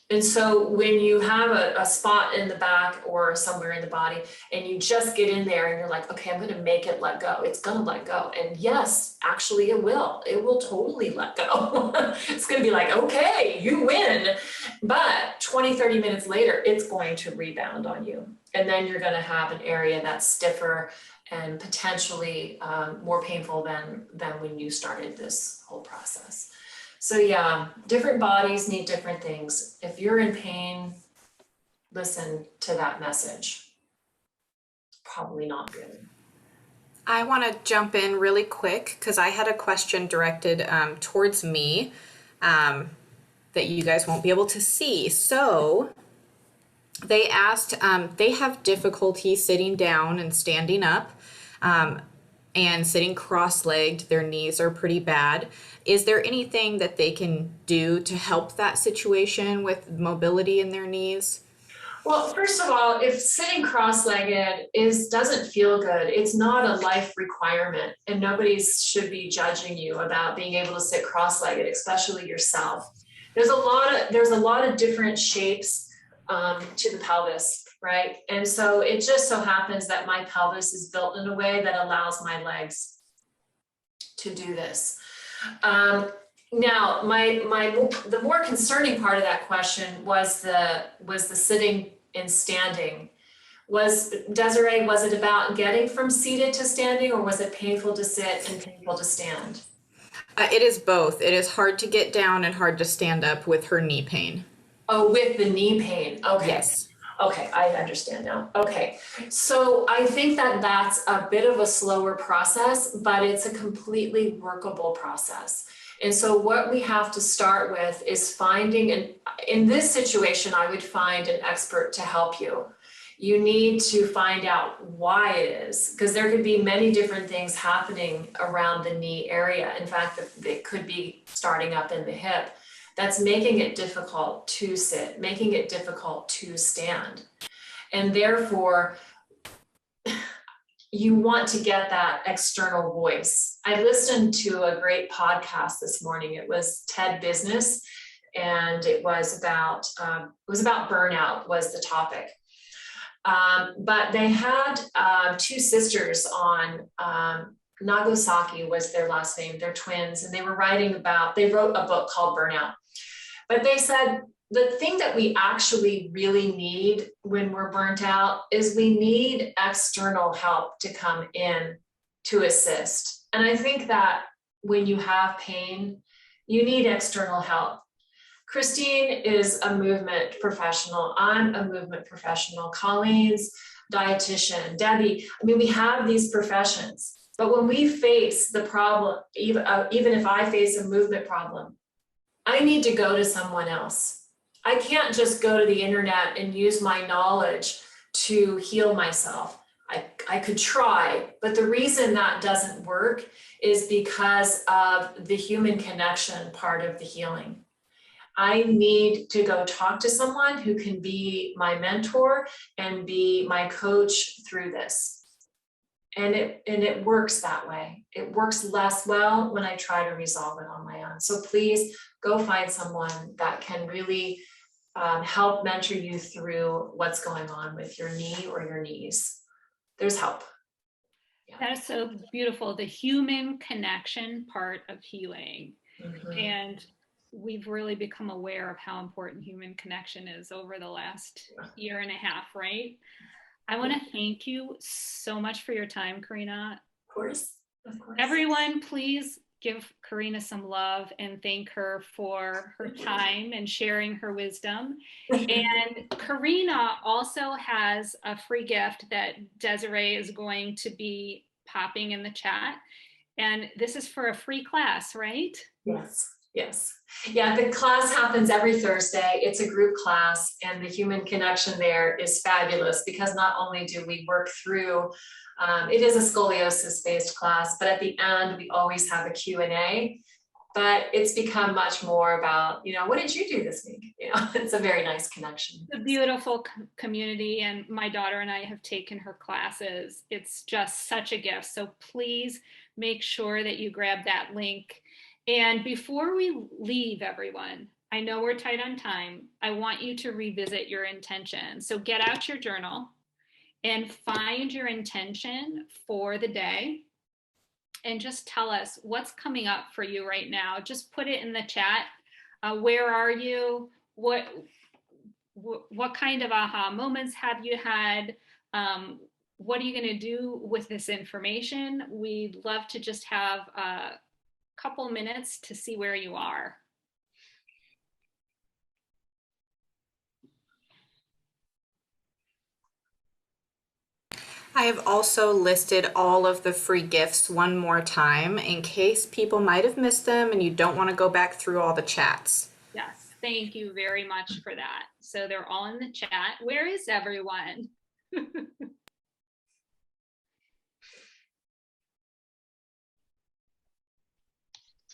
And so when you have a spot in the back or somewhere in the body and you just get in there and you're like, okay, I'm going to make it let go. It's going to let go. And yes, actually it will totally let go. It's going to be like, okay, you win. But 20, 30 minutes later, it's going to rebound on you. And then you're going to have an area that's stiffer and potentially more painful than when you started this whole process. So yeah, different bodies need different things. If you're in pain, listen to that message. Probably not good. I want to jump in really quick because I had a question directed towards me that you guys won't be able to see. So they asked, they have difficulty sitting down and standing up. and sitting cross-legged, their knees are pretty bad. Is there anything that they can do to help that situation with mobility in their knees? Well, first of all, if sitting cross-legged doesn't feel good, it's not a life requirement, and nobody should be judging you about being able to sit cross-legged, especially yourself. There's a lot of different shapes to the pelvis, right? And so it just so happens that my pelvis is built in a way that allows my legs to do this. Now, the more concerning part of that question was the sitting and standing. Desiree, was it about getting from seated to standing, or was it painful to sit and painful to stand? It is both. It is hard to get down and hard to stand up with her knee pain. Oh, with the knee pain. Okay. Yes. Okay, I understand now. Okay, so I think that that's a bit of a slower process, but it's a completely workable process. And so what we have to start with is finding, and in this situation, I would find an expert to help you. You need to find out why it is, because there could be many different things happening around the knee area. In fact, it could be starting up in the hip. That's making it difficult to sit, making it difficult to stand. And therefore, you want to get that external voice. I listened to a great podcast this morning. It was TED Business, and it was about burnout was the topic. But they had two sisters on, Nagasaki was their last name, they're twins, and they wrote a book called Burnout. But they said the thing that we actually really need when we're burnt out is we need external help to come in to assist. And I think that when you have pain, you need external help. Christine is a movement professional. I'm a movement professional. Colleen's dietitian. Debbie, I mean, we have these professions, but when we face the problem, even if I face a movement problem, I need to go to someone else. I can't just go to the internet and use my knowledge to heal myself. I could try, but the reason that doesn't work is because of the human connection part of the healing. I need to go talk to someone who can be my mentor and be my coach through this. And it works that way. It works less well when I try to resolve it on my own. So please go find someone that can really help mentor you through what's going on with your knee or your knees. There's help. Yeah. That is so beautiful. The human connection part of healing. Mm-hmm. And we've really become aware of how important human connection is over the last year and a half, right? I want to thank you so much for your time, Karina. Of course. Everyone, please give Karina some love and thank her for her time and sharing her wisdom. And Karina also has a free gift that Desiree is going to be popping in the chat. And this is for a free class, right? Yes. Yes. Yeah, the class happens every Thursday. It's a group class, and the human connection there is fabulous because not only do we work through, it is a scoliosis-based class, but at the end, we always have a Q&A. But it's become much more about, what did you do this week? It's a very nice connection. It's a beautiful community, and my daughter and I have taken her classes. It's just such a gift. So please make sure that you grab that link. And before we leave, everyone, I know we're tight on time. I want you to revisit your intention. So get out your journal and find your intention for the day. And just tell us what's coming up for you right now. Just put it in the chat. Where are you? What kind of aha moments have you had? What are you going to do with this information? We'd love to just have a couple minutes to see where you are. I have also listed all of the free gifts one more time in case people might have missed them and you don't want to go back through all the chats. Yes, thank you very much for that. So they're all in the chat. Where is everyone?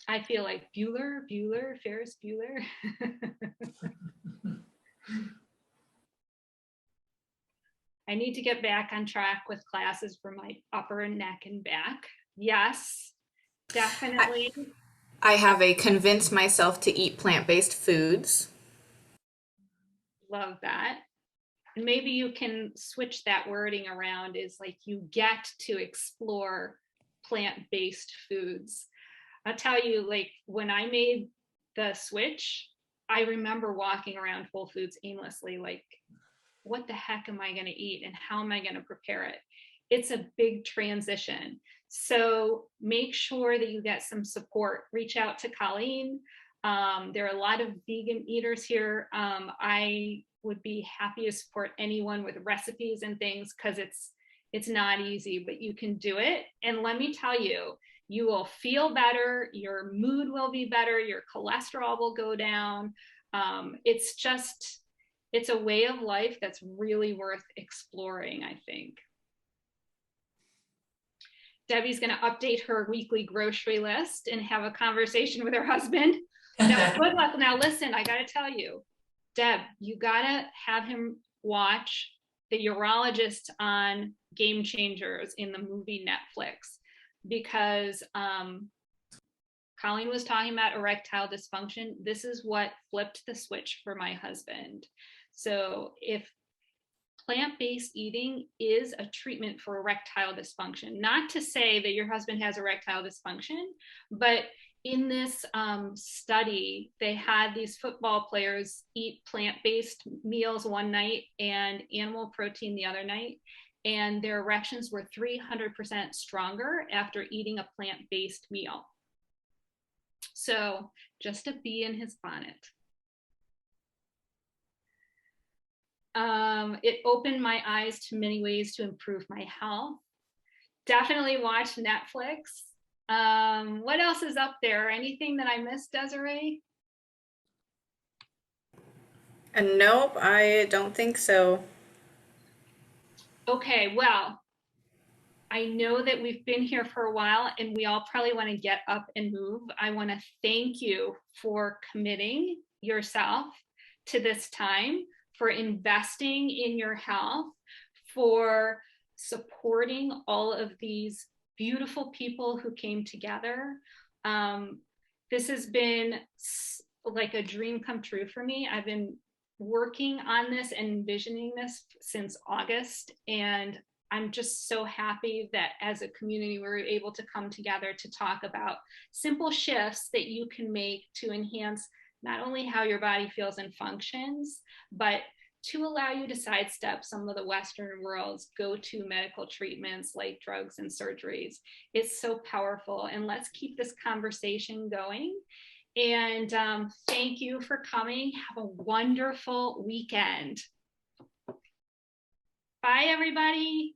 I feel like Ferris Bueller. I need to get back on track with classes for my upper neck and back. Yes, definitely. I have a convince myself to eat plant-based foods. Love that. And maybe you can switch that wording around, is like you get to explore plant-based foods. I'll tell you, like when I made the switch, I remember walking around Whole Foods aimlessly, like, what the heck am I going to eat and how am I going to prepare it? It's a big transition. So make sure that you get some support. Reach out to Colleen. There are a lot of vegan eaters here. I would be happy to support anyone with recipes and things, because it's not easy, but you can do it. And let me tell you, you will feel better, your mood will be better, your cholesterol will go down. It's a way of life that's really worth exploring, I think. Debbie's going to update her weekly grocery list and have a conversation with her husband. Now, good luck. Now, listen, I got to tell you, Deb, you got to have him watch the urologist on Game Changers in the movie Netflix, because Colleen was talking about erectile dysfunction. This is what flipped the switch for my husband. So if plant-based eating is a treatment for erectile dysfunction, not to say that your husband has erectile dysfunction, but in this study, they had these football players eat plant-based meals one night and animal protein the other night, and their erections were 300% stronger after eating a plant-based meal. So just a bee in his bonnet. It opened my eyes to many ways to improve my health. Definitely watch Netflix. What else is up there? Anything that I missed, Desiree? Nope, I don't think so. Okay, well, I know that we've been here for a while and we all probably want to get up and move. I want to thank you for committing yourself to this time, for investing in your health, for supporting all of these beautiful people who came together. This has been like a dream come true for me. I've been working on this and envisioning this since August, and I'm just so happy that as a community, we're able to come together to talk about simple shifts that you can make to enhance not only how your body feels and functions, but to allow you to sidestep some of the Western world's go-to medical treatments like drugs and surgeries. It's so powerful, and let's keep this conversation going. And thank you for coming. Have a wonderful weekend. Bye, everybody.